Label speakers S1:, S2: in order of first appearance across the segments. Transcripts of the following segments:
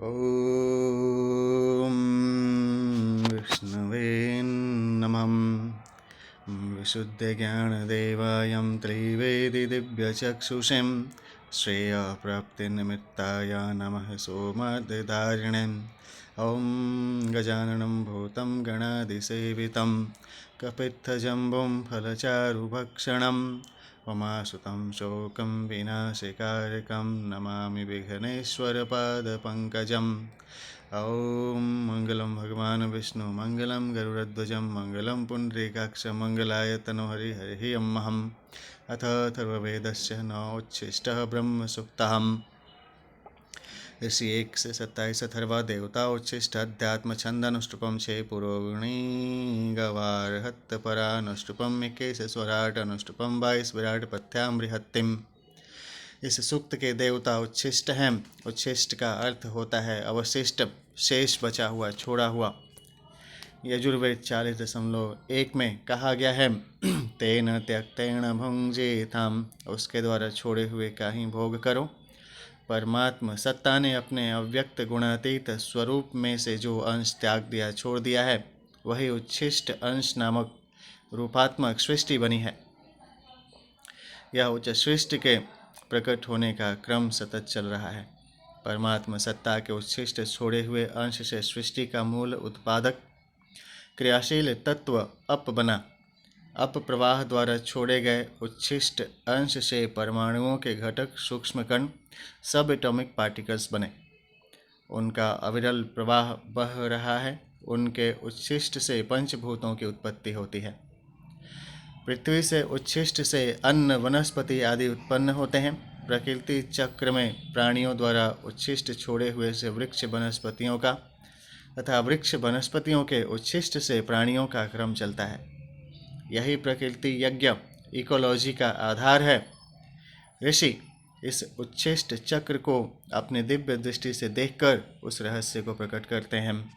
S1: ॐ विष्णवे नमः। विशुद्धज्ञानदेवायं त्रिवेदिदिव्यचक्षुषं श्रेयःप्राप्तिनिमित्ताय नमः सोमदधारिणे। ॐ गजाननं भूतं गणाधिसेवितं कपित्थजम्बुं फलचारुभक्षणं उमासुतं शोकं विनाशकारकं नमामि विघ्नेश्वरपादपङ्कजम्। ॐ मंगलम भगवान विष्णु मंगलम गरुड़ध्वजं मंगलम पुंडरीकाक्ष मंगलाय तनोहरि हरिः अम्महम्। अथ अथर्ववेदस्य नवोच्छिष्टः ब्रह्मसूक्तः। ऋषि 1 से 27 अथर्वा देवता उच्छिष्ट अध्यात्म छंदनुष्टुपम छे पुरोगुणी गवार हत्त परानुष्टुपम 21 स्वराट अनुष्टुपम 22 विराट पथ्याम बृहत्तिम। इस सूक्त के देवता उच्छिष्ट हैं। उच्छिष्ट का अर्थ होता है अवशिष्ट, शेष, बचा हुआ, छोड़ा हुआ। यजुर्वेद 40.1 में कहा गया है तेन त्यक्तेन भुंजेथाम, उसके द्वारा छोड़े हुए का ही भोग करो। परमात्मा सत्ता ने अपने अव्यक्त गुणातीत स्वरूप में से जो अंश त्याग दिया, छोड़ दिया है, वही उच्छिष्ट अंश नामक रूपात्मक सृष्टि बनी है। यह उच्च सृष्टि के प्रकट होने का क्रम सतत चल रहा है। परमात्मा सत्ता के उच्छिष्ट छोड़े हुए अंश से सृष्टि का मूल उत्पादक क्रियाशील तत्व अप बना। अप प्रवाह द्वारा छोड़े गए उच्छिष्ट अंश से परमाणुओं के घटक सूक्ष्म कण सब एटॉमिक पार्टिकल्स बने। उनका अविरल प्रवाह बह रहा है। उनके उच्छिष्ट से पंचभूतों की उत्पत्ति होती है। पृथ्वी से उच्छिष्ट से अन्न, वनस्पति आदि उत्पन्न होते हैं। प्रकृति चक्र में प्राणियों द्वारा उच्छिष्ट छोड़े हुए से वृक्ष वनस्पतियों का तथा वृक्ष वनस्पतियों के उच्छिष्ट से प्राणियों का क्रम चलता है। यही प्रकृति यज्ञ इकोलॉजी का आधार है। ऋषि इस उच्छिष्ट चक्र को अपनी दिव्य दृष्टि से देखकर उस रहस्य को प्रकट करते हैं।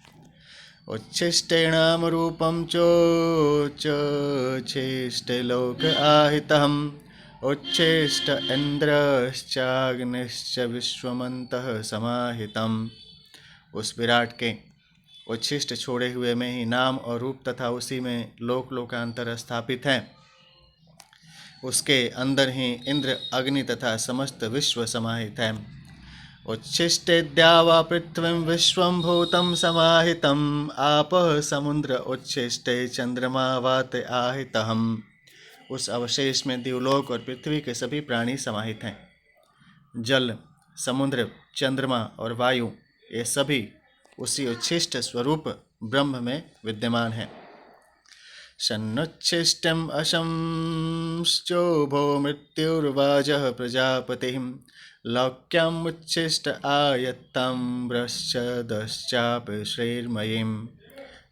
S1: उच्छिष्टेणाम रूपम चोच्छिष्टलोक आहितम् उच्छिष्ट इंद्रश्चाग्निश्च विश्वमन्तः समाहितम्। उस विराट के उच्छिष्ट छोड़े हुए में ही नाम और रूप तथा उसी में लोक लोकांतर स्थापित हैं। उसके अंदर ही इंद्र, अग्नि तथा समस्त विश्व समाहित है। उच्छिष्टे द्यावा पृथ्वीं विश्वं भूतं समाहितम् आपः समुद्र उच्छिष्टे चंद्रमा वात आहितम्। उस अवशेष में द्युलोक और पृथ्वी के सभी प्राणी समाहित हैं। जल, समुद्र, चंद्रमा और वायु, ये सभी उसी उच्छिष्ट स्वरूप ब्रह्म में विद्यमान हैं। शन्नुच्छिष्टम् अशंश्चोभो मृत्युर्वाजः प्रजापतिः लौक्यम् उच्छिष्ट आयत्तं ब्रश्चदश्चापि श्रीर्मयीम्।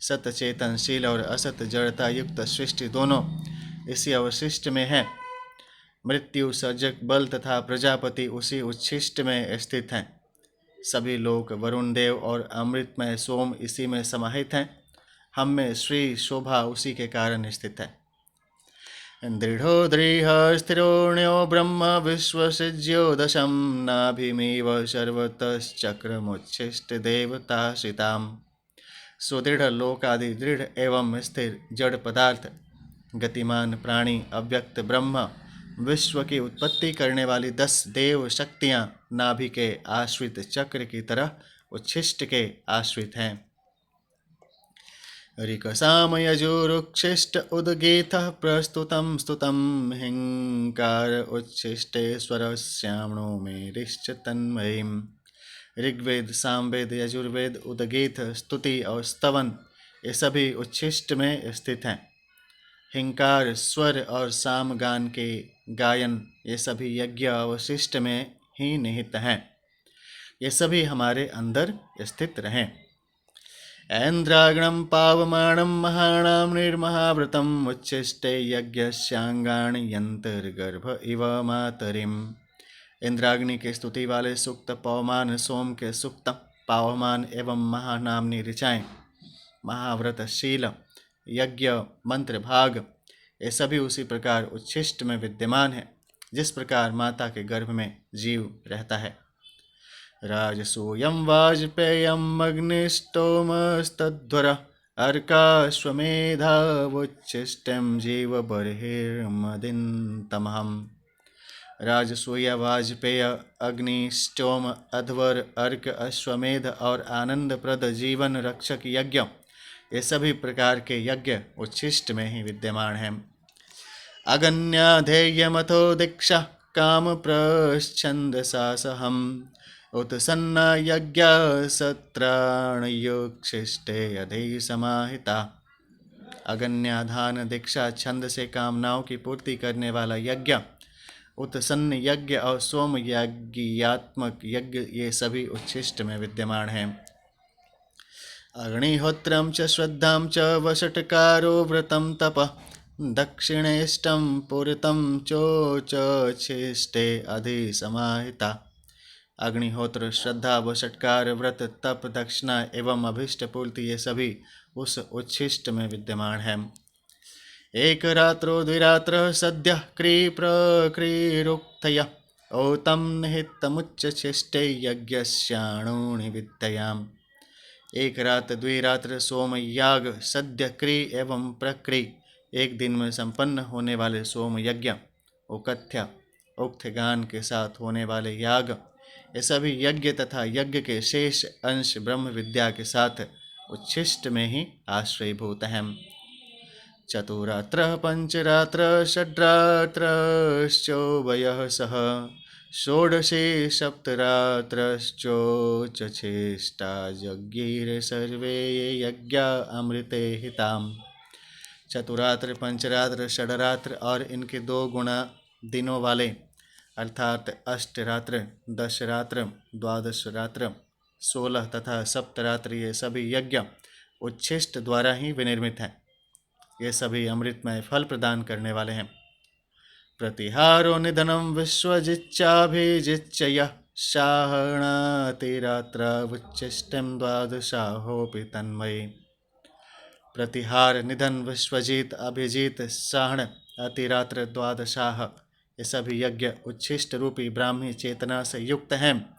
S1: सत चेतनशील और असत जड़ता युक्त सृष्टि दोनों इसी अवशिष्ट में है। मृत्यु, सर्जक बल तथा प्रजापति उसी उच्छिष्ट में स्थित हैं। सभी लोक, वरुण देव और अमृतमय सोम इसी में समाहित हैं। हम में श्री शोभा उसी के कारण स्थित है। दृढ़ो दृढ़ स्थिरोण्यो ब्रह्म विश्वसिज्यो दशम नाभिमेव सर्वतश्चक्रमुच्छिष्ट देवताश्रिताम्। सुदृढ़ लोक आदि दृढ़ एवं स्थिर जड़ पदार्थ, गतिमान प्राणी, अव्यक्त ब्रह्म, विश्व की उत्पत्ति करने वाली 10 देव शक्तियां नाभि के आश्रित चक्र की तरह उच्छिष्ट के आश्रित हैं। ऋकसाम यजुरुच्छिष्ट उद्गीतः प्रस्तुतं स्तुतं हिंकार उच्छिष्टे स्वरस्यामणो मेरिश्च तन्मयीम्। ऋग्वेद, सामवेद, यजुर्वेद, उद्गीत, स्तुति और स्तवन ये सभी उच्छिष्ट में स्थित हैं। हिंकार, स्वर और सामगान के गायन ये सभी यज्ञ अवशिष्ट में ही निहित हैं। ये सभी हमारे अंदर स्थित रहें। ऐन्द्राग्णं पावमानं महाणां निर्महाव्रतम् उच्छिष्टे यज्ञस्यांगानि यंतर्गर्भ इव मातरिम्। इंद्राग्नि के स्तुति वाले सूक्त, पवमान सोम के सूक्त, पावमान एवं महानामनी ऋचाएँ, महाव्रतशील, यज्ञ, मंत्र भाग ये सभी उसी प्रकार उच्छिष्ट में विद्यमान है जिस प्रकार माता के गर्भ में जीव रहता है। राजसूयं वाजपेयम् अग्निष्टोमस्तध्वर अर्काश्वमेधावुच्छिष्टं जीवबर्हिर्मदिन्तमहम्। राजसूय, वाजपेय, अग्नि, स्टोम, अध्वर, अर्क, अश्वमेध और आनंदप्रद जीवन रक्षक यज्ञ, ये सभी प्रकार के यज्ञ उच्छिष्ट में ही विद्यमान हैं। अगन्याधेयमथो दीक्षा काम प्रच्छन्दसा सहम् उत्सन्ना यज्ञ सत्राणयोच्छिष्टे अधि समाहिता। अगन्याधान दीक्षा छंद से कामनाओं की पूर्ति करने वाला यज्ञ, उत्सन्न यज्ञ और सोम यज्ञात्मक यज्ञ, ये सभी उच्छिष्ट में विद्यमान हैं। अग्निहोत्रं च श्रद्धां च वषट्कारो व्रतं तपः दक्षिणेष्टं पूरितं चोच्चिष्टे अधि समाहिता। अग्निहोत्र, श्रद्धा, वषट्कार, व्रत, तप, दक्षिणा एवं अभिष्ट पूर्ति, ये सभी उस उच्छिष्ट में विद्यमान हैं। एक रात्रो द्विरात्र सद्यः क्रीप्रक्रीरुक्तय औतं निहितमुच्चशिष्टे यज्ञस्याणूनि विद्ययाम्। एक रात द्विरात्र सोम याग, सद्य, क्री एवं प्रक्री, एक दिन में संपन्न होने वाले सोम यज्ञ, उकथ्य, उक्त गान के साथ होने वाले याग, ये सभी यज्ञ तथा यज्ञ के शेष अंश ब्रह्म विद्या के साथ उच्छिष्ट में ही आश्रयभूत हैं। चतुरात्र पंचरात्र षड्रात्रश्चोभयः सह षोडशे सप्तरात्रश्चोच्चेष्टा यज्ञिरे सर्वे ये यज्ञा अमृते हिताम्। चतुरात्र, पंचरात्र, षडरात्र और इनके 2 गुणा दिनों वाले अर्थात अष्टरात्र, 10 रात्र, 12 रात्र, 16 तथा सप्तरात्र, ये सभी यज्ञ उच्छिष्ट द्वारा ही विनिर्मित हैं। ये सभी अमृतमय फल प्रदान करने वाले हैं। प्रतिहारो निधनम विश्वजिच्चाभिजिच्चय शाहणातिरात्रावुच्छिष्टं द्वादशाहोऽपि तन्मये। प्रतिहार, निधन, विश्वजीत, अभिजीत, साहण, अतिरात्र, द्वादशाह, ये सभी यज्ञ उच्छिष्ट रूपी ब्राह्मी चेतना से युक्त हैं।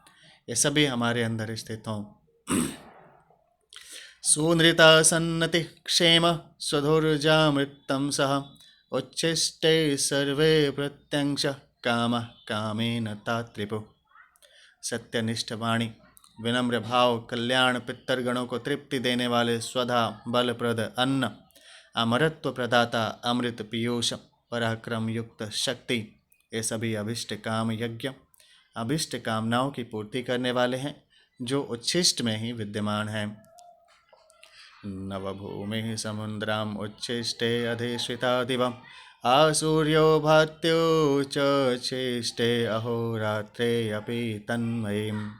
S1: ये सभी हमारे अंदर स्थित हों। सुनृता सन्नति क्षेम स्वधुर्जामृतं सह उच्छिष्टे सर्वे प्रत्यंश काम कामेन तात्रिपु। सत्यनिष्ठ वाणी, विनम्र भाव, कल्याण, पितरगणों को तृप्ति देने वाले स्वधा, बलप्रद अन्न, अमरत्व प्रदाता, अमृत पीयूष, पराक्रम युक्त शक्ति, ये सभी अभिष्ट काम यज्ञ अभिष्ट कामनाओं की पूर्ति करने वाले हैं, जो उच्छिष्ट में ही विद्यमान हैं। नवभूमि समुद्राम उच्छिष्टे अधिश्रिता दिवम आसूर्यो भात्यो च चेष्टे अहोरात्रे अपि तन्मयीम्।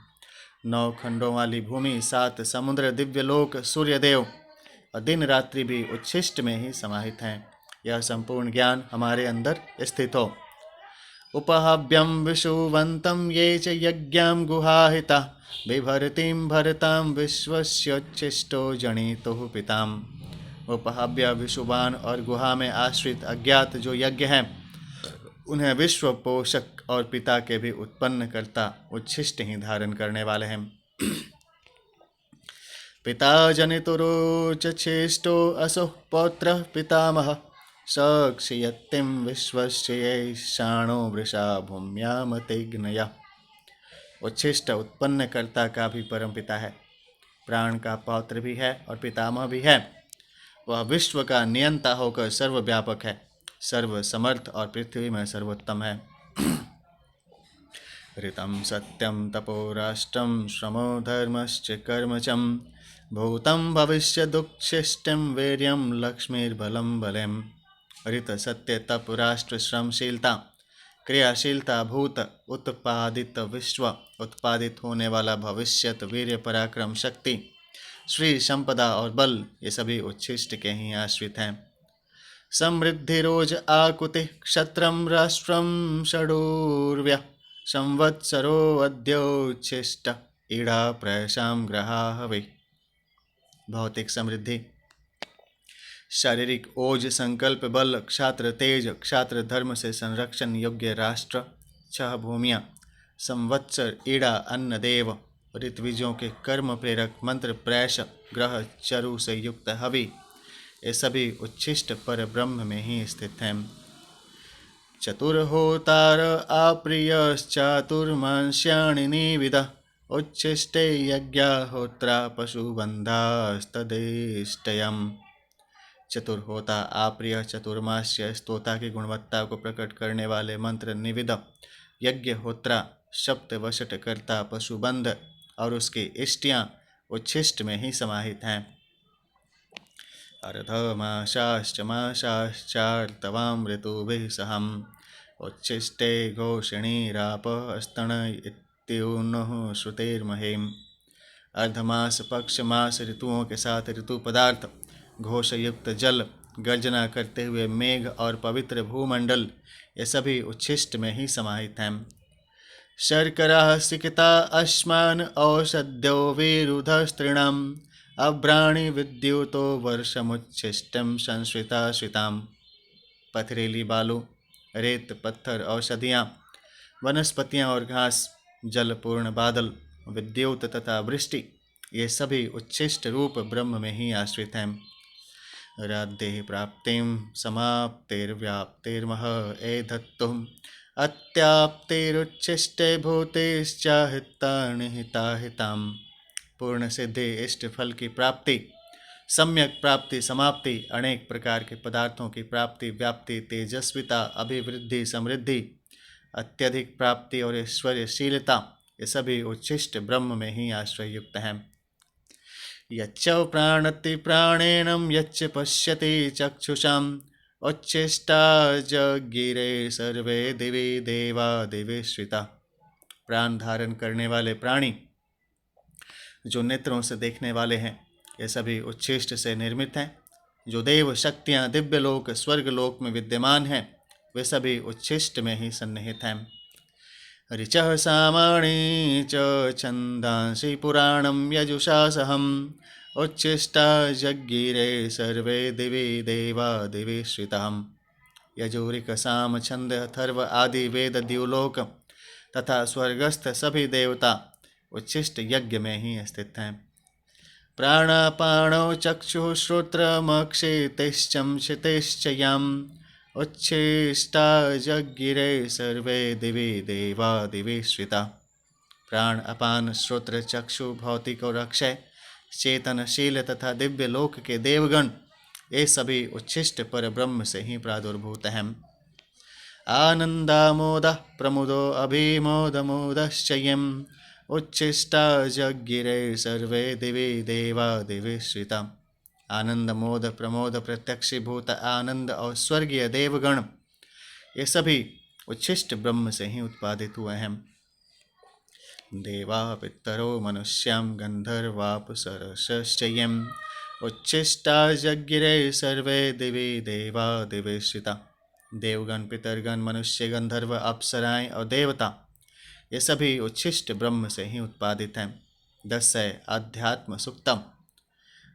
S1: 9 खंडों वाली भूमि, 7 समुद्र, दिव्य लोक, सूर्यदेव और दिन रात्रि भी उच्छिष्ट में ही समाहित हैं। यह संपूर्ण ज्ञान हमारे अंदर स्थित हो। उपहाव्यं विषुवन्तं ये च यज्ञां गुहाहिता बिभर्तिं भरतां विश्वस्योच्छिष्टो जनितुः पिताम्। उपहाव्य, विषुवान और गुहा में आश्रित अज्ञात जो यज्ञ हैं, उन्हें विश्व पोषक और पिता के भी उत्पन्न करता उच्छिष्ट ही धारण करने वाले हैं। पिता जनितुरोच्चेष्टो असो पौत्रः पितामहः सक्षयत्तिं विश्वस्य शाणो वृषा भूम्यामतिघ्नयः। उच्छिष्ट उत्पन्न कर्ता का भी परमपिता है, प्राण का पौत्र भी है और पितामह भी है। वह विश्व का नियंता होकर सर्वव्यापक है, सर्वसमर्थ और पृथ्वी में सर्वोत्तम है। ऋतं सत्यं तपो राष्ट्रं श्रमो धर्मश्च कर्म च भूतं भविष्यदुच्छिष्टं वीर्यं लक्ष्मीर्बलं बलम्। ऋत सत्य, तप, राष्ट्र, श्रमशीलता, क्रियाशीलता, भूत उत्पादित, विश्व उत्पादित होने वाला, भविष्यत, वीर्य, पराक्रम, शक्ति, श्री, संपदा और बल, ये सभी उच्छिष्ट के ही आश्रित हैं। समृद्धि रोज आकुति क्षत्रम राष्ट्रम षडूर्व्य संवत्सरो अद्योच्छिष्ट ईड़ा प्रशाम ग्रहा हवे। भौतिक समृद्धि, शारीरिक ओज, संकल्प बल, क्षात्र तेज, क्षात्र धर्म से संरक्षण योग्य राष्ट्र, 6 भूमियाँ, संवत्सर, ईड़ा, अन्न देव, ऋत्विजों के कर्म प्रेरक मंत्र प्रैश ग्रह चरु से युक्त हवि, ये सभी उच्छिष्ट पर ब्रह्म में ही स्थित हैं। चतुर्होतार अप्रियश्चातुर्मांस्यानि निविद उच्छिष्टे यज्ञाहोत्रा पशुबंधास्तदेष्टयम्। चतुर्होता अप्रिय चतुर्मास्य स्तोता की गुणवत्ता को प्रकट करने वाले मंत्र निविद, यज्ञ होत्रा शब्द वशट करता पशुबंध और उसकी इष्टियाँ उच्छिष्ट में ही समाहित हैं। अर्धमाशाश्च माशाश्चार्तवां ऋतुभिः सहम् उच्छिष्टे घोषणीरापः स्तन इत्युनुः श्रुतेर्महेम्। अर्धमास पक्ष मास ऋतुओं के साथ ऋतु पदार्थ, घोष युक्त जल, गर्जना करते हुए मेघ और पवित्र भूमंडल, ये सभी उच्छिष्ट में ही समाहित हैं। शर्करा सिकता अस्मान औषध्यो विरुधस्त्रीणाम अभ्राणि विद्युतो वर्षमुच्छिष्टम संश्रिताश्रिताम। पथरीली बालू, रेत, पत्थर, औषधियाँ, वनस्पतियाँ और घास, जलपूर्ण बादल, विद्युत तथा वृष्टि, ये सभी उच्छिष्ट रूप ब्रह्म में ही आश्रित हैं। राधे प्राप्तिम समाप्तिर्व्याप्तिर्मह एधत्तुम अत्याप्तिरुच्छिष्टे भूतेश्चाहितानि हिताहिताम। पूर्ण सिद्धि, इष्ट फल की प्राप्ति, सम्यक प्राप्ति, समाप्ति, अनेक प्रकार के पदार्थों की प्राप्ति, व्याप्ति, तेजस्विता, अभिवृद्धि, समृद्धि, अत्यधिक प्राप्ति और ऐश्वर्यशीलता, ये सभी उच्छिष्ट ब्रह्म में ही आश्रय युक्त हैं। यच्च प्राणति प्राणेनम यच्च पश्यति चक्षुषाम उच्छिष्टा जगिरे सर्वे दिवी देवा दिविश्रिता। प्राण धारण करने वाले प्राणी जो नेत्रों से देखने वाले हैं, ये सभी उच्छिष्ट से निर्मित हैं। जो देव शक्तियाँ दिव्य लोक स्वर्ग लोक में विद्यमान हैं, वे सभी उच्छिष्ट में ही सन्निहित हैं। ऋचः सामाणि च छन्दांसि पुराणं यजुषा सहम् उच्छिष्टा जगिरे सर्वे दिवी देवा दिविश्रिताम्। यजुरिक साम छंद अथर्व आदि वेद द्युलोक तथा स्वर्गस्थ सभी देवता उच्छिष्ट यज्ञ में ही स्थित हैं। प्राणापाणौ चक्षुः श्रोत्रमक्षितिश्चं क्षितिश्च यम् उच्छिष्टा जगिरे सर्वे दिवी देवा दिविश्रिता। प्राण, अपान, श्रोत्र, चक्षु, भौतिक और अक्षय, चेतनशील तथा दिव्य लोक के देवगण, ये सभी उच्छिष्ट पर ब्रह्म से ही प्रादुर्भूत हैं। आनंदामोदः प्रमुदो अभिमोदमोदश्च यम् उच्छिष्टा जगिरे सर्वे दिवी देवा दिविश्रिता। आनंद, मोद, प्रमोद, प्रत्यक्षीभूत आनंद और स्वर्गीय देवगण, ये सभी उच्छिष्ट ब्रह्म से ही उत्पादित हुए हैं। देवा पितरो मनुष्यं गंधर्वाप्सरसश्च यम् उच्छिष्टा जगिरे सर्वे दिवी देवा दिविश्रिता। देवगण, पितरगण, मनुष्य, गंधर्व, अप्सराएं और देवता, ये सभी उच्छिष्ट ब्रह्म से ही उत्पादित हैं। 10 अध्यात्म सुक्तम।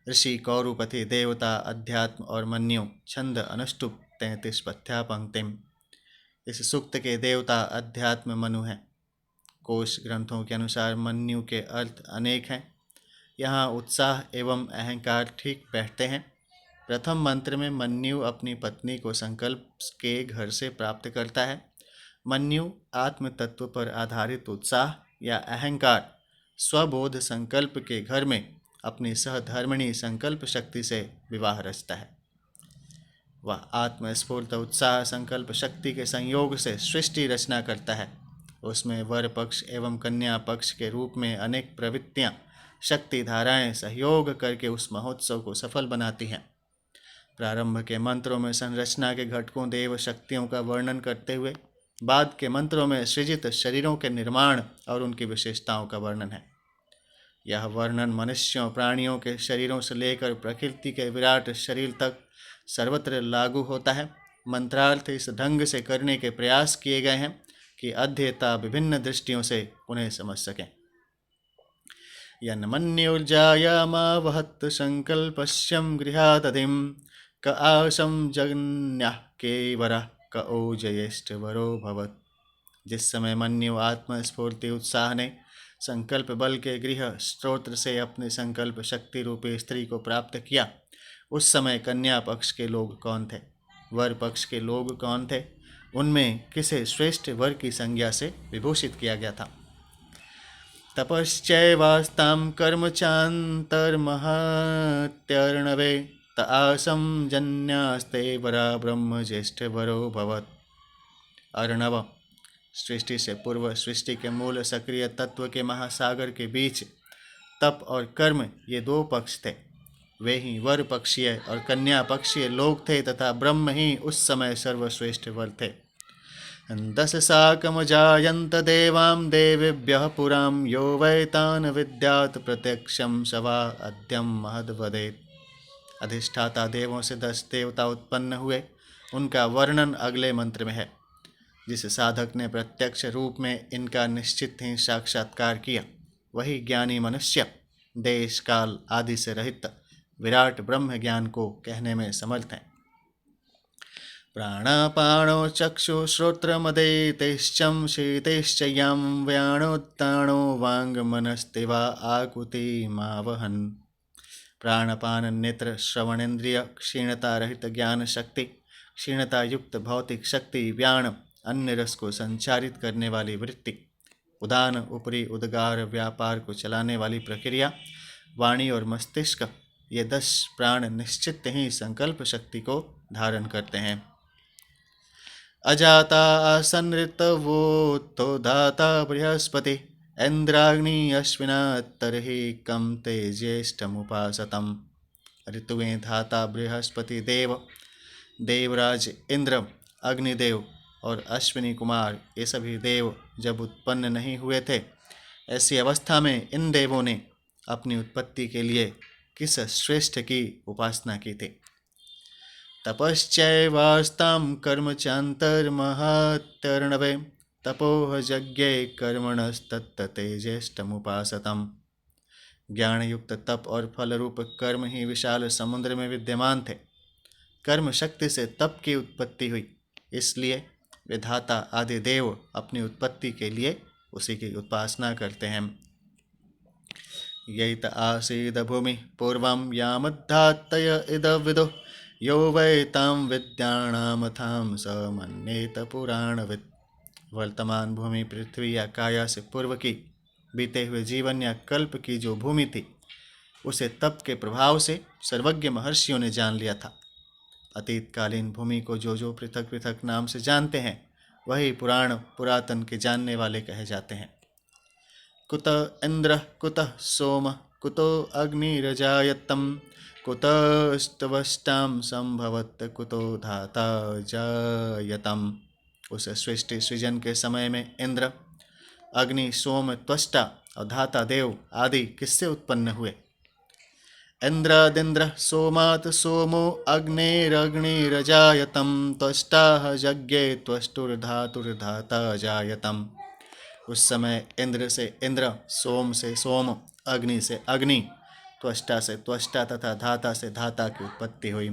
S1: ऋषि, कौरुपति, देवता, अध्यात्म और मन्यु, छंद अनुष्टुप 33 पथ्या पंक्तिम। इस सूक्त के देवता अध्यात्म मनु हैं। कोश ग्रंथों के अनुसार मन्यु के अर्थ अनेक हैं। यहाँ उत्साह एवं अहंकार ठीक बैठते हैं। प्रथम मंत्र में मन्यु अपनी पत्नी को संकल्प के घर से प्राप्त करता है। मन्यु आत्म तत्व पर आधारित उत्साह या अहंकार स्वबोध संकल्प के घर में अपनी सहधर्मिणी संकल्प शक्ति से विवाह रचता है। वह आत्मस्फूर्त उत्साह संकल्प शक्ति के संयोग से सृष्टि रचना करता है। उसमें वर पक्ष एवं कन्या पक्ष के रूप में अनेक प्रवृत्तियाँ, शक्ति धाराएं सहयोग करके उस महोत्सव को सफल बनाती हैं। प्रारंभ के मंत्रों में संरचना के घटकों देव शक्तियों का वर्णन करते हुए बाद के मंत्रों में सृजित शरीरों के निर्माण और उनकी विशेषताओं का वर्णन है। यह वर्णन मनुष्यों, प्राणियों के शरीरों से लेकर प्रकृति के विराट शरीर तक सर्वत्र लागू होता है। मंत्रार्थ इस ढंग से करने के प्रयास किए गए हैं कि अध्येता विभिन्न दृष्टियों से उन्हें समझ सकें। यन्मन्युर्जायामावहत् संकल्पस्यं गृहादधिं क आसं जगन्यः केवरः क ओजयेष्ठ वरो भवत्। जिस समय मन्यु आत्मस्फूर्ति उत्साह ने संकल्प बल के गृह स्त्रोत्र से अपने संकल्प शक्ति रूपी स्त्री को प्राप्त किया, उस समय कन्या पक्ष के लोग कौन थे, वर पक्ष के लोग कौन थे, उनमें किसे श्रेष्ठ वर की संज्ञा से विभूषित किया गया था। तपश्चैवास्तां कर्म चान्तर्महत्यर्णवे त आसं जन्यास्ते वरा ब्रह्म ज्येष्ठ वरो भवत्। अर्णव सृष्टि से पूर्व सृष्टि के मूल सक्रिय तत्व के महासागर के बीच तप और कर्म ये दो पक्ष थे। वे ही वर पक्षीय और कन्या पक्षीय लोग थे तथा ब्रह्म ही उस समय सर्वश्रेष्ठ वर थे। दश साकमजायन्त देवां देवेभ्यः पुरां यो वै तान् विद्यात् प्रत्यक्षं स वा अद्यं महद्वदेत्। अधिष्ठाता देवों से 10 देवता उत्पन्न हुए, उनका वर्णन अगले मंत्र में है। जिस साधक ने प्रत्यक्ष रूप में इनका निश्चित ही साक्षात्कार किया, वही ज्ञानी मनुष्य देश काल आदि से रहित विराट ब्रह्म ज्ञान को कहने में समर्थ है। प्राणापानो चक्षु श्रोत्रमदेतेश्चं शीतेश्च यं व्याणोत्तानो वाङ्मनस्तिवा आकुतिमावहन्। प्राणपान नेत्र श्रवणेन्द्रिय क्षीणता रहित ज्ञान शक्ति, क्षीणता युक्त भौतिक शक्ति व्याण अन्य रस को संचारित करने वाली वृत्ति, उदान ऊपरी उद्गार व्यापार को चलाने वाली प्रक्रिया, वाणी और मस्तिष्क, ये 10 प्राण निश्चित ही संकल्प शक्ति को धारण करते हैं। अजाता आसनृतवोत्तो धाता बृहस्पति इंद्राग्नि अश्विना तर्हि कम ते ज्येष्ठमुपासतम्। ऋतुएं धाता बृहस्पति देव, देवराज इंद्र, अग्निदेव और अश्विनी कुमार, ये सभी देव जब उत्पन्न नहीं हुए थे, ऐसी अवस्था में इन देवों ने अपनी उत्पत्ति के लिए किस श्रेष्ठ की उपासना की थी। तपश्चैवास्तां कर्म चान्तर्महत्यर्णवे तपोह यज्ञे कर्मणस्तत्तते ज्येष्ठमुपासतम्। ज्ञान युक्त तप और फल रूप कर्म ही विशाल समुद्र में विद्यमान थे। कर्म शक्ति से तप की उत्पत्ति हुई, इसलिए विधाता आदि देव अपनी उत्पत्ति के लिए उसी की उपासना करते हैं। यैत आसीद भूमि पूर्वं यामद्धातय इदविदो यो वै तां विद्याणामथां स मन्येत पुराणवित्। वर्तमान भूमि पृथ्वी या काया से पूर्व की बीते हुए जीवन या कल्प की जो भूमि थी, उसे तप के प्रभाव से सर्वज्ञ महर्षियों ने जान लिया था। अतीतकालीन भूमि को जो पृथक पृथक नाम से जानते हैं, वही पुराण पुरातन के जानने वाले कहे जाते हैं। कुत इंद्र कुतः सोम कुतो अग्निरजायतम कुतस्तवष्टां संभवत कुतो धाता जायतम। उस सृष्टि सृजन के समय में इंद्र, अग्नि, सोम, त्वष्टा और धाता देव आदि किससे उत्पन्न हुए। इंद्रादिन्द्र सोमात् सोमो अग्निरग्निरजायतम त्वष्टाः यज्ञे त्वष्टुर्धातुर्धाता जायतम। उस समय इंद्र से इंद्र, सोम से सोम, अग्नि से अग्नि, त्वष्टा से त्वष्टा तथा धाता से धाता की उत्पत्ति हुई।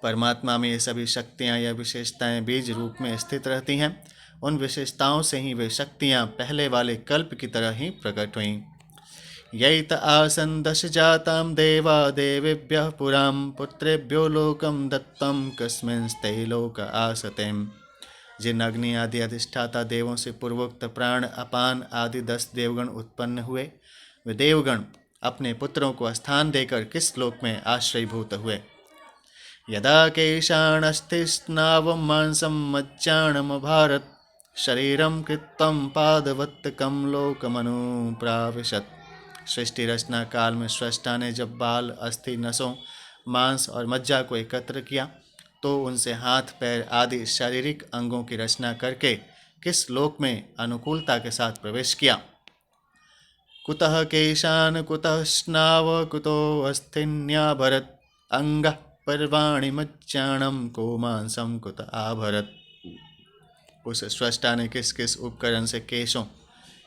S1: परमात्मा में ये सभी शक्तियाँ या विशेषताएं बीज रूप में स्थित रहती हैं। उन विशेषताओं से ही वे शक्तियाँ पहले वाले कल्प की तरह ही प्रकट हुईं। यैत आसन दश जातां देवा देवेभ्यः पुरां पुत्रेभ्यो लोकं दत्तं कस्मिंस्ते लोक आसतेम्। जिन अग्नि आदि अधिष्ठाता देवों से पूर्वोक्त प्राण अपान आदि 10 देवगण उत्पन्न हुए, वे देवगण अपने पुत्रों को स्थान देकर किस लोक में आश्रयभूत हुए। यदा केशाणस्तिस्नावं मांसं मज्जाणं भारत शरीरं कृत्वं पादवत्तकं लोकमनुप्राविशत्। सृष्टि रचना काल में स्रष्टा ने जब बाल, अस्थि, नसों, मांस और मज्जा को एकत्र किया, तो उनसे हाथ, पैर आदि शारीरिक अंगों की रचना करके किस लोक में अनुकूलता के साथ प्रवेश किया। कुतः केशान कुतः स्नाव कुतो अस्थिन्या भरत अंग पर्वाणि मज्जाणं को मांसम कुत आभरत। उस स्रष्टा ने किस किस उपकरण से केशों,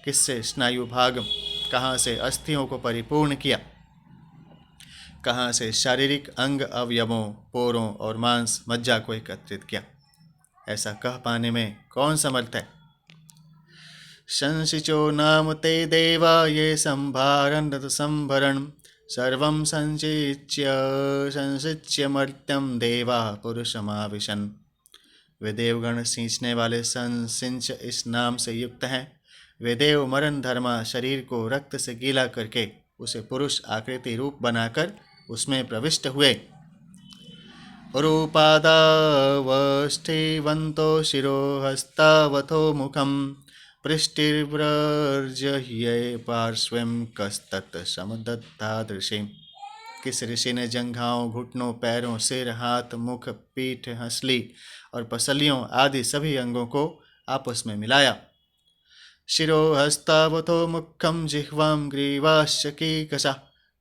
S1: किससे स्नायु भाग, कहाँ से अस्थियों को परिपूर्ण किया, कहाँ से शारीरिक अंग अवयवों, पोरों और मांस, मज्जा को एकत्रित किया, ऐसा कह पाने में कौन समर्थ है। संसिचो नाम ते देवा ये संभारन् संभरण सर्वं संसिच्य मर्त्यं देवा पुरुषमाविशन्। वे देवगण सींचने वाले संसिंच इस नाम से युक्त हैं। वे देव मरण धर्मा शरीर को रक्त से गीला करके उसे पुरुष आकृति रूप बनाकर उसमें प्रविष्ट हुए। रूपादावस्थिवन्तो शिरो हस्तावथो मुखम पृष्ठिर्व्रजह्ये पार्श्वं कस्तत् समदत्तादृशे। किस ऋषि ने जंघाओं, घुटनों, पैरों, सिर, हाथ, मुख, पीठ, हंसली और पसलियों आदि सभी अंगों को आपस में मिलाया। शिरो हस्तावथो मुखम जिह्वां ग्रीवाश्च कीकशा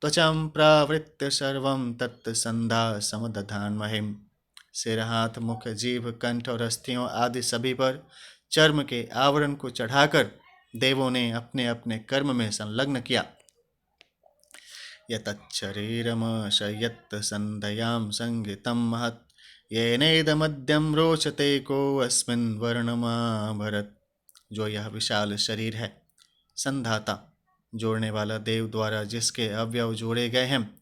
S1: त्वचां प्रावृत्य सर्वं तत्संधा समदधान्महिम्। सिर, हाथ, मुख, जीभ, कंठ और अस्थियों आदि सभी पर चर्म के आवरण को चढ़ाकर देवों ने अपने अपने कर्म में संलग्न किया। यतच्छरीरमशयत् संध्यां संगीतं महत् येनेदमद्यं रोचते को अस्मिन् वर्णमाभरत्। जो यह विशाल शरीर है, संधाता जोड़ने वाला देव द्वारा जिसके अवयव जोड़े गए हैं,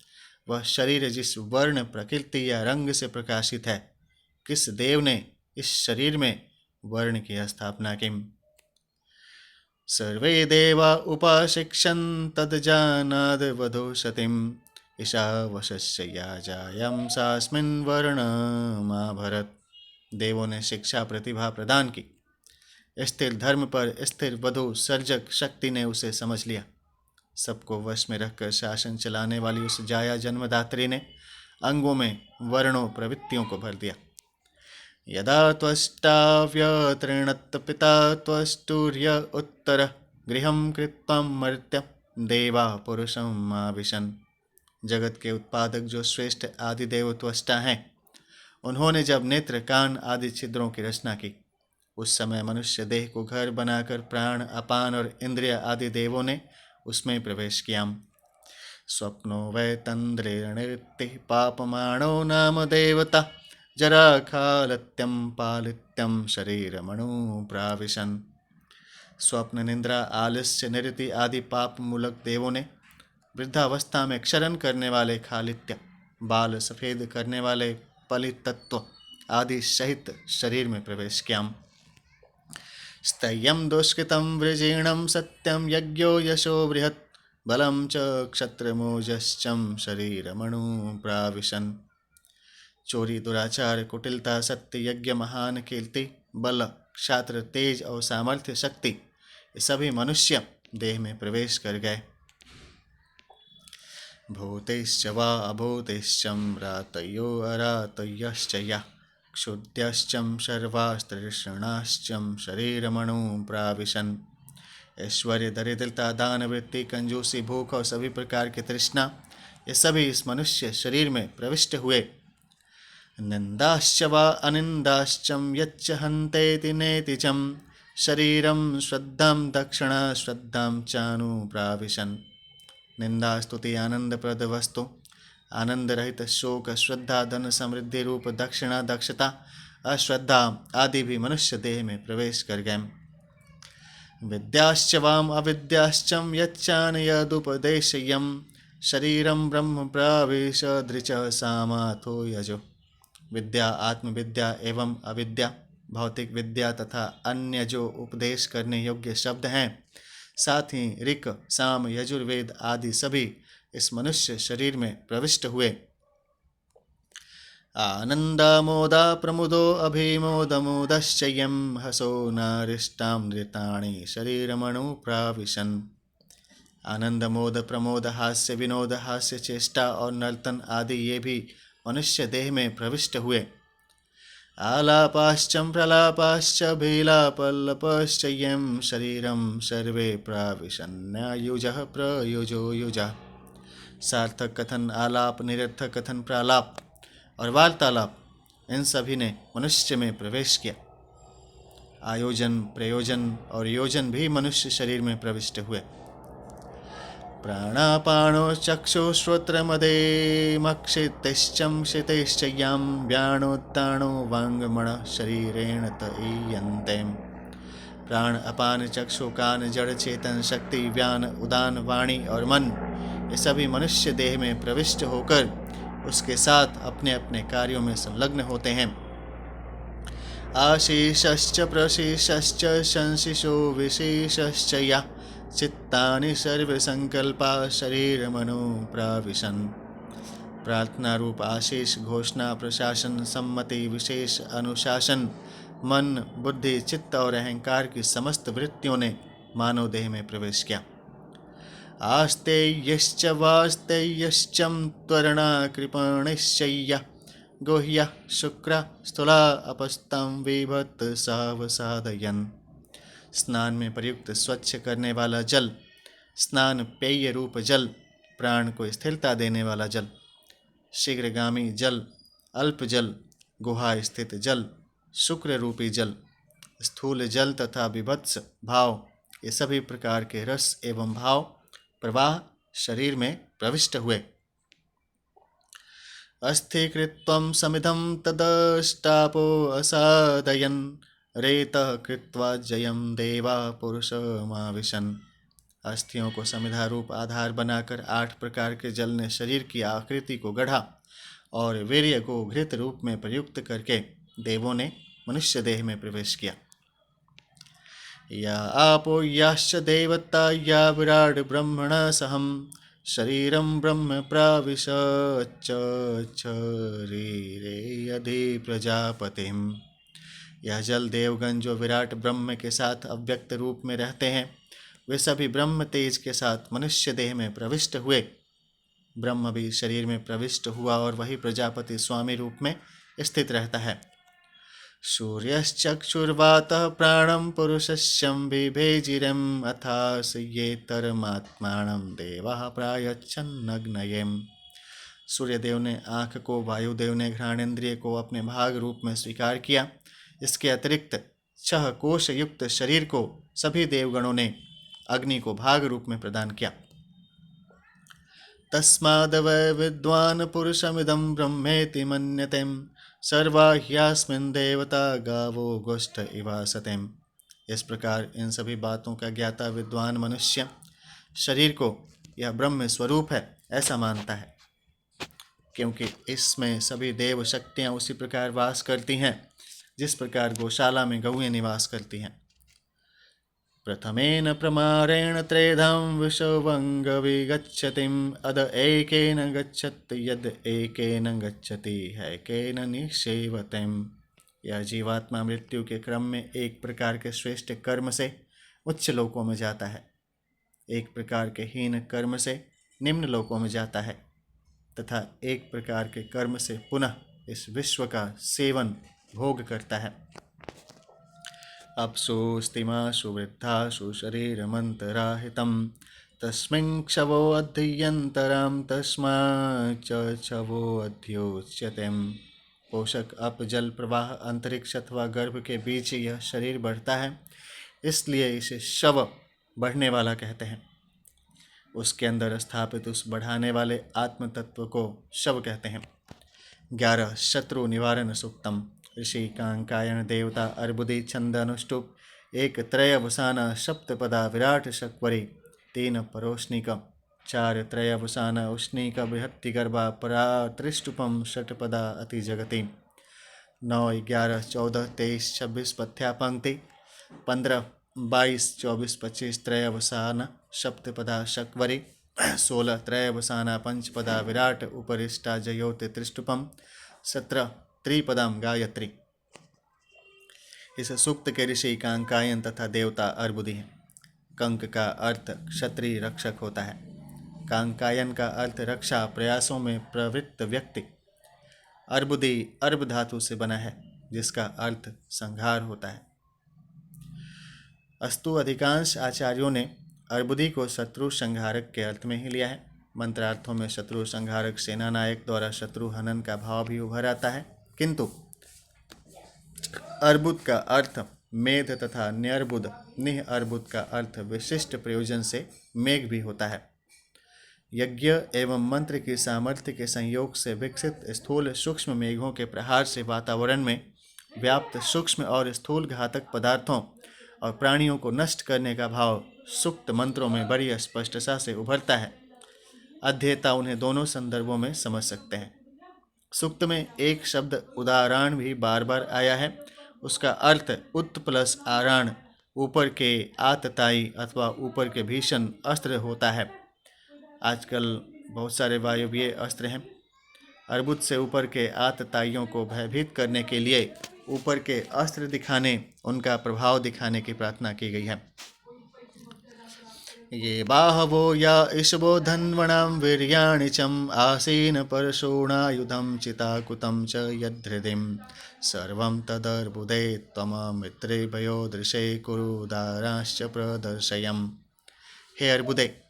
S1: वह शरीर जिस वर्ण, प्रकृति या रंग से प्रकाशित है, किस देव ने इस शरीर में वर्ण की स्थापना की। सर्वे देवा उपाशिक्षन् तद्जानाद् वधूषतिम् ईशावशस्य याजायां सास्मिन् वर्णमाभरत्। देवों ने शिक्षा प्रतिभा प्रदान की। स्थिर धर्म पर स्थिर वधु सर्जक शक्ति ने उसे समझ लिया। सबको वश में रखकर शासन चलाने वाली उस जाया जन्मदात्री ने अंगों में वर्णों प्रवृत्तियों को भर दिया। यदा त्वष्टाव्यतृणत् पिता त्वष्टुर्य उत्तर गृहं कृत्वा मर्त्य देवा पुरुषं आविशन्। जगत के उत्पादक जो श्रेष्ठ आदि देव त्वष्टा हैं, उन्होंने जब नेत्र, कान आदि छिद्रों की रचना की, उस समय मनुष्य देह को घर बनाकर प्राण, अपान और इंद्रिय आदि देवों ने उसमें प्रवेश किया। स्वप्नो वै तंद्रेणिति पापमाणो नाम देवता जरा खालत्यम पालित्यम शरीरमणु प्राविशन। स्वप्न, निद्रा, आलस्य, निरति आदि पाप मूलक देवों ने वृद्धावस्था में क्षरण करने वाले खालित्य, बाल सफेद करने वाले पलित तत्व आदि सहित शरीर में प्रवेश किया। स्थय्यं दुष्कृतं वृजीर्णं सत्यं यज्ञो यशो बृहत् बलं च क्षत्रमोजश्चं शरीरमणु प्राविशन। चोरी, दुराचार, कुटिलता, सत्य, यज्ञ, महान कीर्ति, बल, क्षात्र, तेज और सामर्थ्य शक्ति, ये सभी मनुष्य देह में प्रवेश कर गए। भूतेश्च वा अभूतेश्चं रातयो अरातयश्च या क्षुद्यश्चं सर्वास्त्रषणाश्चं शरीरमणु प्राविशन। ऐश्वर्य, दरिद्रता, दान, वृत्ति, कंजूसी, भूख और सभी प्रकार की तृष्णा, ये सभी इस मनुष्य शरीर में प्रविष्ट हुए। निंदाश्च वा अनिंदाश्चं यच्च हन्तेति नेतिचं शरीरं श्रद्धां दक्षिणा श्रद्धां चानु प्राविशन। निंदा, स्तुति, आनंदप्रद वस्तु, आनंद रहित शोक, श्रद्धा, धन, समृद्धि रूप दक्षिणा, दक्षता, अश्रद्धा आदि भी मनुष्य देह में प्रवेश कर गए। विद्याश्च वाम अविद्याश्चं यच्चानयदुपदेशयं शरीरं ब्रह्म प्रावेश दृच सामाथो यजो। विद्या, आत्मविद्या एवं अविद्या, भौतिक विद्या तथा अन्य जो उपदेश करने योग्य शब्द हैं, साथ ही ऋक, साम, यजुर्वेद आदि सभी इस मनुष्य शरीर में प्रविष्ट हुए। आनंदा मोदा प्रमुदो अभिमोदमोदश्चयं हसो नारिष्टां नृतानि शरीरमणु प्राविशन। आनंद, मोद, प्रमोद, हास्य, विनोद, हास्य, चेष्टा और नर्तन आदि ये भी मनुष्य देह में प्रविष्ट हुए। आलापाश्च प्रलापाश्च भीलापल्लपश्च यं शरीरं सर्वे प्राविशन्यायुजः प्रयुजो युजा। सार्थक कथन, आलाप, निरर्थक कथन, प्रलाप और वार्तालाप, इन सभी ने मनुष्य में प्रवेश किया। आयोजन, प्रयोजन और योजन भी मनुष्य शरीर में प्रविष्ट हुए। प्राणापानो चक्षुश्रोत्रमदे मक्षितिश्चं क्षितिश्च यां व्याणोत्ताणो वाङ्मनः शरीरेण त ईयन्ते। प्राण, अपान, चक्षु, कान, जड़, चेतन, शक्ति, व्यान, उदान, वाणी और मन, ये सभी मनुष्य देह में प्रविष्ट होकर उसके साथ अपने अपने कार्यों में संलग्न होते हैं। आशीषश्च प्रशीषश्च संशिशो विशेषश्च या चित्तानि सर्वसंकल्पा शरीर मनो प्राविशन। प्रार्थना रूप आशीष, घोषणा, प्रशासन, सम्मति, विशेष अनुशासन, मन, बुद्धि, चित्त और अहंकार की समस्त वृत्तियों ने मानव देह में प्रवेश किया। आस्तेयश्च वास्तेयश्चम त्वरणा कृपणश्चय्या गोह्या शुक्रा स्थूला अपस्तं विभत् सावसादयन्। स्नान में प्रयुक्त स्वच्छ करने वाला जल, स्नान पेय रूप जल, प्राण को स्थिरता देने वाला जल, शीघ्रगामी जल, अल्प जल, गुहा स्थित जल, शुक्र रूपी जल, स्थूल जल तथा विभत्स भाव, ये सभी प्रकार के रस एवं भाव प्रवाह शरीर में प्रविष्ट हुए। अस्थिकृत्वं समिधं तदष्टापो असादयन् रेतः कृत्वा जयं देवा पुरुषमाविशन्। अस्थियों को समिधा रूप आधार बनाकर 8 प्रकार के जल ने शरीर की आकृति को गढ़ा और वीर्य को घृत रूप में प्रयुक्त करके देवों ने मनुष्य देह में प्रवेश किया। या आपो याश्च देवता या विराट ब्रह्मणा सहम शरीरम ब्रह्म प्राविशच्च शरीरे यदि प्रजापतिम। यह जल देवगण जो विराट ब्रह्म के साथ अव्यक्त रूप में रहते हैं, वे सभी ब्रह्म तेज के साथ मनुष्य देह में प्रविष्ट हुए। ब्रह्म भी शरीर में प्रविष्ट हुआ और वही प्रजापति स्वामी रूप में स्थित रहता है। सूर्यश्चक्षुर्वातः प्राणं पुरुषस्यं बिभेजिरम् अथास्येतरमात्मानं देवः प्रायच्छन्नग्नयेम्। सूर्यदेव ने आँख को, वायुदेव ने घ्राणेन्द्रिय को अपने भाग रूप में स्वीकार किया। इसके अतिरिक्त 6 कोश युक्त शरीर को सभी देवगणों ने अग्नि को भाग रूप में प्रदान किया। तस्मादवै विद्वान् पुरुषमिदं ब्रह्मेति मन्यते सर्वा ह्यास्मिन् देवता गावो गोष्ठ इवासते। इस प्रकार इन सभी बातों का ज्ञाता विद्वान मनुष्य शरीर को यह ब्रह्म स्वरूप है ऐसा मानता है, क्योंकि इसमें सभी देव शक्तियाँ उसी प्रकार वास करती हैं जिस प्रकार गौशाला में गौएं निवास करती हैं। प्रथमेन प्रमारेण त्रेधं विषवंग विगच्छतिम अद एकेन गच्छति यद एकेन गच्छति हैकेन निषेवतेम। यह जीवात्मा मृत्यु के क्रम में एक प्रकार के श्रेष्ठ कर्म से उच्च लोकों में जाता है, एक प्रकार के हीन कर्म से निम्न लोकों में जाता है तथा एक प्रकार के कर्म से पुनः इस विश्व का सेवन भोग करता है। अप्सुस्तिमाशु वृद्धाशु शरीरमन्तराहितं तस्मिन् क्षवो अध्ययन्तरां तस्माच्च क्षवो अध्योच्यते। पोषक अप जल प्रवाह अंतरिक्ष अथवा गर्भ के बीच यह शरीर बढ़ता है, इसलिए इसे शव बढ़ने वाला कहते हैं। उसके अंदर स्थापित उस बढ़ाने वाले आत्म तत्व को शव कहते हैं। 11 शत्रु निवारण सूक्तम। ऋषि कांकायन देवता अर्बुदी छंद अनुष्टुप 1 त्रयवसाना सप्तपदा विराट शक्वरी 3 परोष्णिक 4 त्रयवसाना उष्णिक बृहत्ति गर्भा परा त्रिष्टुपम षटपदा अति जगति 9 11 14 23 26 पथ्या पंक्ति 15 22 24 25 त्रयवसाना सप्तपदा शक्वरी 16 त्रयवसाना पंचपदा विराट उपरिष्टा जयोति त्रिष्टुपम 17 त्रिपदम गायत्री। इस सूक्त के ऋषि कांकायन तथा देवता अर्बुदी हैं। कंक का अर्थ क्षत्रिय रक्षक होता है। कांकायन का अर्थ रक्षा प्रयासों में प्रवृत्त व्यक्ति। अर्बुदी अर्ब धातु से बना है जिसका अर्थ संहार होता है। अस्तु अधिकांश आचार्यों ने अर्बुदी को शत्रु संहारक के अर्थ में ही लिया है। मंत्रार्थों में शत्रु संहारक सेनानायक द्वारा शत्रु हनन का भाव भी उभर आता है, किंतु अर्बुद का अर्थ मेध तथा न्यर्बुद निह अर्बुद का अर्थ विशिष्ट प्रयोजन से मेघ भी होता है। यज्ञ एवं मंत्र की सामर्थ्य के संयोग से विकसित स्थूल सूक्ष्म मेघों के प्रहार से वातावरण में व्याप्त सूक्ष्म और स्थूल घातक पदार्थों और प्राणियों को नष्ट करने का भाव सूक्त मंत्रों में बड़ी स्पष्टता से उभरता है। अध्येता उन्हें दोनों संदर्भों में समझ सकते हैं। सूक्त में एक शब्द उदाहरण भी बार बार आया है। उसका अर्थ उत प्लस आराण, ऊपर के आतताई अथवा ऊपर के भीषण अस्त्र होता है। आजकल बहुत सारे वायव्य अस्त्र हैं। अर्बुद से ऊपर के आतताइयों को भयभीत करने के लिए ऊपर के अस्त्र दिखाने, उनका प्रभाव दिखाने की प्रार्थना की गई है। ये बाहवो या इषवो धन्वणां वीर्याणि चम आसीन परशोणायुधं चिताकुतं च यद्धृदिं सर्वं तदर्बुदे त्वममित्रे भयो दृशे कुरुदाराश्च प्रदर्शयम्। हे अर्बुदे,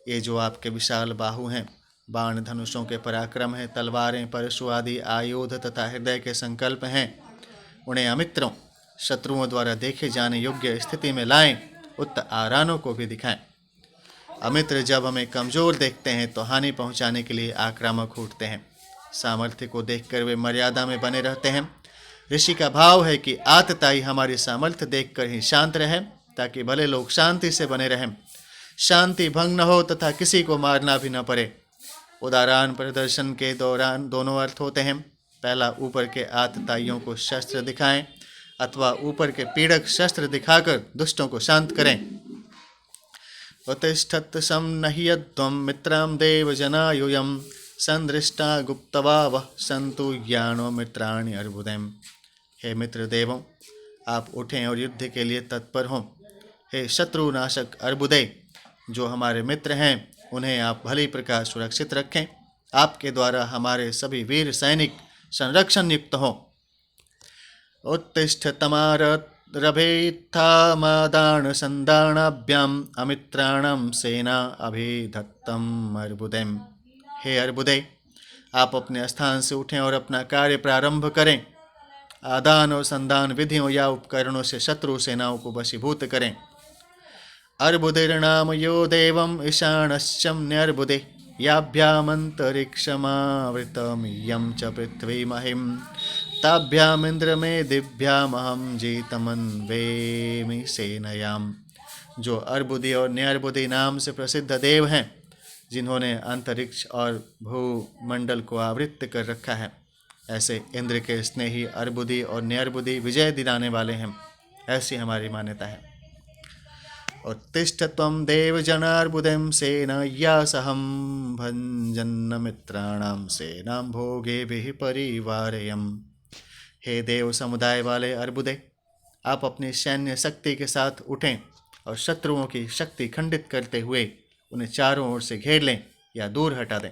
S1: ये जो आपके विशाल बाहु हैं, बाण धनुषों के पराक्रम हैं, तलवारें, परशु आदि आयुध तथा हृदय के संकल्प हैं, उन्हें अमित्रों, शत्रुओं द्वारा देखे जाने योग्य स्थिति में लाएं, उत्त आरानों को भी दिखाएं। अमित्र जब हमें कमजोर देखते हैं तो हानि पहुंचाने के लिए आक्रामक उठते हैं। सामर्थ्य को देखकर वे मर्यादा में बने रहते हैं। ऋषि का भाव है कि आतताई हमारी सामर्थ्य देखकर ही शांत रहें, ताकि भले लोग शांति से बने रहें, शांति भंग न हो तथा किसी को मारना भी न पड़े। उदाहरण प्रदर्शन के दौरान दोनों अर्थ होते हैं। पहला, ऊपर के आतताइयों को शस्त्र दिखाएं अथवा ऊपर के पीड़क शस्त्र दिखाकर दुष्टों को शांत करें। उत्तिष्ठत् संनह्यध्वं मित्रां देवजनायुयं संदृष्टा गुप्तवावः सन्तु ज्ञानो मित्राणि अर्बुदम्। हे मित्र देवों, आप उठें और युद्ध के लिए तत्पर हों। हे शत्रुनाशक अर्बुदे, जो हमारे मित्र हैं उन्हें आप भली प्रकार सुरक्षित रखें। आपके द्वारा हमारे सभी वीर सैनिक संरक्षण युक्त हों। उत्तिष्ठ तमारभेत्थामादान संदानाभ्याम अमित्राणाम सेना अभिधत्तम अर्बुदम्। हे अर्बुदे, आप अपने स्थान से उठें और अपना कार्य प्रारंभ करें। आदान और संदान विधियों या उपकरणों से शत्रु सेनाओं को वशीभूत करें। अर्बुदिर्नाम यो देवम ईशानश्चम न्यर्बुदे याभ्यामंतरिक्षमावृतम यम च पृथ्वी महिम ताभ्यामिंद्र में दिव्यामहम जीतमन्वेमि सेनयाम। जो अर्बुदी और न्यर्बुदी नाम से प्रसिद्ध देव हैं, जिन्होंने अंतरिक्ष और भूमंडल को आवृत्त कर रखा है, ऐसे इंद्र के स्नेही अर्बुदी और न्यर्बुदी विजय दिलाने वाले हैं, ऐसी हमारी मान्यता है। उत्तिष्ठ त्वं देवजनार्बुदं सेनया सहं भञ्जन्न मित्राणां सेनां भोगेभिः परिवारयम्। हे देव समुदाय वाले अर्बुदे, आप अपनी सैन्य शक्ति के साथ उठें और शत्रुओं की शक्ति खंडित करते हुए उन्हें चारों ओर से घेर लें या दूर हटा दें।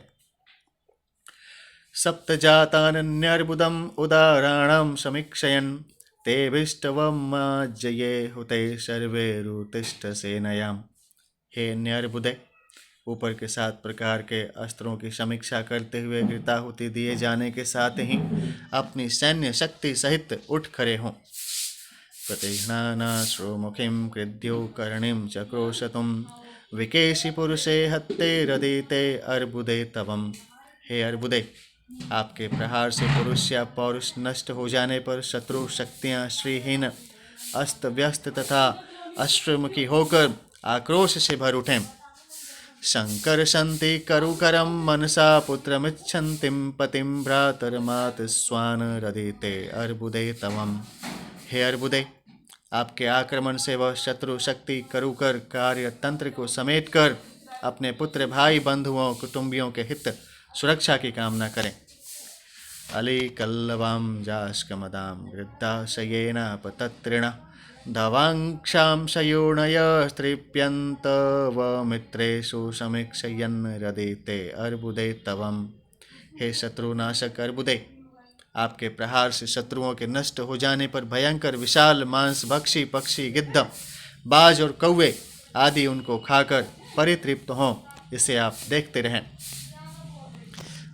S1: सप्तजातान्यर्बुदम् उदाराणां समीक्षयन् तेभिष्टवमाज्यये हुते सर्वैरुत्तिष्ठ सेनयाम्। हे न्यर्बुदे, ऊपर के 7 प्रकार के अस्त्रों की समीक्षा करते हुए घृताहुति दिए जाने के साथ ही अपनी सैन्य शक्ति सहित उठ खड़े हों। प्रतिघ्नानाश्रुमुखीं कृद्योकर्णीं चक्रोशतुं विकेशी पुरुषे हत्ते रदिते अर्बुदे तवम्। हे अर्बुदे, आपके प्रहार से पुरुष या पौरुष नष्ट हो जाने पर शत्रु शक्तियाँ श्रीहीन, अस्त व्यस्त तथा अश्रुमुखी होकर आक्रोश से भर उठें। संकर्षन्ति करुकरं मनसा पुत्रमिच्छन्तिं पतिं भ्रातरमातस्वान् रदिते अर्बुदे तवम्। हे अर्बुदे, आपके आक्रमण से वह शत्रु शक्ति करुकर कार्य तंत्र को समेटकर अपने पुत्र भाई बंधुओं कुटुंबियों के हित सुरक्षा की कामना करें। अली कल्लवां जास्कमदां वृद्धाशयेनापतत्रिण धवांक्षां शयोणय स्त्रीप्यन्तवमित्रेषु समीक्षयन् रदिते अर्बुदे तवम्। हे शत्रुनाशक अर्बुदे, आपके प्रहार से शत्रुओं के नष्ट हो जाने पर भयंकर विशाल मांस भक्षी पक्षी, गिद्ध, बाज और कौवे आदि उनको खाकर परितृप्त हों, इसे आप देखते रहें।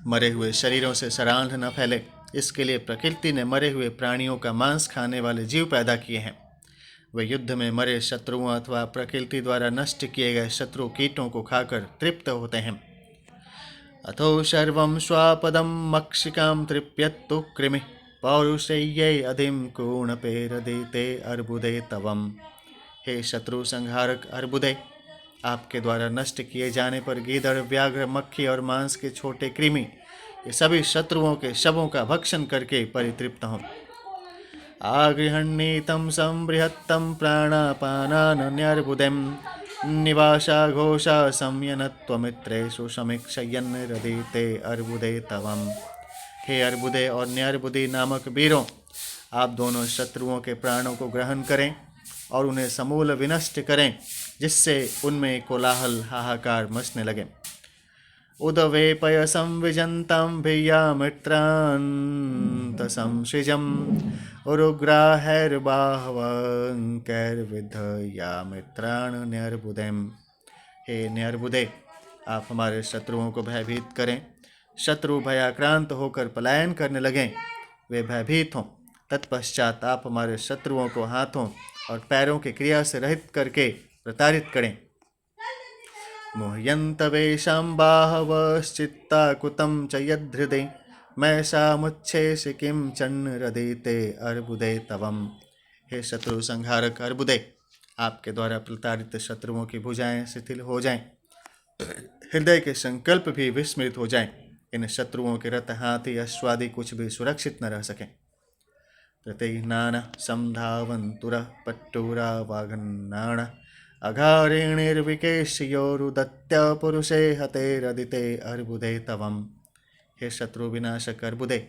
S1: मरे हुए शरीरों से सरांध न फैले, इसके लिए प्रकृति ने मरे हुए प्राणियों का मांस खाने वाले जीव पैदा किए हैं। वे युद्ध में मरे शत्रुओं अथवा प्रकृति द्वारा नष्ट किए गए शत्रु कीटों को खाकर तृप्त होते हैं। अथो सर्वं स्वापदं मक्षिकां तृप्यत्तु कृमि पौरुषय्ये अधिं कूणपेरदिते अर्बुदे तवम्। हे शत्रु संहारक अर्बुदे, आपके द्वारा नष्ट किए जाने पर गीदड़, व्याघ्र, मक्खी और मांस के छोटे कृमि, ये सभी शत्रुओं के शवों का भक्षण करके परितृप्त हों। आगृहणीतं संबृहत्तं प्राणापानान्यर्बुदं निवासा घोषा संयनत्वमित्रेषु समीक्षयन् रदिते अर्बुदे तवम्। हे अर्बुदे और न्यर्बुदी नामक वीरों, आप दोनों शत्रुओं के प्राणों को ग्रहण करें और उन्हें समूल विनष्ट करें, जिससे उनमें कोलाहल हाहाकार मचने लगे। उदवेपय संविजन्तं भियामित्रान्तसंसृजम् उरुग्राहैर्बाहवङ्कैर्विधयामित्रान् न्यर्बुदेम्। हे न्यर्बुदे, आप हमारे शत्रुओं को भयभीत करें। शत्रु भयाक्रांत होकर पलायन करने लगें, वे भयभीत हों। तत्पश्चात आप हमारे शत्रुओं को हाथों और पैरों की क्रिया से रहित करके प्रताड़ित करें। मुह्यन्त वेषां बाहवश्चित्ताकुतं च यद्धृदे मैषामुच्छेषि किं चन्नरदिते अर्बुदे तवम्। हे शत्रु संहारक अर्बुदे, आपके द्वारा प्रताड़ित शत्रुओं की भुजाएं शिथिल हो जाएं, हृदय के संकल्प भी विस्मृत हो जाएं। इन शत्रुओं के रथ, हाथी, अश्वादि कुछ भी सुरक्षित न रह सकें। प्रतिघ्नान संधावन्तुरः पट्टूरा वाघन्नाण अघारिणीर्विकेशयोरुदत्त्य पुरुषे हते रदिते अर्बुदे तवम्। हे शत्रु विनाशक अर्बुदे,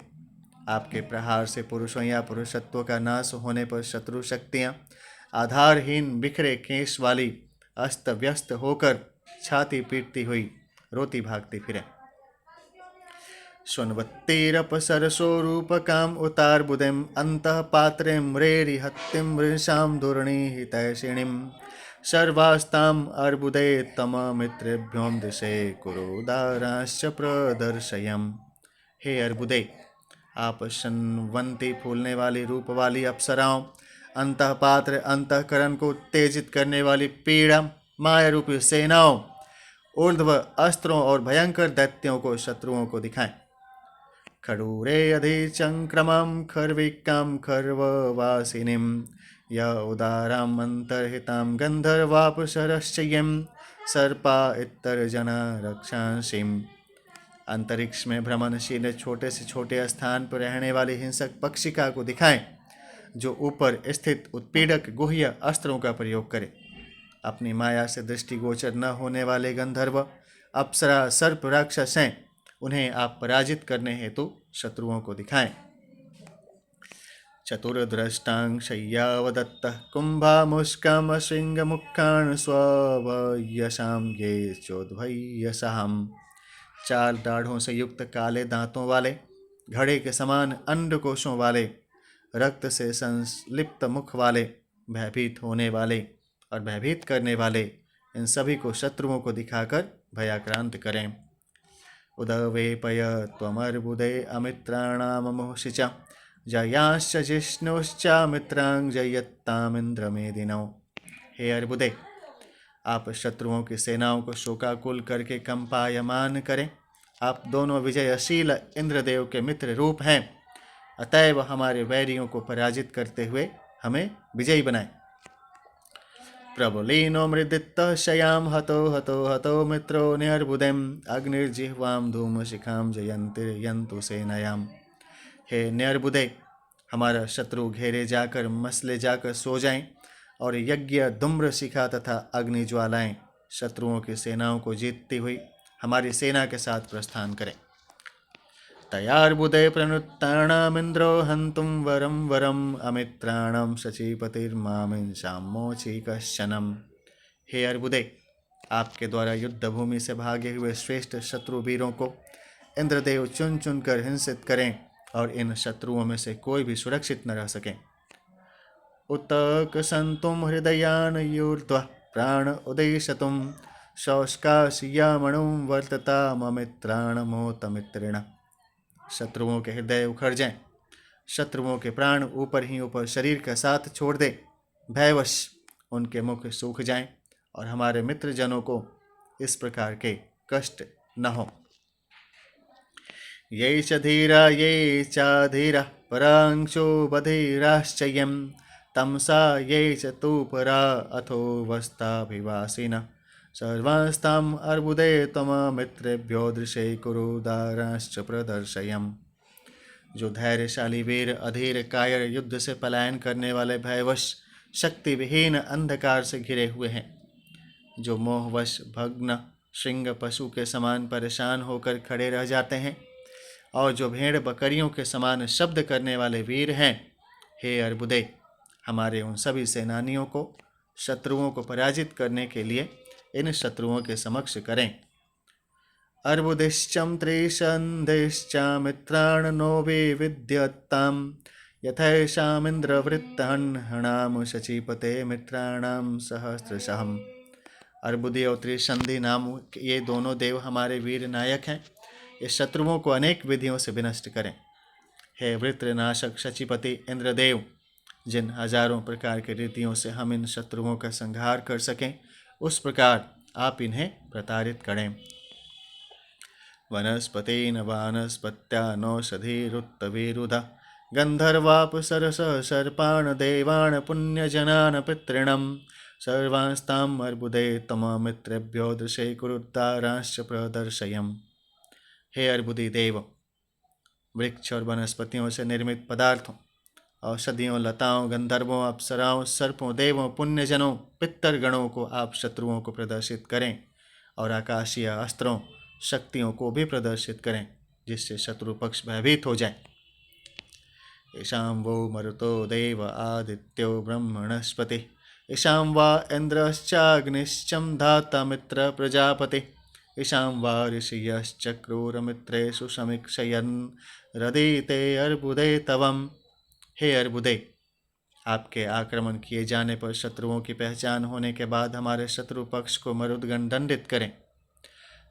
S1: आपके प्रहार से पुरुषों या पुरुषत्व का नाश होने पर शत्रु शक्तियाँ आधारहीन बिखरे केश वाली अस्त व्यस्त होकर छाती पीटती हुई रोती भागती फिरें। स्वन्वत्तिरपसरसोरूपकाम उतार्बुदेम अंतः पात्रें म्रेरिहत्तिं मृषां दुर्निहितैषिणीं सर्वास्ताम् अर्बुदे तममित्रेभ्यों दिशे कुरुदाराश्च प्रदर्शयम्। हे अर्बुदे, आप शन्वंती फूलने वाली रूप वाली अप्सराओं, अंतःपात्र अंतःकरण को उत्तेजित करने वाली पीड़ा माया रूपी सेनाओं, ऊर्ध्व अस्त्रों और भयंकर दैत्यों को शत्रुओं को दिखाएं। खडूरे अधिचंक्रमं खर्विकां खर्ववासिनीं य उदारां अंतर्हितां गंधर्वापसरश्चयं सर्पा इत्तर्जना रक्षांसीं। अंतरिक्ष में भ्रमणशील छोटे से छोटे स्थान पर रहने वाली हिंसक पक्षिका को दिखाएं, जो ऊपर स्थित उत्पीड़क गुह्य अस्त्रों का प्रयोग करे। अपनी माया से दृष्टिगोचर न होने वाले गंधर्व, अप्सरा, सर्प, राक्षस हैं, उन्हें आप पराजित करने हेतु शत्रुओं को दिखाएं। चतुर्द्रष्टां शय्यावदत्तः कुंभामुष्कां श्रृंगमुखान् स्वयशां ये चोद्भयसहम्। 4 दाढ़ों से युक्त काले दांतों वाले, घड़े के समान अंडकोशों वाले, रक्त से संलिप्त मुख वाले, भयभीत होने वाले और भयभीत करने वाले, इन सभी को शत्रुओं को दिखाकर भयाक्रांत करें। उदवेपय त्वमर्बुदे अमित्राणाममुषि च जयांश्च जिष्णुश्च मित्रां जयत्तामिन्द्रमेदिनौ। हे अर्बुदे, आप शत्रुओं की सेनाओं को शोकाकुल करके कंपायमान करें। आप दोनों विजयशील इंद्रदेव के मित्र रूप हैं, अतएव हमारे वैरियों को पराजित करते हुए हमें विजयी बनाएं। प्रबलीनो मृदित्तः शयां हतो हतो हतो मित्रो न्यर्बुदेम अग्निर्जिह्वां धूमशिखां जयन्तिर्यन्तु सेनायाम्। हे न्यर्बुदे, हमारा शत्रु घेरे जाकर मसले जाकर सो जाएं और यज्ञ, धूम्र शिखा तथा अग्नि ज्वालाएं शत्रुओं की सेनाओं को जीतती हुई हमारी सेना के साथ प्रस्थान करें। तयार्बुदे प्रनुत्तानामिन्द्रो हन्तुं वरं वरं अमित्राणं शचीपतिर्मामिंसामोचि कश्चनम्। हे अर्बुदे, आपके द्वारा युद्ध भूमि से भागे हुए श्रेष्ठ शत्रु वीरों को इंद्रदेव चुन चुन कर हिंसित करें और इन शत्रुओं में से कोई भी सुरक्षित न रह सके। उतक संतुम हृदयान यूर्ध्वः प्राण उदेशतुं शौष्काशियामणुं वर्तताममित्राणमोतमित्रिण। शत्रुओं के हृदय उखड़ जाएं, शत्रुओं के प्राण ऊपर ही ऊपर शरीर का साथ छोड़ दे, भयवश उनके मुख सूख जाएं और हमारे मित्र जनों को इस प्रकार के कष्ट न हो। ये च धीरा ये चाधीरा परांशो बधिराश्चयम् तमसा ये च तु परा अथो वस्ताभिवासिनः सर्वास्ताम् अर्बुदे त्वमित्रेभ्यो दृशे कुरुदारांश्च प्रदर्शयम्। जो धैर्यशाली वीर अधीर कायर युद्ध से पलायन करने वाले भयवश शक्ति विहीन अंधकार से घिरे हुए हैं, जो मोहवश भग्न श्रृंग पशु के समान परेशान होकर खड़े रह जाते हैं, और जो भेड़ बकरियों के समान शब्द करने वाले वीर हैं, हे अर्बुदे, हमारे उन सभी सेनानियों को शत्रुओं को पराजित करने के लिए इन शत्रुओं के समक्ष करें। अर्बुदिश्चं त्रिशन्देश्चामित्राण नो विविध्यतां यथैषामिन्द्रवृत्तहणाम शचीपते मित्राणाम सहस्रशः। अर्बुदी और त्रिशंधि नाम ये दोनों देव हमारे वीर नायक हैं। ये शत्रुओं को अनेक विधियों से विनष्ट करें। हे वृत्रनाशक शचीपति इंद्रदेव, जिन हजारों प्रकार की रीतियों से हम इन शत्रुओं का संहार कर सकें, उस प्रकार आप इन्हें प्रताड़ित करें। वनस्पतीन वानस्पत्यानौषधिरुत्तविरुधा गंधर्वापसरस सर्पान् देवान् पुण्यजनान् पितॄणां सर्वांस्ताम् अर्बुदे तममित्रेभ्यो दृशे कुरुद्धारांश्च प्रदर्शयम्। हे अर्बुदी देव, वृक्ष और वनस्पतियों से निर्मित पदार्थों, औषधियों, लताओं, गंधर्वों, अप्सराओं, सर्पों, देवों, पुण्यजनों, पितरगणों को आप शत्रुओं को प्रदर्शित करें, और आकाशीय अस्त्रों, शक्तियों को भी प्रदर्शित करें, जिससे शत्रु पक्ष भयभीत हो जाए। ईशां वो मरुतो देव आदित्यो ब्रह्मणस्पति ईशां वा इंद्रश्चाग्निश्चं धाता मित्र प्रजापति ईशां वा ऋषयश्चक्रुरमित्रेषु समीक्षयन् रदिते अर्बुदे तवम्। हे अर्बुदे, आपके आक्रमण किए जाने पर शत्रुओं की पहचान होने के बाद हमारे शत्रु पक्ष को मरुदगण दंडित करें।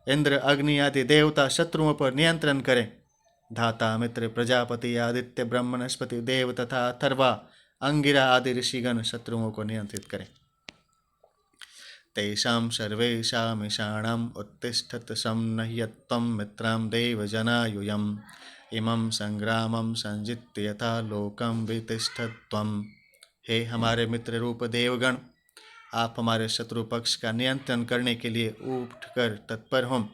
S1: इंद्र, अग्नि आदि देवता शत्रुओं पर नियंत्रण करें। धाता, मित्र, प्रजापति, आदित्य, ब्रह्मणस्पति, देव तथा अथर्वा, अंगिरा आदि ऋषिगण शत्रुओं को नियंत्रित करें। तेषां सर्वेषामीशानाम् उत्तिष्ठत संनह्यत्वं मित्रां देवजनायुयम् इमं संग्रामं संजित्य यथा लोकं वितिष्ठत्वम्। हे हमारे मित्र रूप देवगण, आप हमारे शत्रु पक्ष का नियंत्रण करने के लिए उठकर तत्पर हों।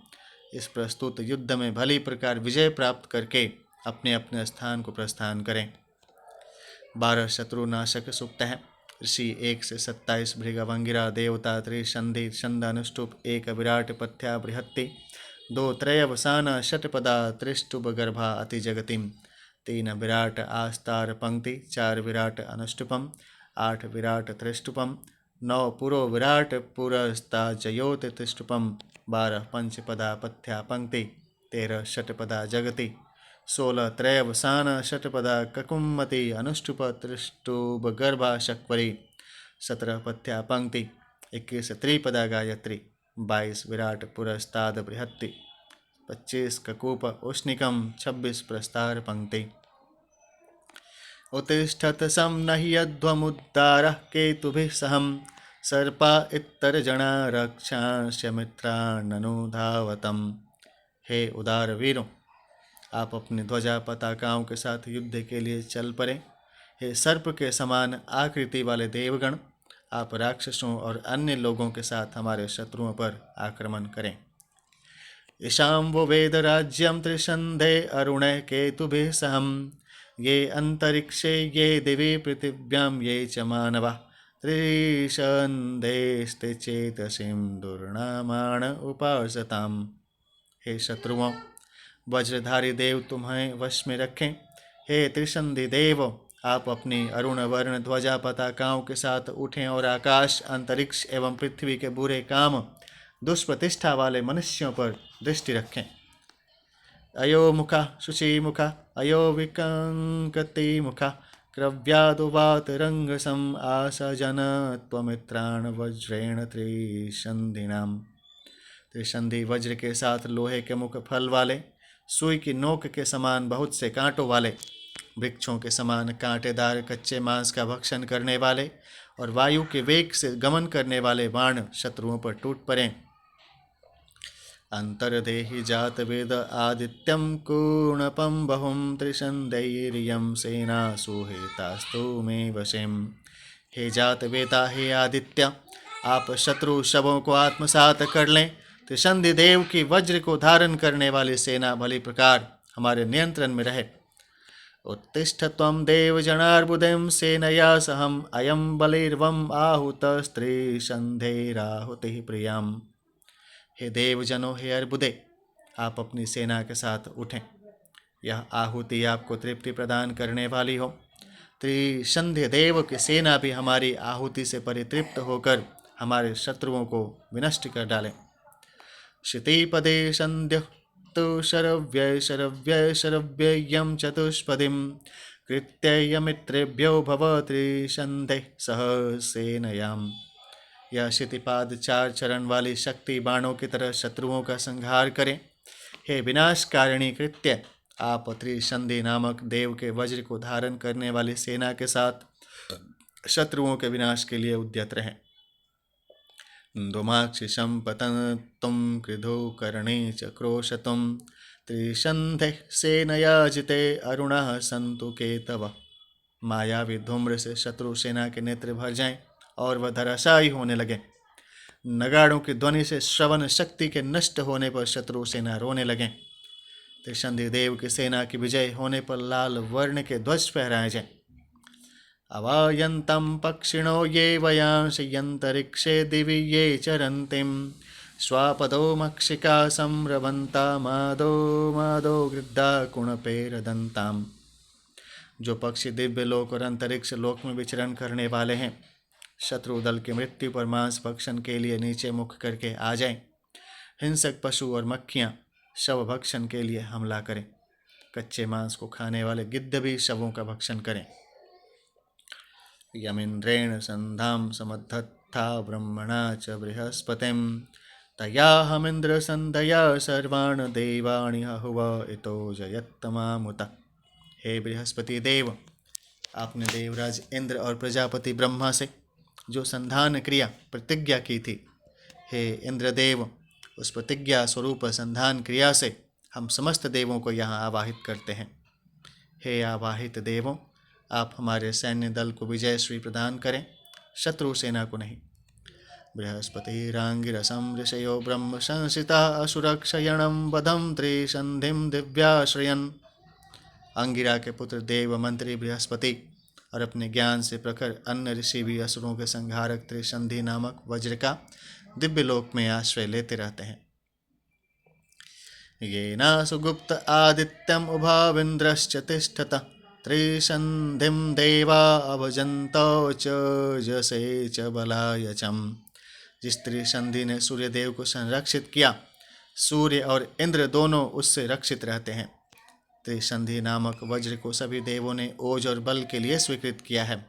S1: इस प्रस्तुत युद्ध में भली प्रकार विजय प्राप्त करके अपने अपने स्थान को प्रस्थान करें। 12 शत्रुनाशक सूक्त है। ऋषि 1 से 27 भृगवंगिरा देवता त्रिशंधि छंद अनुष्टुप 1 विराट पथ्या बृहत्ति 2 त्रयवसाना षटपदा त्रिष्टुप गर्भा अति जगतिम 3 विराट आस्तार पंक्ति 4 विराट अनुष्टुपम 8 विराट त्रिष्टुपम 9 पुरो विराट पुरस्ता जयोत त्रिष्टुपम 12 पंचपदा पथ्या पंक्ति 13 षटपदा जगति 16 त्रयवसान षटपदा ककुम्मति अनुष्टुप त्रिष्टुप गर्भा शक्वरी 17 पथ्या पंक्ति 21 त्रिपदा गायत्री 22 विराट पुरस्ताद बृहत्ति 25 ककूप उष्णिकम 26 प्रस्तार पंक्ति। उत्तिष्ठत संनह्यध्वमुद्दारः केतुभिः सहं सर्पा इत्तरजना रक्षांश्च मित्राननुधावतम्। हे उदार वीरों, आप अपनी ध्वजा पताकाओं के साथ युद्ध के लिए चल पड़े। हे सर्प के समान आकृति वाले देवगण, आप राक्षसों और अन्य लोगों के साथ हमारे शत्रुओं पर आक्रमण करें। ईशां वो वेद राज्यं त्रिशंधे अरुणे केतुभिः सहं ये अंतरिक्षे ये दिवि पृथिव्यां ये च मानवा त्रिशंधेस्ते चेतसिं दुर्नामाण उपासताम्। हे शत्रुओं, वज्रधारी देव तुम्हें वश में रखें। हे त्रिशंधि देव, आप अपनी अरुण वर्ण ध्वजा पताकाओं के साथ उठें और आकाश, अंतरिक्ष एवं पृथ्वी के बुरे काम, दुष्प्रतिष्ठा वाले मनुष्यों पर दृष्टि रखें। अयो मुखा शुचि मुखा अयो विकंकति मुखा क्रव्यादुवात रंगसम आसजन त्वमित्राण वज्रेण त्रिशंधिनाम। त्रिशंधि वज्र के साथ लोहे के मुख, फल वाले, सुई की नोक के समान बहुत से कांटों वाले, वृक्षों के समान कांटेदार कच्चे मांस का भक्षण करने वाले और वायु के वेग से गमन करने वाले बाण शत्रुओं पर टूट पड़े। अंतर्देहि जात वेद आदित्यम कूर्णपम बहुम त्रिशंदैर्यं सेना सुहेतास्तु मे वशेम। हे जात वेदा, हे आदित्य, आप शत्रु शवों को आत्मसात कर लें। त्रिशंधि देव की वज्र को धारण करने वाली सेना भली प्रकार हमारे नियंत्रण में रहे। उत्तिष्ठ त्वं देव जनार्बुदं सेनया सहम अयम बलिर्वम आहुतस्त्रिशंधेराहुति प्रियम। हे देवजनों, हे अर्बुदे, आप अपनी सेना के साथ उठें। यह आहुति आपको तृप्ति प्रदान करने वाली हो। त्रिशंध्य देव की सेना भी हमारी आहुति से परितृप्त होकर हमारे शत्रुओं को विनष्ट कर डालें। क्षितिपदे संध्य तो शरव्य शरव्य शरव्ययं चतुष्पदीं कृत्ययमित्रेभ्यो भव त्रिशंधे सह सेनयाम्। यह क्षितिपाद 4 चरण वाली शक्ति बाणों की तरह शत्रुओं का संहार करें। हे विनाशकारिणी कृत्य, आप त्रिशंधि नामक देव के वज्र को धारण करने वाली सेना के साथ शत्रुओं के विनाश के लिए उद्यत रहें। धूमाक्षिशं पतन्तुं कृधो कर्णे च क्रोशतुं त्रिशंधे सेनया जिते अरुणः सन्तु केतव। मायावी धूम्र से शत्रु सेना के नेत्र भर जाएं और वह धराशायी होने लगे। नगाड़ों की ध्वनि से श्रवण शक्ति के नष्ट होने पर शत्रु सेना रोने लगे। त्रिशंधि देव की सेना की विजय होने पर लाल वर्ण के ध्वज फहराए जाएं। अवायन्तं पक्षिणो ये वयांशयन्तरिक्षे दिवि ये चरन्तिं स्वापदो मक्षिका संरभन्ता मादो मादो गृद्धा कुणपेरदन्ताम्। जो पक्षी दिव्य लोक और अंतरिक्ष लोक में विचरण करने वाले हैं, शत्रु दल की मृत्यु पर मांस भक्षण के लिए नीचे मुख करके आ जाएं। हिंसक पशु और मक्खियां शव भक्षण के लिए हमला करें। कच्चे मांस को खाने वाले गिद्ध भी शवों का भक्षण करें। यमिन्द्रेण संधाम समद्धत्था ब्रह्मणा च बृहस्पतिं तयाहमिन्द्र संधया सर्वान् देवानि हहुव इतो जयत्तमामुत। हे बृहस्पति देव, आपने देवराज इंद्र और प्रजापति ब्रह्मा से जो संधान क्रिया प्रतिज्ञा की थी, हे इंद्रदेव, उस प्रतिज्ञा स्वरूप संधान क्रिया से हम समस्त देवों को यहाँ आवाहित करते हैं। हे आवाहित देवों, आप हमारे सैन्य दल को विजयश्री प्रदान करें, शत्रु सेना को नहीं। बृहस्पतिरांगिरसं ऋषयो ब्रह्म संसिता असुरक्षयणं वधं त्रिशंधिं दिव्याश्रयन्। अंगिरा के पुत्र देव मंत्री बृहस्पति और अपने ज्ञान से प्रखर अन्य ऋषि भी असुरों के संहारक त्रिशंधि नामक वज्र का दिव्य लोक में आश्रय लेते रहते हैं। येना सुगुप्त आदित्यम उभाविन्द्रश्च तिष्ठत त्रिशंधिं देवा अभजन्तौ च जसे च बलाय चम। जिस त्रिशंधि ने सूर्य देव को संरक्षित किया, सूर्य और इंद्र दोनों उससे रक्षित रहते हैं। त्रिशंधि नामक वज्र को सभी देवों ने ओज और बल के लिए स्वीकृत किया है।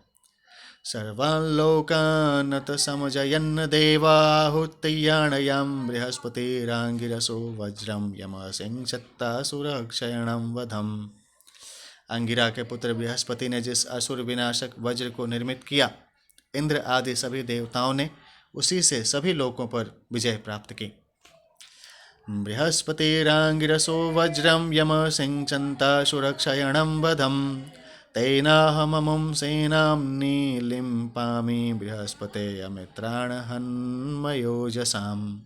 S1: सर्वान् लोकान् समजयन् देवाहुत्यर्णयं बृहस्पतिरांगिरसो वज्रं यमसिंचत्तासुरक्षयणं वधम्। अंगिरा के पुत्र बृहस्पति ने जिस असुर विनाशक वज्र को निर्मित किया, इंद्र आदि सभी देवताओं ने उसी से सभी लोकों पर विजय प्राप्त की। बृहस्पतिरांगिरसो वज्रं यमसिंचन्तासुरक्षयणं वधम् तेनाहममुं सेनां नीलिम्पामि बृहस्पते अमित्राणहन्मयोजसाम्।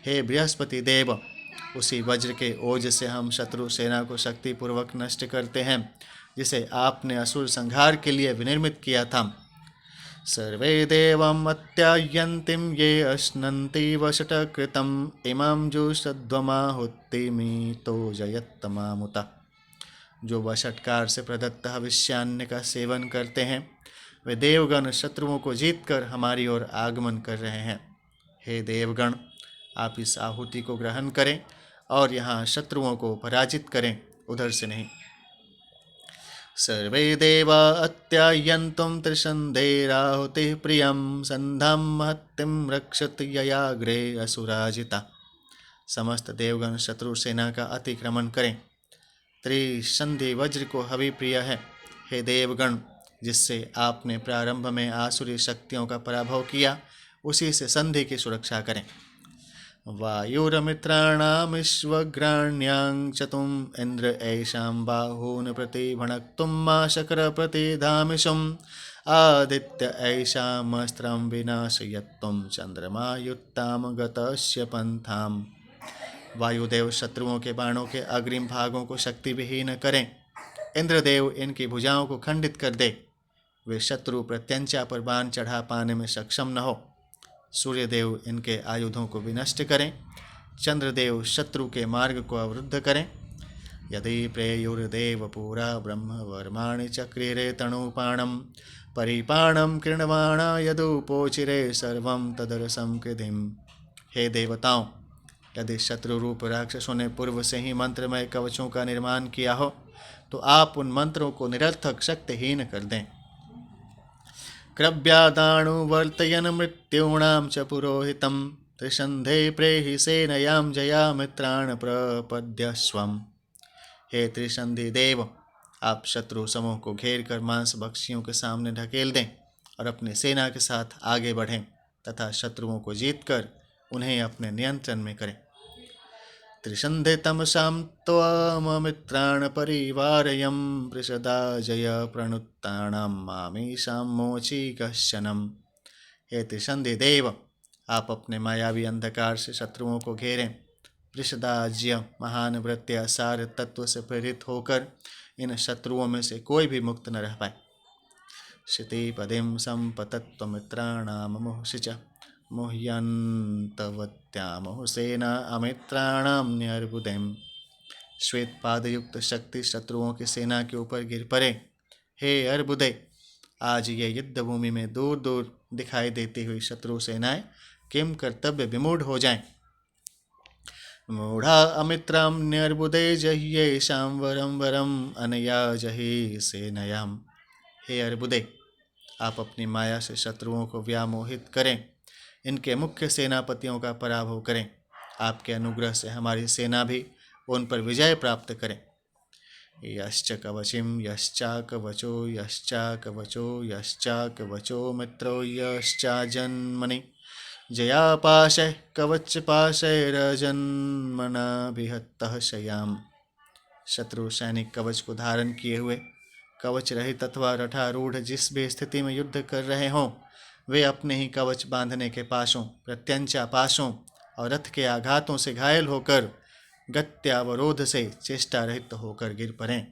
S1: हे बृहस्पति देव, उसी वज्र के ओज से हम शत्रु सेना को शक्तिपूर्वक नष्ट करते हैं, जिसे आपने असुर संहार के लिए विनिर्मित किया था। सर्वे देवम् अत्यायन्तिं ये अश्नन्ति वषटकृतम् इमं जुषध्वमाहुतिमितो जयत्तमामुत। जो वषटकार से प्रदत्त हविष्यान्न का सेवन करते हैं, वे देवगण शत्रुओं को जीतकर हमारी ओर आगमन कर रहे हैं। हे देवगण, आप इस आहुति को ग्रहण करें और यहाँ शत्रुओं को पराजित करें, उधर से नहीं। सर्वे देवा अत्यायन्तुं त्रिशंधेराहुतिः प्रियं संधां महत्तिं रक्षत ययाग्रे असुराजिता। समस्त देवगण शत्रु सेना का अतिक्रमण करें। त्रिशंधि वज्र को हवि प्रिय है। हे देवगण, जिससे आपने प्रारंभ में आसुरी शक्तियों का पराभव किया, उसी से संधि की सुरक्षा करें। वायुरमित्राणामिश्वग्राण्यां चतुम् इंद्र ऐशां बाहून् प्रति भणक्तुं मा शकर प्रति धामिषुम् आदित्य ऐषामस्त्रं विनाशयत्वं चंद्रमा युक्ताम गतस्य पंथाम। वायुदेव शत्रुओं के बाणों के अग्रिम भागों को शक्ति विहीन करें। इंद्रदेव इनकी भुजाओं को खंडित कर दे, वे शत्रु प्रत्यंचा पर बाण चढ़ा पाने में सक्षम न हो। सूर्यदेव इनके आयुधों को विनष्ट करें। चंद्रदेव शत्रु के मार्ग को अवरुद्ध करें। यदि प्रेयुर्देव पुरा ब्रह्म वर्माणि चक्रिरे तणुपाणम परिपाणम कृणवाणा यदुपोचिरे सर्वं तदरसं कृधिम। हे देवताओं, यदि शत्रु रूप राक्षसों ने पूर्व से ही मंत्रमय कवचों का निर्माण किया हो तो आप उन मंत्रों को निरर्थक शक्तिहीन कर दें। क्रव्यादाणुवर्तयन मृत्यूणां च पुरोहितं त्रिसंधे प्रेहि सेनयां जया मित्राण प्रपद्यस्वम्। हे त्रिसंधि देव, आप शत्रु समूह को घेर कर मांस भक्षियों के सामने ढकेल दें और अपने सेना के साथ आगे बढ़ें तथा शत्रुओं को जीतकर उन्हें अपने नियंत्रण में करें। त्रिसंधे तमसां त्वममित्राण परिवारयं पृषदा जय प्रणुत्ताणां मामीशां मोचीकशनम्। हे त्रिसंधि देव, आप अपने मायावी अंधकार से शत्रुओं को घेरें। पृषदाज्य महान वृत्ति सार तत्व से प्रेरित होकर इन शत्रुओं में से कोई भी मुक्त न रह पाए। क्षितिपदिं संपतत्वमित्राणां मुहुषिच मुह्यन्तवत्यामुः सेना अमित्राणां न्यर्बुदेम। श्वेत पादयुक्त शक्ति शत्रुओं की सेना के ऊपर गिर पड़े। हे अर्बुदे, आज ये युद्ध भूमि में दूर दूर दिखाई देती हुई शत्रु सेनाएं किम कर्तव्य विमूढ़ हो जाएं। मूढ़ा अमित्रं न्यर्बुदे जह्येषां वरं वरं अनया जहि सेनयाम्। हे अर्बुदे, आप अपनी माया से शत्रुओं को व्यामोहित करें, इनके मुख्य सेनापतियों का पराभव करें। आपके अनुग्रह से हमारी सेना भी उन पर विजय प्राप्त करे। यश्च कवचिं यश्चाकवचो यश्चाकवचो यश्चाकवचो मित्रो यश्चाजन्मनि जयापाशैः कवचपाशैरजन्मनाभिहतः शयाम। शत्रु सैनिक कवच को धारण किए हुए कवच रहित अथवा रथारूढ़ जिस भी स्थिति में युद्ध कर रहे हों, वे अपने ही कवच बांधने के पाशों, प्रत्यंचा पाशों और रथ के आघातों से घायल होकर गत्यावरोध से चेष्टा रहित होकर गिर पड़ें।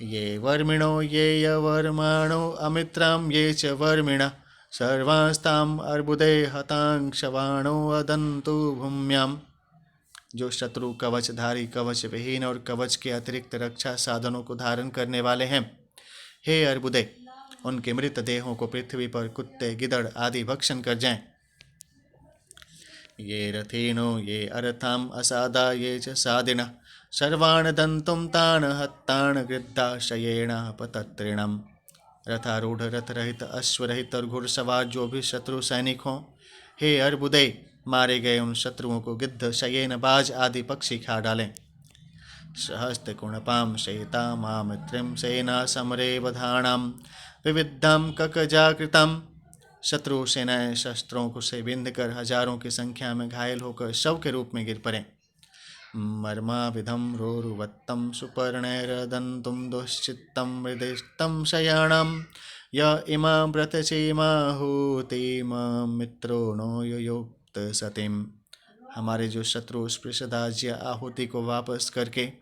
S1: ये वर्मिणो ये यवर्माणो अमित्रां ये च वर्मिणः सर्वास्ताम अर्बुदे हतांक्षवाणो अदंतु भूम्याम। जो शत्रु कवचधारी, कवच विहीन और कवच के अतिरिक्त रक्षा साधनों को धारण करने वाले हैं, हे अर्बुदे, उनके मृत देहों को पृथ्वी पर कुत्ते, गिदड़ आदि भक्षण कर जाएं। ये रथीनो ये अरथाम असादा ये च सादिनः सर्वान् दंतुम तान हत्तान गृद्धाशयेण पतत्रिणम्। रथारूढ़, रथ रहित, अश्वरहित और घुड़सवार जो भी शत्रु सैनिक हों, हे अर्बुदे, मारे गए उन शत्रुओं को गिद्ध, शयेन, बाज आदि पक्षी खा डालें। सहस्त्र कुणपाम शेता मामित्रिम सेना समरे वधाणां विविद्धम ककजाकृतम। शत्रु सेनाएं शस्त्रों को से बिंध कर हजारों की संख्या में घायल होकर शव के रूप में गिर पड़े। मर्माविधं रोरुवत्तं सुपर्णैरदन्तुं दुश्चित्तं मृदिष्टं शयाणां य इमां व्रतचीमाहुतिमां मित्रो नो युयुक्त सतीम्। हमारे जो शत्रु उस पृषदाज्य आहुति को वापस करके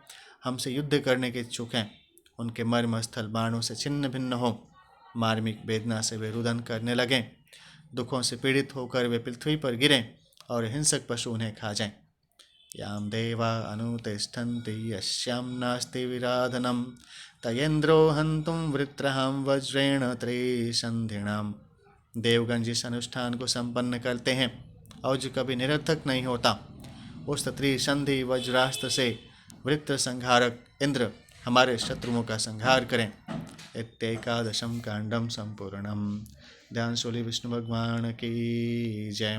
S1: हमसे युद्ध करने के इच्छुक हैं, उनके मर्मस्थल बाणों से छिन्न भिन्न हो। मार्मिक वेदना से वे रुदन करने लगें, दुखों से पीड़ित होकर वे पृथ्वी पर गिरें और हिंसक पशु उन्हें खा जाएं। याम देवा अनुतिष्ठन्ति यस्यां नास्ति विराधनं तयेन्द्रो हन्तुं वृत्रहं वज्रेण त्रिसन्धिणाम्। देवगण जिस अनुष्ठान को संपन्न करते हैं और जो कभी निरर्थक नहीं होता, उस त्रिसंधि वज्रास्त्र से वृत्र संहारक इंद्र हमारे शत्रुओं का संहार करें। इत्येकादशं कांडम संपूर्णम। ध्यान शूली विष्णु भगवान की जय।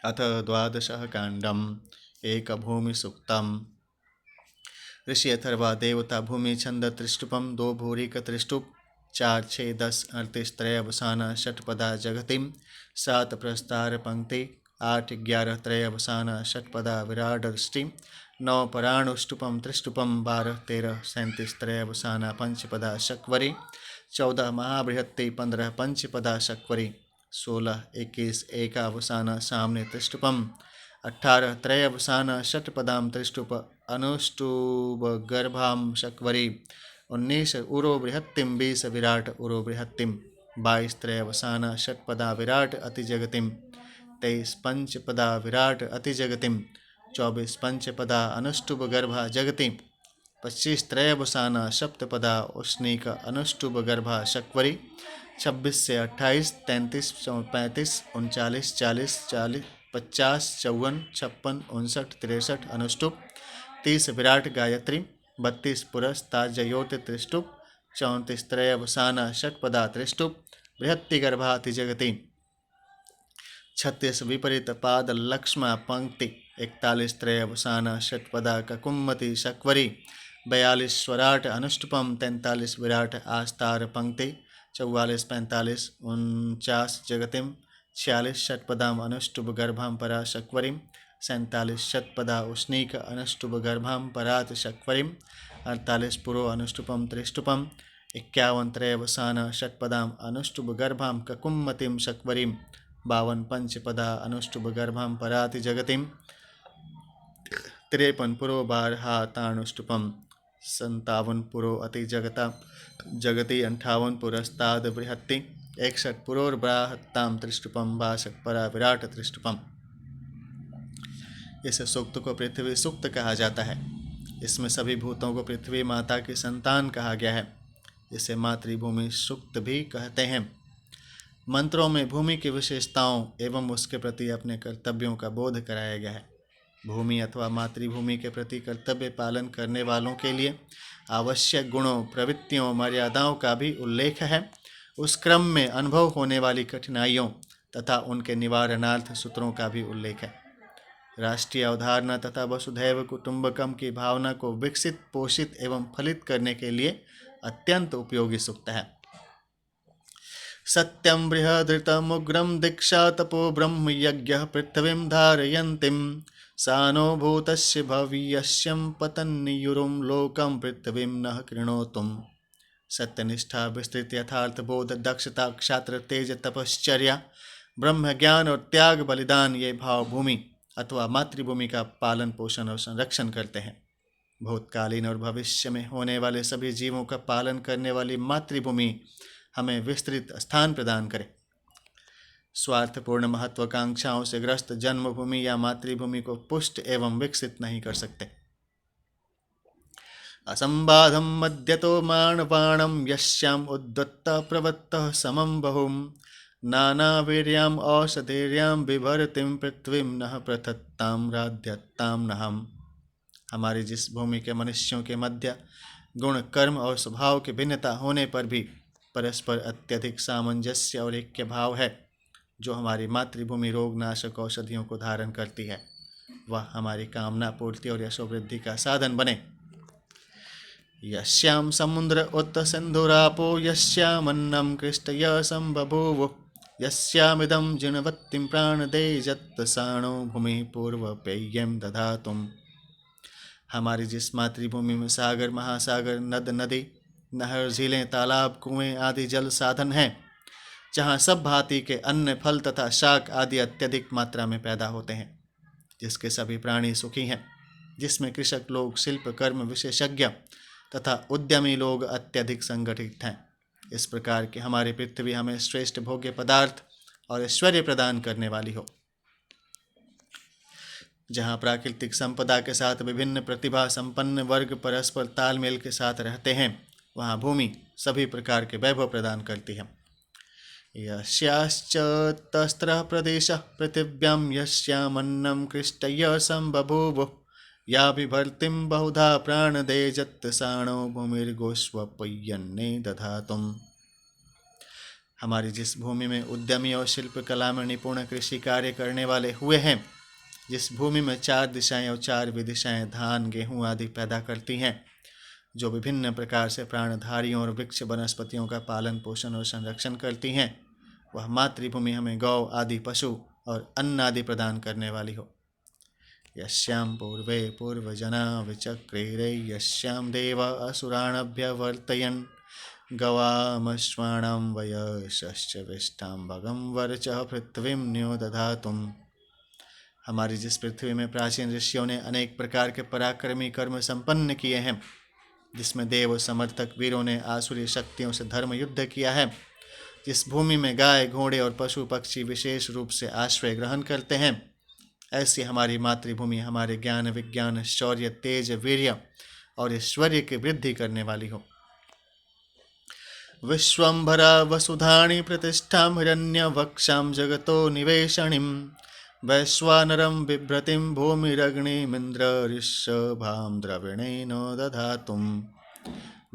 S1: अथ द्वादशः कांडम एकभूमि सूक्तम्। ऋषि अथर्वा देवता भूमि छंद त्रिष्टुपम 2 भूरिक त्रिष्टुप 4 6 10 38 त्रयवसाना षटपदा जगतिम 7 प्रस्तार पंक्ति 8 11 त्रयवसाना षटपदा विराट दृष्टि 9 पराणुष्टुपम त्रिष्टुपम 12 13 37 त्रयवसाना पंचपदा शक्वरी 14 महाबृहत्ति 15 पंचपदा शक्वरी 16 21 एकावसाना सामने त्रिष्टुपम 18 त्रयवसाना षट्पदाम त्रिष्टुप अनुष्टुप गर्भाम शक्वरी 19 उरो बृहत्तिम 20 विराट उरो बृहत्तिम 22 त्रयवसाना षट्पदा विराट अतिजगतिम 23 पंचपदा विराट अतिजगतिम 24 पंचपदा अनुष्टुप गर्भा जगति 25 त्रयवसाना सप्तपदा उष्णीक अनुष्टुप गर्भा शक्वरी 26 से 28 33 35 39 40 40 50 54 56 59 63 अनुष्टुप 30 विराट गायत्री 32 पुरस ताजयोत त्रिष्टुप 34 त्रयवसाना षट्पदा त्रिष्टुप बृहत्ति गर्भाति जगति 36 विपरीत पाद लक्ष्मा पंक्ति 41 त्रयवसाना षट्पदा ककुम्मति शक्वरी 42 स्वराट अनुष्टुपम 43 विराट आस्तार पंक्ति 44 45 49 जगतिम 46 षट्पदाम अनुष्टुप गर्भाम परा शक्वरीम 47 षट्पदा उष्णीक अनुष्टुप गर्भाम परात शक्वरीम 48 पुरो अनुष्टुपम त्रिष्टुपम 51 त्रयवसाना षट्पदाम अनुष्टुप गर्भाम ककुम्मतिम शक्वरीम 52 पंचपदा अनुष्टुप गर्भाम पराति जगतिम 53 पुरो बारहा तानुष्टुपम 57 पुरो अति जगता जगति 58 पुरस्ताद बृहत्ति 61 पुरोर्ब्राहत्ताम त्रिष्टुपम 62 परा विराट त्रिष्टुपम। इस सूक्त को पृथ्वी सूक्त कहा जाता है। इसमें सभी भूतों को पृथ्वी माता की संतान कहा गया है। इसे मातृभूमि सूक्त भी कहते हैं। मंत्रों में भूमि की विशेषताओं एवं उसके प्रति अपने कर्तव्यों का बोध कराया गया है। भूमि अथवा मातृभूमि के प्रति कर्तव्य पालन करने वालों के लिए आवश्यक गुणों, प्रवृत्तियों, मर्यादाओं का भी उल्लेख है। उस क्रम में अनुभव होने वाली कठिनाइयों तथा उनके निवारणार्थ सूत्रों का भी उल्लेख है। राष्ट्रीय अवधारणा तथा वसुधैव कुटुंबकम की भावना को विकसित, पोषित एवं फलित करने के लिए अत्यंत उपयोगी सूक्त है। सत्यं बृहदृतमुग्रं दीक्षा तपो ब्रह्म यज्ञ पृथ्वीं धारयन्तीं सानो भूतस्य भविष्यं पतन्नियुरुं लोकं पृथ्वीं नः कृणोतुम्। सत्यनिष्ठा, विस्तृत यथार्थ बोध, दक्षता, क्षात्र, तेज, तपश्चर्या, ब्रह्म ज्ञान और त्याग, बलिदान ये भाव भूमि अथवा मातृभूमि का पालन, पोषण और संरक्षण करते हैं। भूतकालीन और भविष्य में होने वाले सभी जीवों का पालन करने वाली मातृभूमि हमें विस्तृत स्थान प्रदान करे। स्वार्थपूर्ण महत्वाकांक्षाओं से ग्रस्त जन्मभूमि या मातृभूमि को पुष्ट एवं विकसित नहीं कर सकते। असंबाधम मध्यतो माणवाणम यस्याम उद्वत्त प्रवत्त समम बहुम नानावीर्याम औषधीर्याम बिभर्तिम पृथ्वीं नः प्रथत्ताम राध्यत्ताम नहम। हमारी जिस भूमि के मनुष्यों के मध्य गुण, कर्म और स्वभाव की भिन्नता होने पर भी परस्पर अत्यधिक सामंजस्य और ऐक्य भाव है, जो हमारी मातृभूमि रोगनाशक औषधियों को धारण करती है, वह हमारी कामना पूर्ति और यशोवृद्धि का साधन बने। यस्याम समुद्र उत सिंधुरापो यस्यामन्नं कृष्टय संबभूव यस्यामिदं जिनवत्तिं प्राणदेयजत्साणो भूमि पूर्वपेय्यं दधातुम्। हमारी जिस मातृभूमि में सागर, महासागर, नद, नदी, नहर, झीलें, तालाब, कुएं आदि जल साधन हैं, जहाँ सब भांति के अन्न, फल तथा शाक आदि अत्यधिक मात्रा में पैदा होते हैं, जिसके सभी प्राणी सुखी हैं, जिसमें कृषक लोग, शिल्प कर्म विशेषज्ञ तथा उद्यमी लोग अत्यधिक संगठित हैं, इस प्रकार की हमारी पृथ्वी हमें श्रेष्ठ भोग्य पदार्थ और ऐश्वर्य प्रदान करने वाली हो। जहाँ प्राकृतिक संपदा के साथ विभिन्न प्रतिभा संपन्न वर्ग परस्पर तालमेल के साथ रहते हैं, वहाँ भूमि सभी प्रकार के वैभव प्रदान करती है। यस्याश्च तस्त्रः प्रदेशः पृथिव्यां यस्यामन्नं कृष्टय संबभूव या बिभर्तिं बहुधा प्राणदेयजत्साणो भूमिर्गोष्वपय्यन्ने दधातुम्। हमारी जिस भूमि में उद्यमी और शिल्प कला में निपुण कृषि कार्य करने वाले हुए हैं, जिस भूमि में 4 दिशाएं और 4 विदिशाएं धान, गेहूँ आदि पैदा करती हैं, जो विभिन्न प्रकार से प्राणधारियों और वृक्ष वनस्पतियों का पालन, पोषण और संरक्षण करती हैं, वह मातृभूमि हमें गौ आदि पशु और अन्न आदि प्रदान करने वाली हो। यस्यां पूर्वे पूर्वजना विचक्रीरे यस्यां देव असुराणभ्यवर्तयन् गवामश्वाणां वयसश्च विष्टां भगं वर्चः पृथ्वीं न्योदधातुम्। हमारी जिस पृथ्वी में प्राचीन ऋषियों ने अनेक प्रकार के पराक्रमी कर्म संपन्न किए हैं, जिसमें देव समर्थक वीरों ने आसुरी शक्तियों से धर्म युद्ध किया है, जिस भूमि में गाय घोड़े और पशु पक्षी विशेष रूप से आश्रय ग्रहण करते हैं, ऐसी हमारी मातृभूमि हमारे ज्ञान विज्ञान शौर्य तेज वीर्य और ऐश्वर्य की वृद्धि करने वाली हो। विश्वंभरा वसुधानि प्रतिष्ठां हिरण्यवक्षां जगतो निवेशणीं वैश्वानरं बिभ्रतिं भूमिरग्निमिन्द्र ऋषभां द्रविणेन दधातुम्।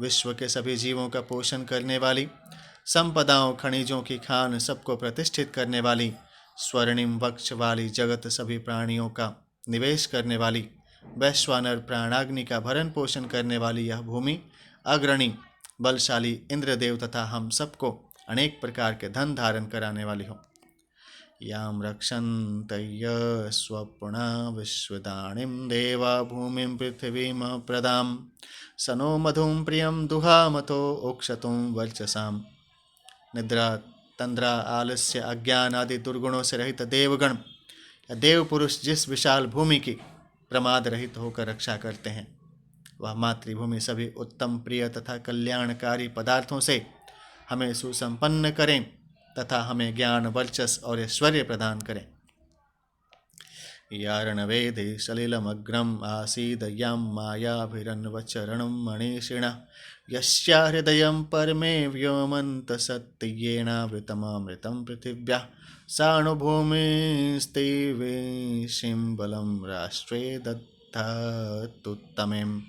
S1: विश्व के सभी जीवों का पोषण करने वाली, संपदाओं खनिजों की खान सबको प्रतिष्ठित करने वाली, स्वर्णिम वक्ष वाली, जगत सभी प्राणियों का निवेश करने वाली, वैश्वानर प्राणाग्नि का भरण पोषण करने वाली यह भूमि अग्रणी बलशाली इंद्रदेव तथा हम सबको अनेक प्रकार के धन धारण कराने वाली हो। याम रक्षन्तय स्वप्ना विश्वदानीं देवा भूमिं पृथिवीं प्रदाम सनो मधुं प्रियं दुहामतो ओक्षतुं वर्चसाम। निद्रा तंद्रा आलस्य अज्ञान आदि दुर्गुणों से रहित देवगण या देव पुरुष जिस विशाल भूमि की प्रमाद रहित होकर रक्षा करते हैं, वह मातृभूमि सभी उत्तम प्रिय तथा कल्याणकारी पदार्थों से हमें सुसंपन्न करें तथा हमें ज्ञान वर्चस और ऐश्वर्य प्रदान करें। यारणवेदे सलिलमग्रम आसीद यां मायाभिरन्वचरणं मणिषिणः यस्या हृदयं परमे व्योमन्तसत्येनावृतममृतं पृथिव्याः सानुभूमिस्ते वेशिं बलं राष्ट्रे दत्तात्तुत्तमेम्।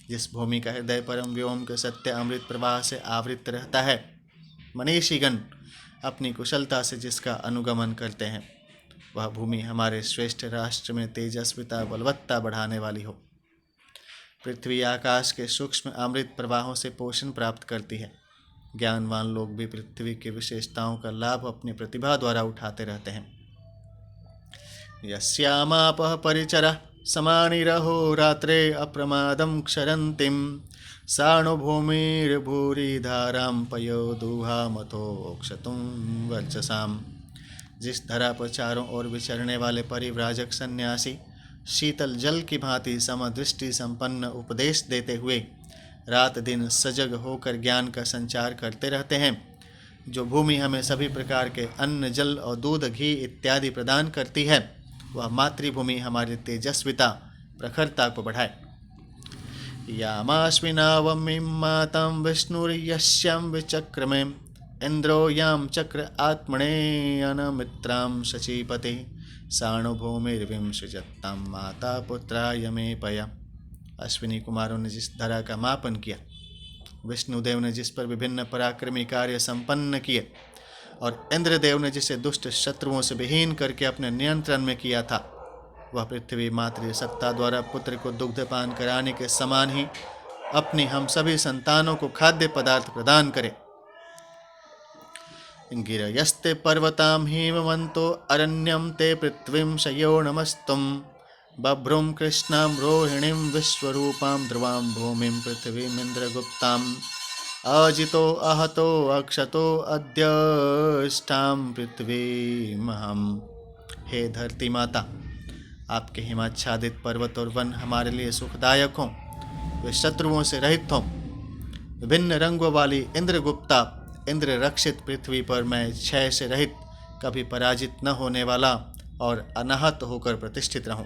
S1: जिस भूमि का हृदय परम व्योम के सत्य अमृत प्रवाह से आवृत रहता है, मनीषीगण अपनी कुशलता से जिसका अनुगमन करते हैं, वह भूमि हमारे श्रेष्ठ राष्ट्र में तेजस्विता बलवत्ता बढ़ाने वाली हो। पृथ्वी आकाश के सूक्ष्म अमृत प्रवाहों से पोषण प्राप्त करती है। ज्ञानवान लोग भी पृथ्वी की विशेषताओं का लाभ अपनी प्रतिभा द्वारा उठाते रहते हैं। यस्यामापः परिचरः समानिरहो रात्रे अप्रमादं क्षरन्तीं सानुभूमिर्भूरि धारां पयोदुहामथो ओक्षतुं वर्चसाम्। जिस धरा पर चारों ओर विचरने वाले परिव्राजक सन्यासी शीतल जल की भांति समदृष्टि संपन्न उपदेश देते हुए रात दिन सजग होकर ज्ञान का संचार करते रहते हैं, जो भूमि हमें सभी प्रकार के अन्न जल और दूध घी इत्यादि प्रदान करती है, वह मातृभूमि हमारी तेजस्विता प्रखरता को बढ़ाए। यामाश्विनावमीं मातां विष्णुर्यस्यां विचक्रमे इंद्रो यां चक्र आत्मने अनमित्रां शचीपति सानुभूमिर्विंशजत्तां माता पुत्राय मे पया। अश्विनी कुमारों ने जिस धरा का मापन किया, विष्णुदेव ने जिस पर विभिन्न पराक्रमी कार्य संपन्न किए और इंद्रदेव ने जिसे दुष्ट शत्रुओं से विहीन करके अपने नियंत्रण में किया था, वह पृथ्वी मातृ सत्ता द्वारा पुत्र को दुग्धपान कराने के समान ही अपनी हम सभी संतानों को खाद्य पदार्थ प्रदान करे। गिरयस्ते पर्वतां हिमवन्तो अरण्यं ते पृथ्वीं शयो नमस्तुं बभ्रुं कृष्णां रोहिणीं विश्वरूपां ध्रुवां भूमिं पृथ्वीमिन्द्रगुप्ताम् अजितो अहतो अक्षतो अद्यष्टां पृथ्वीमहम्। हे धरती माता, आपके हिमाच्छादित पर्वत और वन हमारे लिए सुखदायक हों, वे शत्रुओं से रहित हों। विभिन्न रंगों वाली इंद्रगुप्ता इंद्र रक्षित पृथ्वी पर मैं क्षय से रहित, कभी पराजित न होने वाला और अनाहत होकर प्रतिष्ठित रहूं।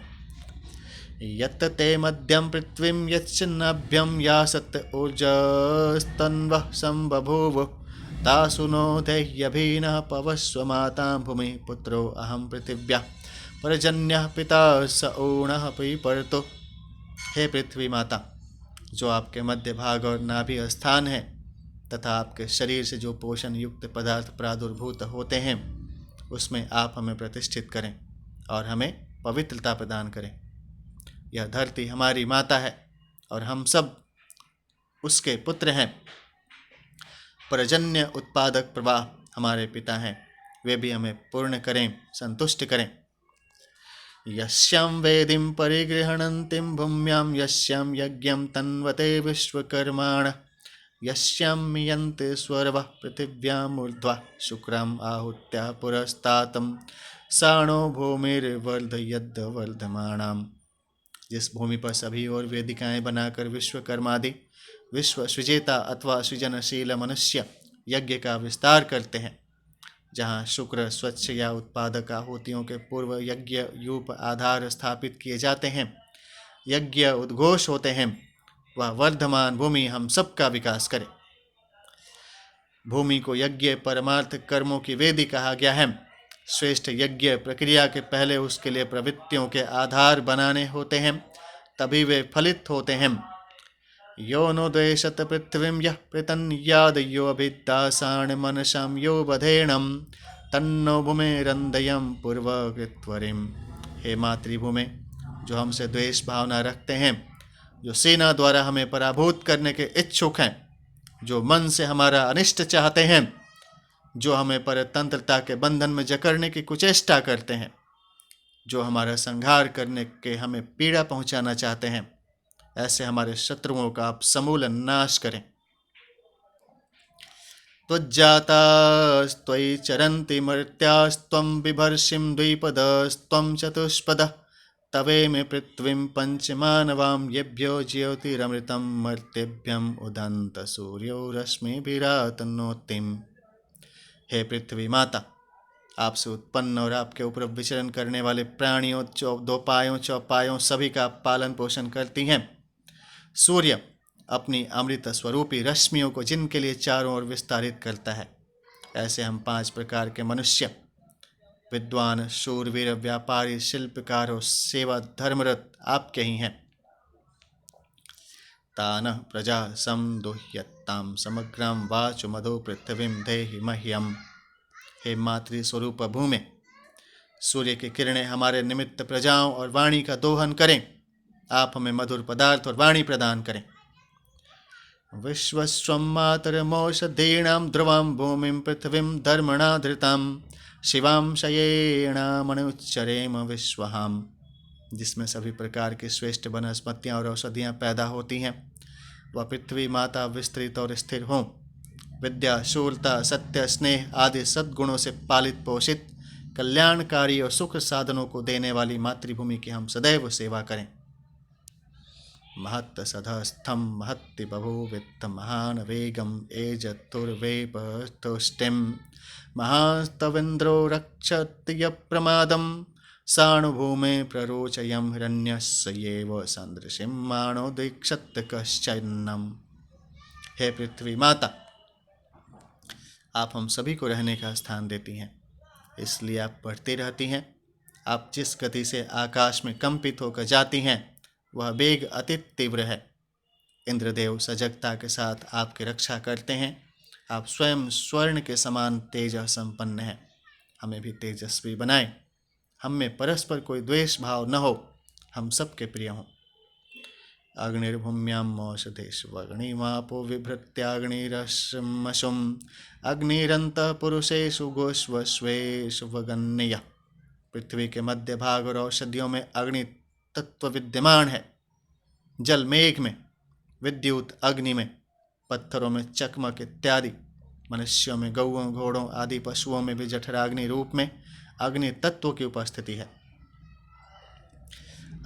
S1: यत् ते मध्यम पृथ्वीं यच्चिन्नाभ्यं यासत् ऊर्जस्तन्वः संबभूव तासु नो देह्यभिनः पवस्व मातां भूमि पुत्रो अहं पृथिव्याः पर्जन्यः पिता स ऊणः पीपर्तो। हे पृथ्वी माता, जो आपके मध्य भाग और नाभि स्थान है तथा आपके शरीर से जो पोषण युक्त पदार्थ प्रादुर्भूत होते हैं, उसमें आप हमें प्रतिष्ठित करें और हमें पवित्रता प्रदान करें। यह धरती हमारी माता है और हम सब उसके पुत्र हैं। पर्जन्य उत्पादक प्रवाह हमारे पिता हैं, वे भी हमें पूर्ण करें, संतुष्ट करें। यस्यां वेदिं परिगृह्णन्तीं भूम्यां यस्यां यज्ञं तन्वते विश्वकर्माणः यस्यां मियन्ते स्वर्वः पृथिव्यामूर्ध्वा शुक्रम् आहुत्या पुरस्तातं साणो भूमिर्वर्धयद्वर्धमानाम्। जिस भूमि पर सभी और वेदिकाएं बनाकर विश्वकर्मादि विश्व सृजेता अथवा सृजनशील मनुष्य यज्ञ का विस्तार करते हैं, जहाँ शुक्र स्वच्छ या उत्पादक आहुतियों के पूर्व यज्ञ यूप आधार स्थापित किए जाते हैं, यज्ञ उद्घोष होते हैं, वह वर्धमान भूमि हम सबका विकास करे। भूमि को यज्ञ परमार्थ कर्मों की वेदी कहा गया है। श्रेष्ठ यज्ञ प्रक्रिया के पहले उसके लिए प्रवृत्तियों के आधार बनाने होते हैं, तभी वे फलित होते हैं। यो नो द्वेषत पृथ्वीं यः पृतन्याद यो अभिदासान् मनसां यो बधेणं तन्नो भूमिरन्दयं पूर्वकृत्वरिं। हे मातृभूमि, जो हमसे द्वेष भावना रखते हैं, जो सेना द्वारा हमें पराभूत करने के इच्छुक हैं, जो मन से हमारा अनिष्ट चाहते हैं, जो हमें परतंत्रता के बंधन में जकड़ने की कुचेष्टा करते हैं, जो हमारा संहार करने के हमें पीड़ा पहुंचाना चाहते हैं, ऐसे हमारे शत्रुओं का आप समूल नाश करें। त्वज्जातास्त्वयि चरन्ति मर्त्यास्त्वं बिभर्षिं द्विपदस्त्वं चतुष्पदः तवेमे पृथ्वीं पंचमानवां येभ्यो ज्योतिरमृतं मर्त्येभ्यम् उदन्त सूर्यो रश्मिभिरातनोतिम्। हे पृथ्वी माता, आपसे उत्पन्न और आपके ऊपर विचरण करने वाले प्राणियों दो पायों चौपायों सभी का पालन पोषण करती हैं। सूर्य अपनी अमृत स्वरूपी रश्मियों को जिनके लिए चारों ओर विस्तारित करता है, ऐसे हम 5 प्रकार के मनुष्य, विद्वान, शूरवीर, व्यापारी, शिल्पकार और सेवा धर्मरत आपके ही हैं। तानः प्रजा समदुह्यतां समग्रां वाचो मधु पृथ्वीं देहि मह्यम्। हे मातृ स्वरूप भूमि, सूर्य की किरणें हमारे निमित्त प्रजाओं और वाणी का दोहन करें। आप हमें मधुर पदार्थ और वाणी प्रदान करें। विश्वस्वं मातरमौषधीणां ध्रुवां भूमिं पृथ्वीं धर्मणा धृतां शिवां शयेणामनुच्चरेम विश्वहाम्। जिसमें सभी प्रकार की श्रेष्ठ वनस्पतियाँ और औषधियाँ पैदा होती हैं, वह पृथ्वी माता विस्तृत और स्थिर हों। विद्या, शूरता, सत्य, स्नेह आदि सद्गुणों से पालित पोषित कल्याणकारी और सुख साधनों को देने वाली मातृभूमि की हम सदैव सेवा करें। महत् सधस्थं महत्ति बभूवित्त महान वेगम एजतुर्वेपतुष्टिं महास्तविन्द्रो रक्षति यप्रमादं साणुभूमे प्ररोचयं हिरण्यस्यैव सदृशीं मानो दीक्षत कश्चिन्नम्। हे पृथ्वी माता, आप हम सभी को रहने का स्थान देती हैं, इसलिए आप बढ़ती रहती हैं। आप जिस गति से आकाश में कंपित होकर जाती हैं, वह वेग अति तीव्र है। इंद्रदेव सजगता के साथ आपकी रक्षा करते हैं। आप स्वयं स्वर्ण के समान तेज संपन्न हैं। हमें भी तेजस्वी बनाएं। हम में परस्पर कोई द्वेष भाव न हो, हम सबके प्रिय हों। अग्निर्भूम्यां मौषधेषु अग्निमापो विभृत्याग्निरश्मशुम् अग्निरन्तः पुरुषेषु गोष्वश्वेषु वगन्यः। पृथ्वी के मध्य भाग और औषधियों में अग्नि तत्व विद्यमान है। जल मेघ में, विद्युत अग्नि में, पत्थरों में चकमक इत्यादि, मनुष्यों में गौओं, घोड़ों आदि पशुओं में भी जठराग्नि रूप में अग्नि तत्व की उपस्थिति है।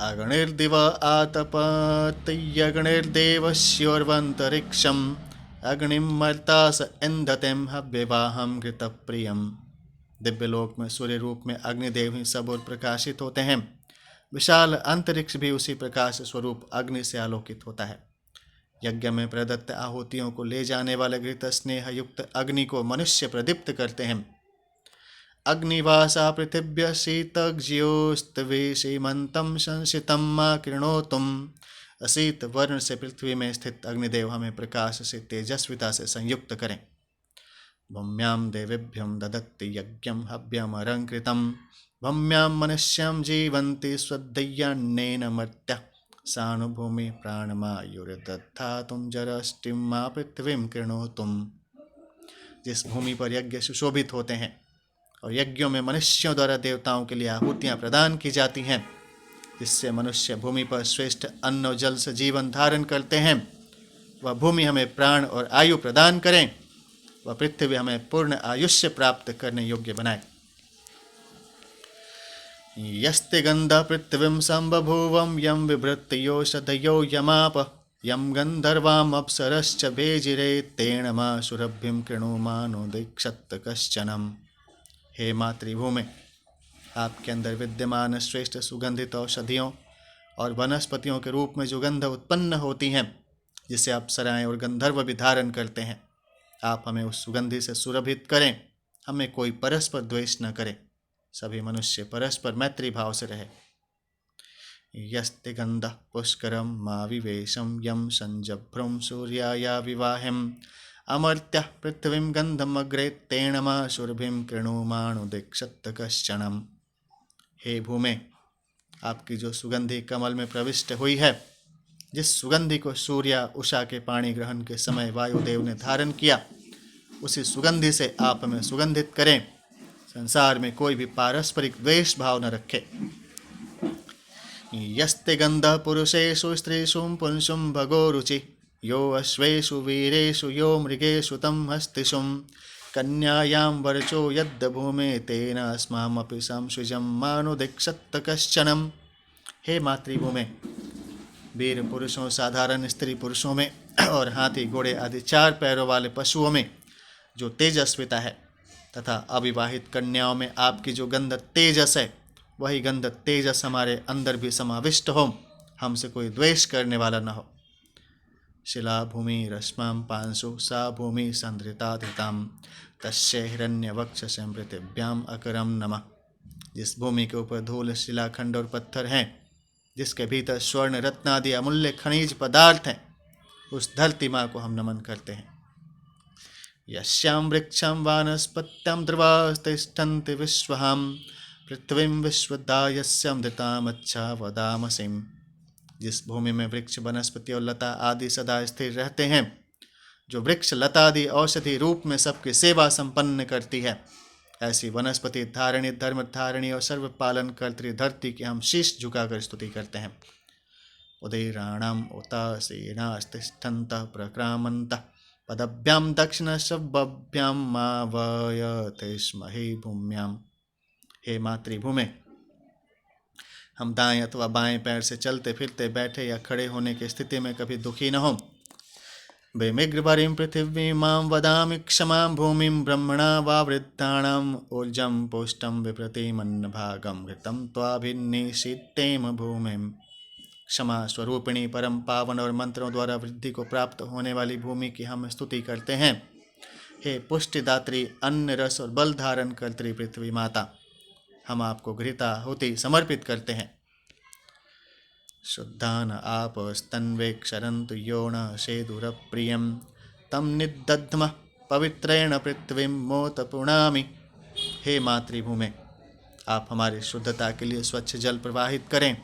S1: अग्निर्दिव आतपत्यग्निर्देवस्योर्वन्तरिक्षम् अग्निं मर्तास इंधतें हव्यवाहं घृतप्रियम्। दिव्यलोक में सूर्य रूप में अग्निदेव ही सब ओर प्रकाशित होते हैं। विशाल अंतरिक्ष भी उसी प्रकाश स्वरूप अग्नि से आलोकित होता है। यज्ञ में प्रदत्त आहुतियों को ले जाने वाले घृत स्नेह युक्त अग्नि को मनुष्य प्रदीप्त करते हैं। अग्निवासा पृथिव्य शीतज्योस्तवे सीमंतम संसितम मा कृणोतुम। अशीत वर्ण से पृथ्वी में स्थित अग्निदेव हमें प्रकाश से तेजस्विता से संयुक्त करें। भूम्यां देवेभ्यं ददत्ति यज्ञं हव्यम अलंकृतम् भूम्यां मनुष्यं जीवन्ति स्वदय्यान्नेन मर्त्यः सानुभूमि प्राणमायुर्दधातुं जरष्टिं मा पृथ्वीं कृणोतुम्। जिस भूमि पर यज्ञ सुशोभित होते हैं, और यज्ञों में मनुष्यों द्वारा देवताओं के लिए आहुतियाँ प्रदान की जाती हैं, जिससे मनुष्य भूमि पर श्रेष्ठ अन्न और जल से जीवन धारण करते हैं। वह भूमि हमें प्राण और आयु प्रदान करें, वह पृथ्वी हमें पूर्ण आयुष्य प्राप्त करने योग्य बनाए। यस्ते गंधा पृथ्वीं संबभूवं यं विभृत्योषधयो यमाप यं गंधर्वाम अप्सरश्च भेजिरे तेन मा सुरभ्यं कृणुमानो दीक्षत कश्चनम। हे मातृभूमि, आपके अंदर विद्यमान श्रेष्ठ सुगंधित औषधियों और वनस्पतियों के रूप में जो गंध उत्पन्न होती हैं, जिसे अप्सराएं और गंधर्व भी धारण करते हैं, आप हमें उस सुगंधि से सुरभित करें। हमें कोई परस्पर द्वेष न करे, सभी मनुष्य परस्पर मैत्री भाव से रहे। यस्ते गंधः पुष्करम माविवेशम यम संजभ्रुम सूर्याया विवाहिम अमर्त्यः पृथ्वीं गंधम अग्रे तेन मा सुरभिं कृणुमाणु दीक्षत कश्चनम। हे भूमि, आपकी जो सुगंधि कमल में प्रविष्ट हुई है, जिस सुगंधि को सूर्य उषा के पाणी ग्रहण के समय वायुदेव ने धारण किया, उसी सुगंधि से आप हमें सुगंधित करें। संसार में कोई भी पारस्परिक द्वेष भाव न रखे। यस्ते गंधः पुरुषेषु स्त्रीषु पुंसुं भगो रुचि यो अश्वेषु वीरेषु यो मृगेषु तं हस्तिषुं कन्यायां वर्चो यद् भूमे तेन अस्मामपि संसृजं मानुदीक्षत कश्चनम। हे मातृभूमि, वीर पुरुषों, साधारण स्त्री पुरुषों में और हाथी घोड़े आदि 4 पैरों वाले पशुओं में जो तेजस्विता है, तथा अविवाहित कन्याओं में आपकी जो गंध तेजस है, वही गंध तेजस हमारे अंदर भी समाविष्ट हो, हमसे कोई द्वेष करने वाला न हो। शिला भूमि रश्मां पांशु सा भूमि संधृताधितां तस्य हिरण्यवक्षसं पृथिव्याम अकरम नमः। जिस भूमि के ऊपर धूल, शिलाखंड और पत्थर हैं, जिसके भीतर स्वर्ण रत्न आदि अमूल्य खनिज पदार्थ हैं, उस धरती माँ को हम नमन करते हैं। यस्यां वृक्षं वानस्पत्यं ध्रुवास्तिष्ठन्ति विश्वहां पृथ्वीं विश्वदायस्यमृतामच्छा वदामसिं। जिस भूमि में वृक्ष, वनस्पति और लता आदि सदा स्थिर रहते हैं, जो वृक्ष, लता आदि औषधि रूप में सबकी सेवा संपन्न करती है, ऐसी वनस्पति धारिणी, धर्म धारिणी और सर्व पालन कर्त्री धरती की हम शीश झुकाकर स्तुति करते हैं। उदीराणाम उतासीनास्तिष्ठन्तः प्रक्रामन्तः पदभ्याम दक्षिणशब्भ्याम मावयते स्महि भूम्याम। हे मातृभूमि, हम दाएं अथवा बाएं पैर से चलते फिरते, बैठे या खड़े होने की स्थिति में कभी दुखी न हो। वेमिग्रवरीं पृथिवी मां वदामि क्षमां भूमिं ब्रह्मणा वा वृद्धाणां ऊर्जं पुष्टं विप्रतिमन्न भागं घृतं त्वाभिन्निषिद्धेम भूमिं। क्षमा स्वरूपिणी, परम पावन और मंत्रों द्वारा वृद्धि को प्राप्त होने वाली भूमि की हम स्तुति करते हैं। हे पुष्टिदात्री, अन्न, रस और बल धारण करती पृथ्वी माता, हम आपको घृता होती समर्पित करते हैं। शुद्धान आपस्तन्वे क्षरन्तु योन सेदुरप्रियं तम निदध्मः पवित्रेण पृथ्वीं मोत पुणामि। हे मातृभूमि, आप हमारी शुद्धता के लिए स्वच्छ जल प्रवाहित करें।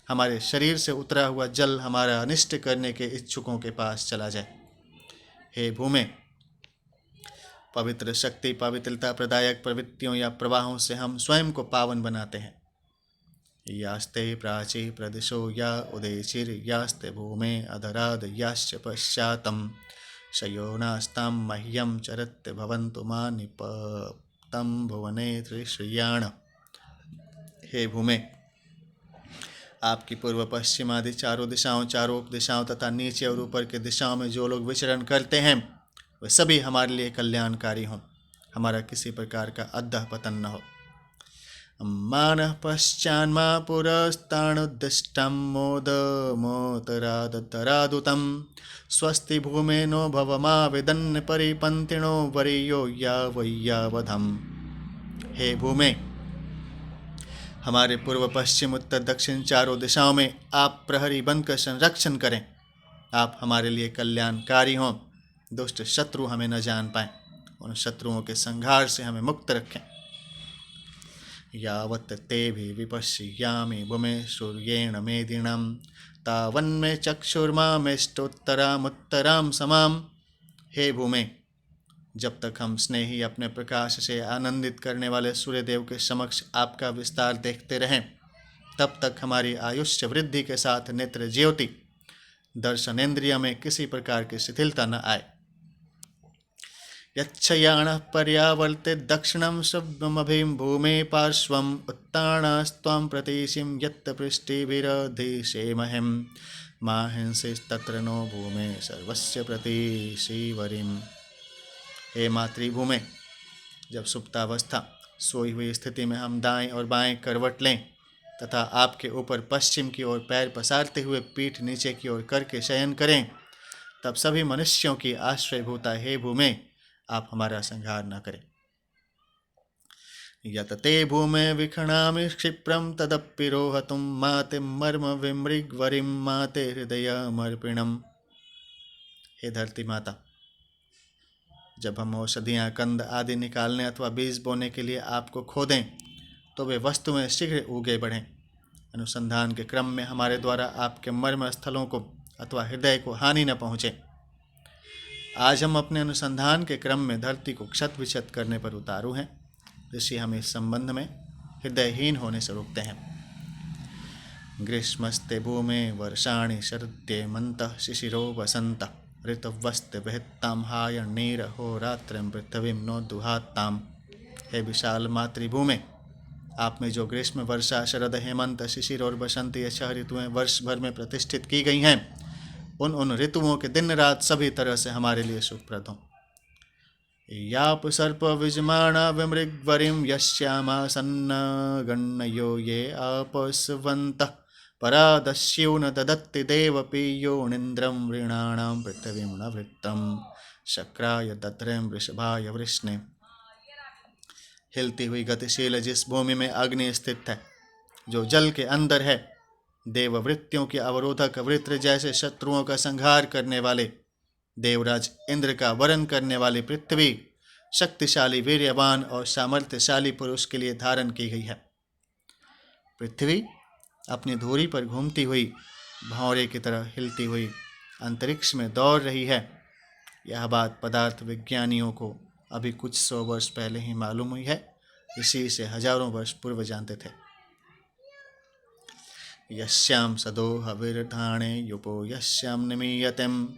S1: हमारे शरीर से उतरा हुआ जल हमारा अनिष्ट करने के इच्छुकों के पास चला जाए। हे भूमि, पवित्र शक्ति, पवित्रता प्रदायक प्रवृत्तियों या प्रवाहों से हम स्वयं को पावन बनाते हैं। यास्ते प्राची प्रदिशो या उदेशिर यास्ते भूमे अधराद याश्च पश्चातम शयोनास्तां मह्यम चरत्य भवन्तु मानिपतं भुवने त्रिश्रियाण। हे भूमि, आपकी पूर्व, पश्चिम आदि चारों दिशाओं, चारों दिशाओं तथा नीचे और ऊपर की दिशाओं में जो लोग विचरण करते हैं, वे सभी हमारे लिए कल्याणकारी हों। हमारा किसी प्रकार का अधः पतन न हो। मानः पश्चान्मा पुरस्तानुद्दिष्टं मोद मोतरादतरादुतं स्वस्ति भूमेनो भवमाविदन्न परिपन्थिनो वरीयो यावय्यावधम्। हे भूमि, हमारे पूर्व, पश्चिम, उत्तर, दक्षिण चारों दिशाओं में आप प्रहरी बनकर संरक्षण करें। आप हमारे लिए कल्याणकारी हों। दुष्ट शत्रु हमें न जान पाएं, उन शत्रुओं के संहार से हमें मुक्त रखें। यावत् तेभि विपश्यामि भूमे सूर्येण मेदिनं तावन्मे चक्षुर्मामेष्टोत्तरामुत्तरां समाम। हे भूमि, जब तक हम स्नेही अपने प्रकाश से आनंदित करने वाले सूर्यदेव के समक्ष आपका विस्तार देखते रहें, तब तक हमारी आयुष्य वृद्धि के साथ नेत्र ज्योति दर्शनेन्द्रिय में किसी प्रकार की शिथिलता न आए। यच्छयाणः पर्यावर्ते दक्षिणं शब्दमभिं भूमे पार्श्वम् उत्तानास्त्वं प्रतीशिं यत्त पृष्टिभिरधिशेमहिं माहिंसिस्तत्र नो भूमे सर्वस्य प्रतीशिवरिम्। हे मातृभूमि, जब सुप्तावस्था सोई हुई स्थिति में हम दाएं और बाएं करवट लें तथा आपके ऊपर पश्चिम की ओर पैर पसारते हुए पीठ नीचे की ओर करके शयन करें, तब सभी मनुष्यों की आश्रयभूता हे भूमि, आप हमारा संहार न करें। यत ते भूमे विखणामि क्षिप्रम तदपि रोहतुम माते मर्म विमृगवरिम माते हृदयमर्पिणम। हे धरती माता, जब हम औषधियाँ, कंद आदि निकालने अथवा बीज बोने के लिए आपको खोदें तो वे वस्तुएं शीघ्र उगे बढ़ें। अनुसंधान के क्रम में हमारे द्वारा आपके मर्म स्थलों को अथवा हृदय को हानि न पहुँचे। आज हम अपने अनुसंधान के क्रम में धरती को क्षत विक्षत करने पर उतारू हैं। ऋषि हमें इस संबंध में हृदयहीन होने से रोकते हैं। ग्रीष्मस्ते भूमे वर्षाणि शरद्येमन्तः शिशिरो वसन्तः ऋतवस्ते बृहत्तां हायणीरहोरात्रं पृथ्वीं नो दुहात्ताम्। हे विशाल मातृभूमि, आप में जो ग्रीष्म, वर्षा, शरद, हेमंत, शिशिर और बसंत ये 6 ऋतुएं वर्ष भर में प्रतिष्ठित की गई हैं, उन ऋतुओं के दिन रात सभी तरह से हमारे लिए सुखप्रद हों। याप सर्प विजमाणा विमृगवरिं यस्यामासन्न गण्यो ये आपस्वन्तः परादस्यो न ददत्ति देवपीयो निन्द्रं वृणाणां पृथ्वीं न वृत्तं शक्राय दत्रं वृषभाय वृष्णे। हिलती हुई गतिशील जिस भूमि में अग्नि स्थित है, जो जल के अंदर है, देववृत्तियों के अवरोधक वृत्र जैसे शत्रुओं का संहार करने वाले देवराज इंद्र का वरण करने वाली पृथ्वी शक्तिशाली, वीर्यवान और सामर्थ्यशाली पुरुष के लिए धारण की गई है। पृथ्वी अपनी धुरी पर घूमती हुई भौरे की तरह हिलती हुई अंतरिक्ष में दौड़ रही है। यह बात पदार्थ विज्ञानियों को अभी कुछ 100 वर्ष पहले ही मालूम हुई है। इसी से हजारों वर्ष पूर्व जानते थे। यस्याम सदोह विरधाणे युपो यस्याम निमीयतेम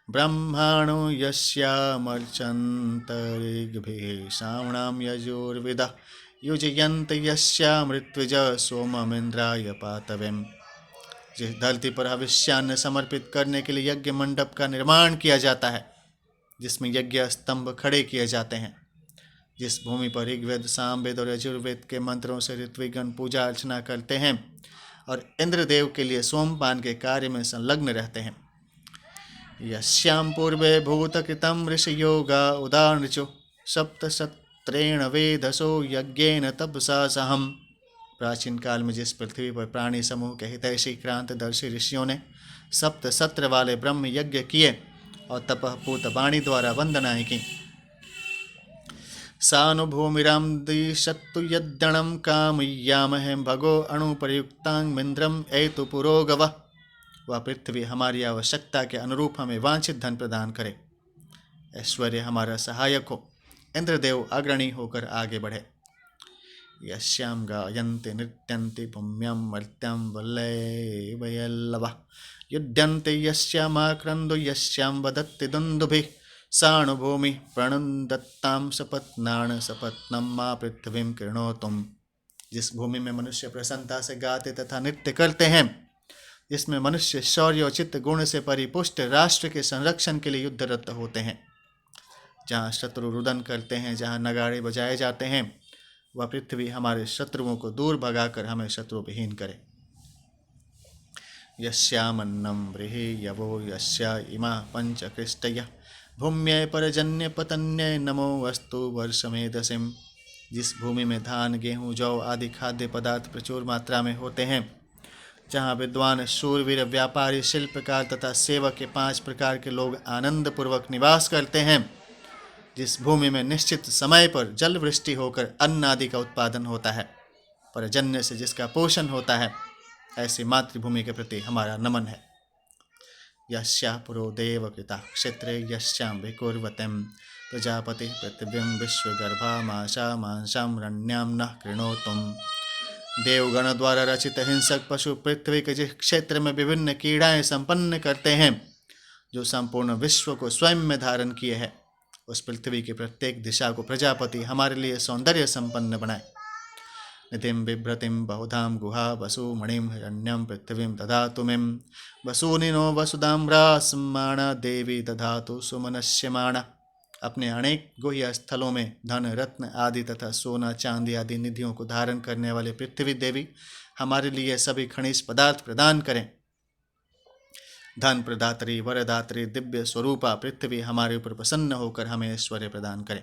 S1: ब्रह्माणो यस्यामर्चन्तरिग्भिः श्रावणां यजुर्विदः युजयन्त यस्यामृत्विज सोममिन्द्राय पातवेम। जिस धरती पर हविष्यान्न समर्पित करने के लिए यज्ञ मंडप का निर्माण किया जाता है, जिसमें यज्ञ स्तंभ खड़े किए जाते हैं, जिस भूमि पर ऋग्वेद, सामवेद और यजुर्वेद के मंत्रों से ऋत्विगण पूजा अर्चना करते हैं और इंद्रदेव के लिए सोमपान के कार्य में संलग्न रहते हैं। यस्याम पूर्वे भूतकृतं ऋषियोगा उदानृचो सप्तसत्रेण वेदसो यज्ञेन तपसा सहम्। प्राचीन काल में जिस पृथ्वी पर प्राणी समूह के हितैषी क्रांतदर्शी ऋषियों ने 7 सत्र वाले ब्रह्म यज्ञ किए और तपःपूत वाणी द्वारा वंदनाएं की। सानुभूमिरां दिशत्तु यद्दणं कामयामहे भगो अणुप्रयुक्तांगिंद्रम एतु पुरोगवः। वह पृथ्वी हमारी आवश्यकता के अनुरूप हमें वांछित धन प्रदान करे। ऐश्वर्य हमारा सहायक हो, इंद्रदेव अग्रणी होकर आगे बढ़े। यस्याम गायन्ते नृत्यन्ते पुण्यं मर्त्यं वल्लभयल्लभः युध्यन्ते यस्यामाक्रन्दो यस्यां वदत्ति दुन्दुभिः सानुभूमि प्रणन्दत्तां सपत्नान् सपत्नं मा पृथ्वीं कृणोतुम्। जिस भूमि में मनुष्य प्रसन्नता से गाते तथा नृत्य करते हैं, जिसमें मनुष्य शौर्य और चित्त गुण से परिपुष्ट राष्ट्र के संरक्षण के लिए युद्धरत होते हैं, जहाँ शत्रु रुदन करते हैं, जहाँ नगाड़े बजाए जाते हैं, वह पृथ्वी हमारे शत्रुओं को दूर भगाकर हमें शत्रु विहीन करे। यस्यामन्नं व्रीहि यवो यस्या इमा पंचकृष्टयः भूम्यै परजन्य पतन्यै नमो वस्तु वर्षमेधसिं। जिस भूमि में धान, गेहूँ, जौ आदि खाद्य पदार्थ प्रचुर मात्रा में होते हैं, जहाँ विद्वान, शूरवीर, व्यापारी, शिल्पकार तथा सेवक के 5 प्रकार के लोग आनंद पूर्वक निवास करते हैं, जिस भूमि में निश्चित समय पर जल वृष्टि होकर अन्न आदि का उत्पादन होता है, परजन्य से जिसका पोषण होता है, ऐसी मातृभूमि के प्रति हमारा नमन है। यस्या पुरो देवकृता क्षेत्रे यस्यां विकुर्वतीं प्रजापति पृथिवीं विश्वगर्भामाशा मांसां रण्यां न कृणोतुम। देवगण द्वारा रचित हिंसक पशु पृथ्वी के जिस क्षेत्र में विभिन्न कीड़ाएं संपन्न करते हैं, जो संपूर्ण विश्व को स्वयं में धारण किए है, उस पृथ्वी की प्रत्येक दिशा को प्रजापति हमारे लिए सौंदर्य संपन्न बनाए। निधिं बिभ्रतिं बहुधां गुहा वसुमणिं हिरण्यं पृथ्वीं दधातु मिं वसूनिनो वसुधाम्रास्माणा देवी दधातु सुमनस्यमाणा। अपने अनेक गुह्य स्थलों में धन रत्न आदि तथा सोना चांदी आदि निधियों को धारण करने वाले पृथ्वी देवी हमारे लिए सभी खनिज पदार्थ प्रदान करें। धन प्रदात्री वरदात्री दिव्य स्वरूपा पृथ्वी हमारे ऊपर प्रसन्न होकर हमें ऐश्वर्य प्रदान करें।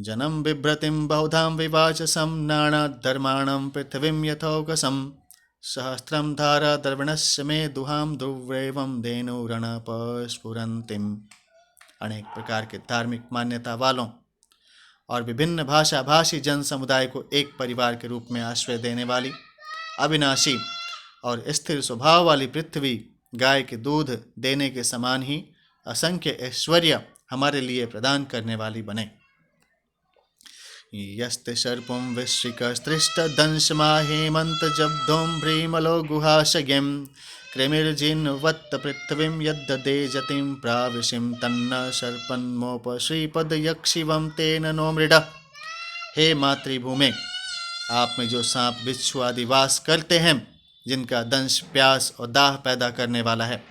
S1: जनम बिभ्रतिं बहुधां विवाचसं नानाधर्माणं पृथ्वीं यथौकसं सहस्रं धारा द्रविणस्य मे दुहां ध्रुवैवं धेनुरणपस्फुरन्तीम्। अनेक प्रकार के धार्मिक मान्यता वालों और विभिन्न भाषा भाषी जन समुदाय को एक परिवार के रूप में आश्रय देने वाली अविनाशी और स्थिर स्वभाव वाली पृथ्वी गाय के दूध देने के समान ही असंख्य ऐश्वर्य हमारे लिए प्रदान करने वाली बने। यस्ते सर्पं विश्रिकस्त्रिष्ट दंशमा हेमंत जब्धों भ्रीमलो गुहाशयम् कृमिर्जिन्वत्त पृथ्वीं यद्ददे जतिं प्राविशिं तन्न सर्पन्मोप श्रीपद यक्षिवं तेन नो मृड। हे मातृभूमि, आप में जो सांप बिच्छू आदि वास करते हैं, जिनका दंश प्यास और दाह पैदा करने वाला है,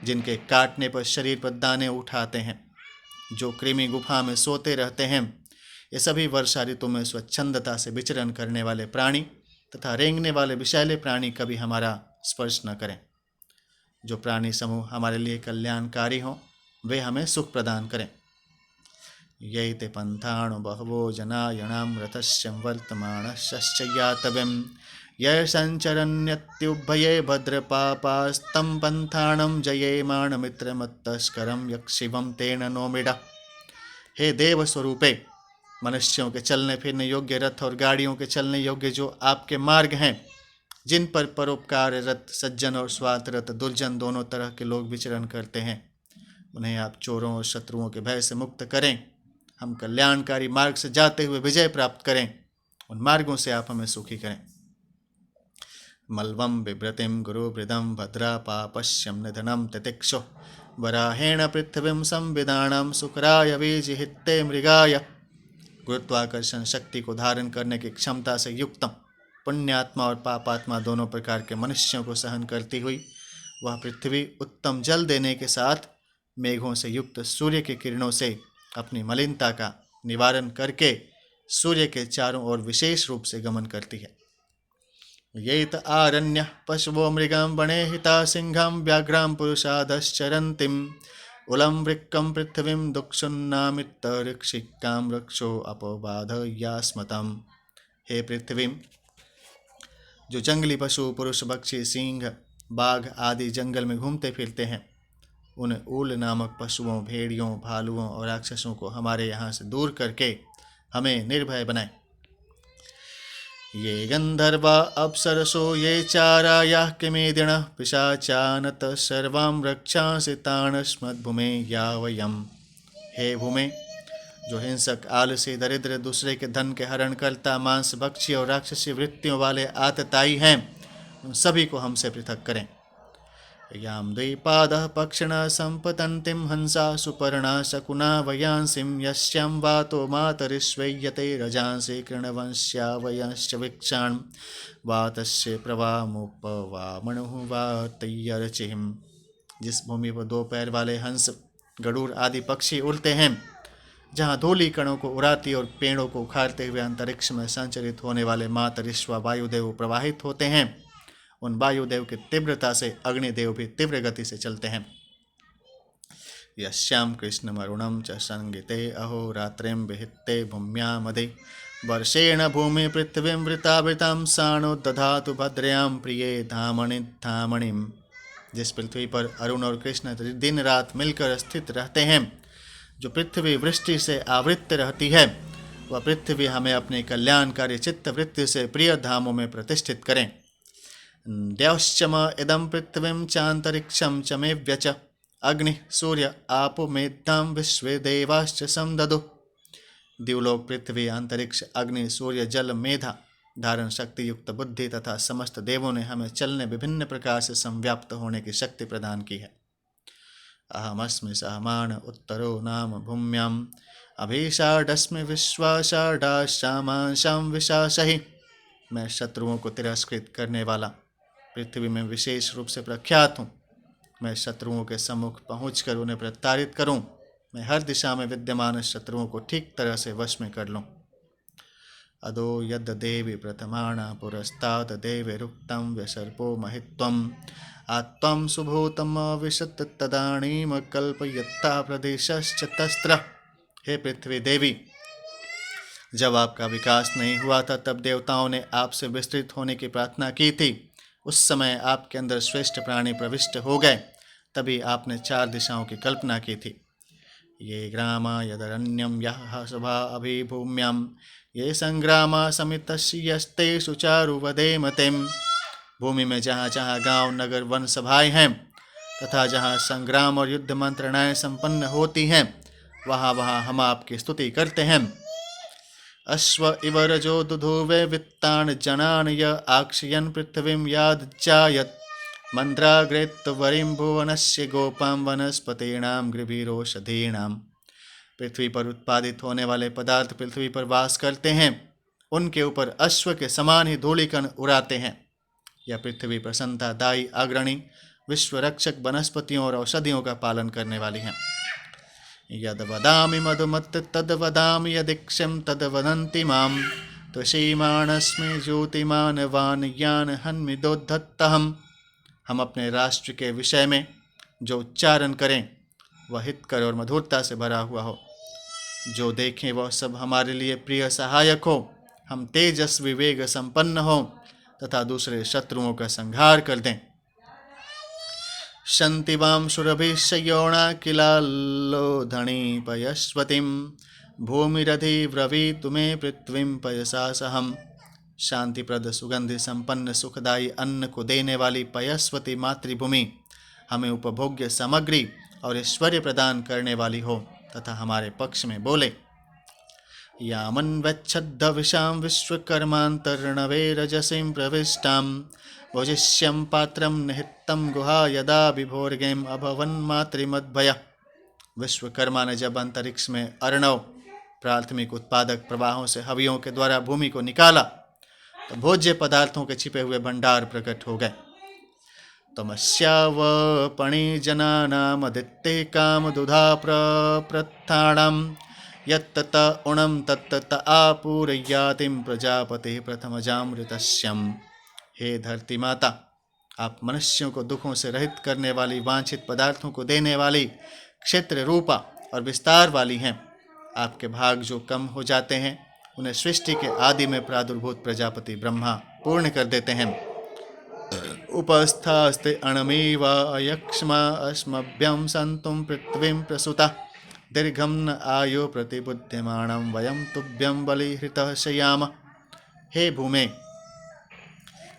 S1: जिनके काटने पर शरीर पर दाने उठाते हैं, जो कृमि गुफा में सोते रहते हैं, ये सभी वर्षा ऋतु में स्वच्छंदता से विचरण करने वाले प्राणी तथा रेंगने वाले विषैले प्राणी कभी हमारा स्पर्श न करें। जो प्राणी समूह हमारे लिए कल्याणकारी हों, वे हमें सुख प्रदान करें। ये ते पंथाणु बहवो जना यणाम रथस्यं वर्तमानश्चयातव्यं ये संचरन्यत्युभये भद्रपापास्तं पंथाणं जयेमाण मित्रमत्तस्करं यक्षिवं तेन नो मृड। हे देव स्वरूपे, मनुष्यों के चलने फिरने योग्य रथ और गाड़ियों के चलने योग्य जो आपके मार्ग हैं, जिन पर परोपकार रत सज्जन और स्वार्थ रत दुर्जन दोनों तरह के लोग विचरण करते हैं, उन्हें आप चोरों और शत्रुओं के भय से मुक्त करें। हम कल्याणकारी मार्ग से जाते हुए विजय प्राप्त करें। उन मार्गों से आप हमें सुखी करें। मल्वम बिभ्रतिम गुरुवृदम भद्रा पापश्यम निधनम तितिक्षो वराहेण पृथ्वीं संविदानम सुकराय बीजहित्ते मृगाय। गुरुत्वाकर्षण शक्ति को धारण करने की क्षमता से युक्त पुण्यात्मा और पापात्मा दोनों प्रकार के मनुष्यों को सहन करती हुई वह पृथ्वी उत्तम जल देने के साथ मेघों से युक्त सूर्य की किरणों से अपनी मलिनता का निवारण करके सूर्य के चारों ओर विशेष रूप से गमन करती है। ये त आरण्य पशवो मृगं वने हिता सिंहं व्याघ्रं पुरुषादश्चरन्तीम् उलम वृक्कं पृथ्वीं दुक्षुन्नामित्तऋक्षिकां रक्षो अपबाधयास्मतम्। हे पृथ्वी, जो जंगली पशु पुरुष पक्षी सिंह बाघ आदि जंगल में घूमते फिरते हैं, उन ऊल नामक पशुओं भेड़ियों भालुओं और राक्षसों को हमारे यहाँ से दूर करके हमें निर्भय बनाए। ये गंधर्वा अप्सरसो ये चारायाः किमेदिनः पिशाचानत सर्वां रक्षांसि तानस्मद्भूमे यावयम्। हे भूमे, जो हिंसक आलसी दरिद्र दूसरे के धन के हरण करता मांस भक्षी और राक्षसी वृत्तियों वाले आतताई हैं, उन सभी को हमसे पृथक करें। यां द्विपादः पक्षिणः संपतन्तीं हंसा सुपर्णा शकुना वयांसिं यस्यां वातो मातरिष्वय्यते रजांसि कृणवंश्यावयंश्च वीक्षान् वातस्य प्रवामुपवामणुः वातय्यर्चिम्। जिस भूमि पर दो पैर वाले हंस गरुड़ आदि पक्षी उड़ते हैं, जहाँ धूलि कणों को उड़ाती और पेड़ों को उखाड़ते हुए अंतरिक्ष में संचरित होने वाले मातरिश्व वायुदेव प्रवाहित होते हैं, उन वायुदेव की तीव्रता से अग्निदेव भी तीव्र गति से चलते हैं। यस्यां कृष्णमरुणं च संगिते अहोरात्रिं विहिते भूम्यामधि वर्षेण भूमि पृथ्वीं वृतावृतां साणो दधातु भद्रयां प्रिये धामणि धामणिम्। जिस पृथ्वी पर अरुण और कृष्ण दिन रात मिलकर स्थित रहते हैं, जो पृथ्वी वृष्टि से आवृत्त रहती है, वह पृथ्वी हमें अपने कल्याणकारी चित्त वृत्ति से प्रिय धामों में प्रतिष्ठित करें। द्यौश्चम इदं पृथ्वीं चान्तरिक्षं च मे व्यच अग्नि सूर्य आपो मेधां विश्वे देवाश्च समददु। द्युलोक पृथ्वी अंतरिक्ष अग्नि सूर्य जल मेधा धारण शक्ति युक्त बुद्धि तथा समस्त देवों ने हमें चलने विभिन्न प्रकार से संव्याप्त होने की शक्ति प्रदान की है। अहमस्मि सहमान उत्तरो नाम भूम्याम अभिषाढ़स्मि विश्वाषाढ़ाश्चामांशां विशासहि। मैं शत्रुओं को तिरस्कृत करने वाला पृथ्वी में विशेष रूप से प्रख्यात हूँ। मैं शत्रुओं के सम्मुख पहुँचकर उन्हें प्रताड़ित करूँ। मैं हर दिशा में विद्यमान शत्रुओं को ठीक तरह से वश में कर लूँ। अदो यद देवी प्रथमाणा पुरस्तात् देवैरुक्तं व्यसर्पो महित्वम् आत्वं सुभूतम् अविशत् तदानीं कल्पयत्ता प्रदेशश्च तस्त्र। हे पृथ्वी देवी, जब आपका विकास नहीं हुआ था तब देवताओं ने आपसे विस्तृत होने की प्रार्थना की थी। उस समय आपके अंदर श्रेष्ठ प्राणी प्रविष्ट हो गए, तभी आपने 4 दिशाओं की कल्पना की थी। ये ग्रामा यदरण्यम यः सभा अभिभूम्याम ये संग्रामा समितस्यस्ते सुचारु वदेमतिम। भूमि में जहाँ जहाँ गांव नगर वन सभाएं हैं तथा जहाँ संग्राम और युद्ध मंत्रणाएं संपन्न होती हैं, वहाँ वहाँ हम आपकी स्तुति करते हैं। अश्व इव रजो दुधुवे वित्तान जनान य आक्षयन पृथ्वीं यादज्जायत मंद्राग्रेत्वरिं भुवनस्य गोपां वनस्पतीनां गृभीरोषधीनां। पृथ्वी पर उत्पादित होने वाले पदार्थ पृथ्वी पर वास करते हैं, उनके ऊपर अश्व के समान ही धूलिकण उड़ाते हैं। यह पृथ्वी प्रसन्नतादायी अग्रणी विश्व रक्षक वनस्पतियों और औषधियों का पालन करने वाली हैं। यद वदामि मधुमत् तद वदामि यदीक्षं तद वदन्ति मां त्वसीमानस्मि ज्योतिमानवान् यान हन्मिदोद्धतहम्। हम अपने राष्ट्र के विषय में जो उच्चारण करें वह हितकर और मधुरता से भरा हुआ हो। जो देखें वह सब हमारे लिए प्रिय सहायक हो। हम तेजस्वी वेग संपन्न हो तथा दूसरे शत्रुओं का संहार कर दें। शन्तिवां सुरभिशयोणा किलालोधणी पयस्वतीं भूमिरधिब्रवीतु मे पृथ्वीं पयसा सहम्। शांतिप्रद सुगंधि संपन्न सुखदायी अन्न को देने वाली पयस्वती मातृभूमि हमें उपभोग्य सामग्री और ऐश्वर्य प्रदान करने वाली हो तथा हमारे पक्ष में बोले। यामन्वच्छद्दविषां विश्वकर्मान्तर्णवे रजसीं प्रविष्टां भोजिष्यं पात्रं निहितं गुहा यदा विभोर्गेम अभवन् मातृमद्भय। विश्वकर्मा ने जब अंतरिक्ष में अर्णव प्राथमिक उत्पादक प्रवाहों से हवियों के द्वारा भूमि को निकाला तो भोज्य पदार्थों के छिपे हुए भंडार प्रकट हो गए। तमस्यावपणिजनानामदित्ते कामदुधा प्रप्रत्थाणां यत्तत उणं तत्तत आपूरय्यातिं प्रजापति प्रथमजामृतस्यम्। हे धरती माता, आप मनुष्यों को दुखों से रहित करने वाली वांछित पदार्थों को देने वाली क्षेत्र रूपा और विस्तार वाली हैं। आपके भाग जो कम हो जाते हैं उन्हें सृष्टि के आदि में प्रादुर्भूत प्रजापति ब्रह्मा पूर्ण कर देते हैं। उपस्थास्ते अणमेव अयक्ष्मा अस्मभ्यं सन्तुं पृथ्वीं प्रसूता दीर्घं न आयु प्रतिबुध्यमाणं वयं तुभ्यं बलिहृतः शयाम। हे भूमे,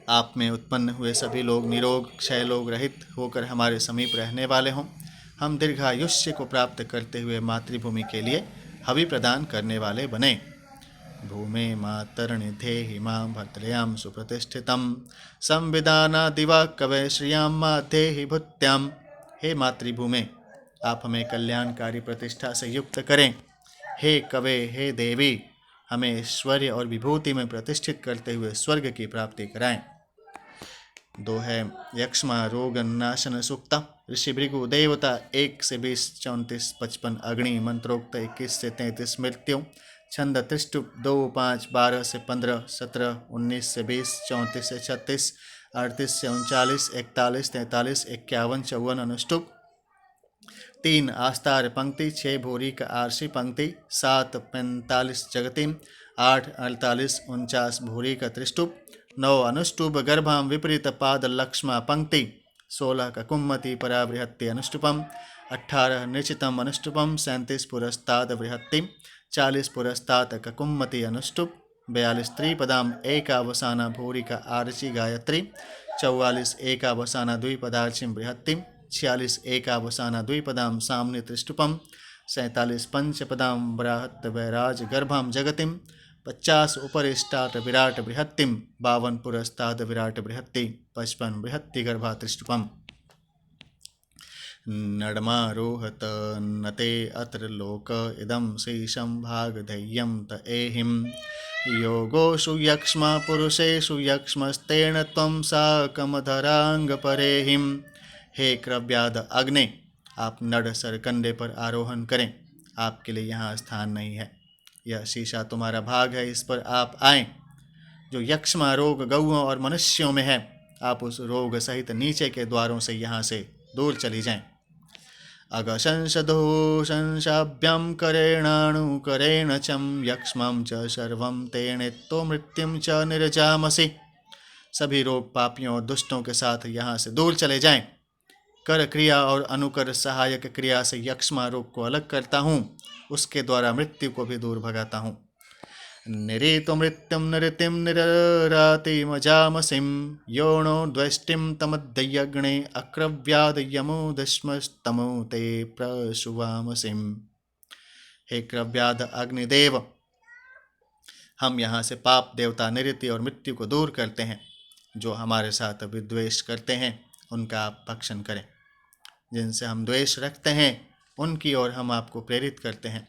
S1: आप में उत्पन्न हुए सभी लोग निरोग क्षय लोग रहित होकर हमारे समीप रहने वाले हों। हम दीर्घायुष्य को प्राप्त करते हुए मातृभूमि के लिए हवि प्रदान करने वाले बने। भूमे मातर्निधेहि मां भद्रयां सुप्रतिष्ठितं संविदाना दिवा कवय श्रियां माधेहि भुत्यां। हे मातृभूमे, आप हमें कल्याणकारी प्रतिष्ठा से युक्त करें। हे कवे, हे देवी, हमें ऐश्वर्य और विभूति में प्रतिष्ठित करते हुए स्वर्ग की प्राप्ति कराएं। 2 है यक्ष्मा रोग नाशन सूक्ता। ऋषि भृगु देवता 1 से 20, 34, 55 अग्नि मंत्रोक्त 21 से 33 मृत्यु। छंद त्रिष्टुप 2, 5, 12 से 15, 17, 19 से 20, 34 से 36, 38 से 39, 41, 43, 51, 54 अनुष्टुप। 3 आस्तार पंक्ति, 6 भूरी का आरसी पंक्ति, 7 45 जगतिम, 8 48 49 भूरी का त्रिष्टुप, 9 अनुष्टुप गर्भाम विपरीत पाद लक्ष्मा पंक्ति, 16 का कुम्मति पराबृहत्ति अनुष्टुपम, 18 निश्चितम अनुष्टुपम, 37 पुरस्ताद बृहत्तिम, 40 पुरस्ताद का कुम्मति अनुष्टुप, 42 त्रिपदाम एकावसाना भूरी का आरची गायत्री, 44 एकावसाना द्विपदार्चिं बृहत्तिं, 46 एकावसाना द्विपदां साम्नि त्रिष्टुपम, 47 पंचपदां बराहत वैराज गर्भां जगतिं, 50 उपरिष्टात् विराट बृहत्तिं, 52 पुरस्ताद विराट बृहत्ति, 55 बृहत्ति गर्भा त्रिष्टुपम। नडमारोहत नते अत्र लोक इदं शेषं भागधेयं त एहिं, योगोषु यक्ष्मा पुरुषेषु यक्ष्मस्तेन त्वं साकमधरांग परेहिं। हे क्रव्याद अग्नि, आप नड सरकंडे पर आरोहण करें, आपके लिए यहाँ स्थान नहीं है। यह शीशा तुम्हारा भाग है, इस पर आप आएं। जो यक्ष्मा रोग गौओं और मनुष्यों में है, आप उस रोग सहित नीचे के द्वारों से यहाँ से दूर चली जाएं। अगशंसधो शंसाभ्यं करेणाणुकरेण चम यक्ष्मं च सर्वं तेनेत्तो मृत्युं च निर्जामसि। सभी रोग पापियों और दुष्टों के साथ यहाँ से दूर चले जाएं। कर क्रिया और अनुकर सहायक क्रिया से यक्ष्मा रोग को अलग करता हूँ, उसके द्वारा मृत्यु को भी दूर भगाता हूँ। निरीतो मृत्युं निरतिं निररातिमजामसिं, योनो द्वेष्टिं तमद्यग्ने अक्रव्याद यमो दश्मस्तमो ते प्रसुवामसिं। हे क्रव्याद अग्निदेव, हम यहाँ से पाप देवता निरति और मृत्यु को दूर करते हैं। जो हमारे साथ विद्वेष करते हैं उनका आप भक्षण करें। जिनसे हम द्वेष रखते हैं उनकी ओर हम आपको प्रेरित करते हैं।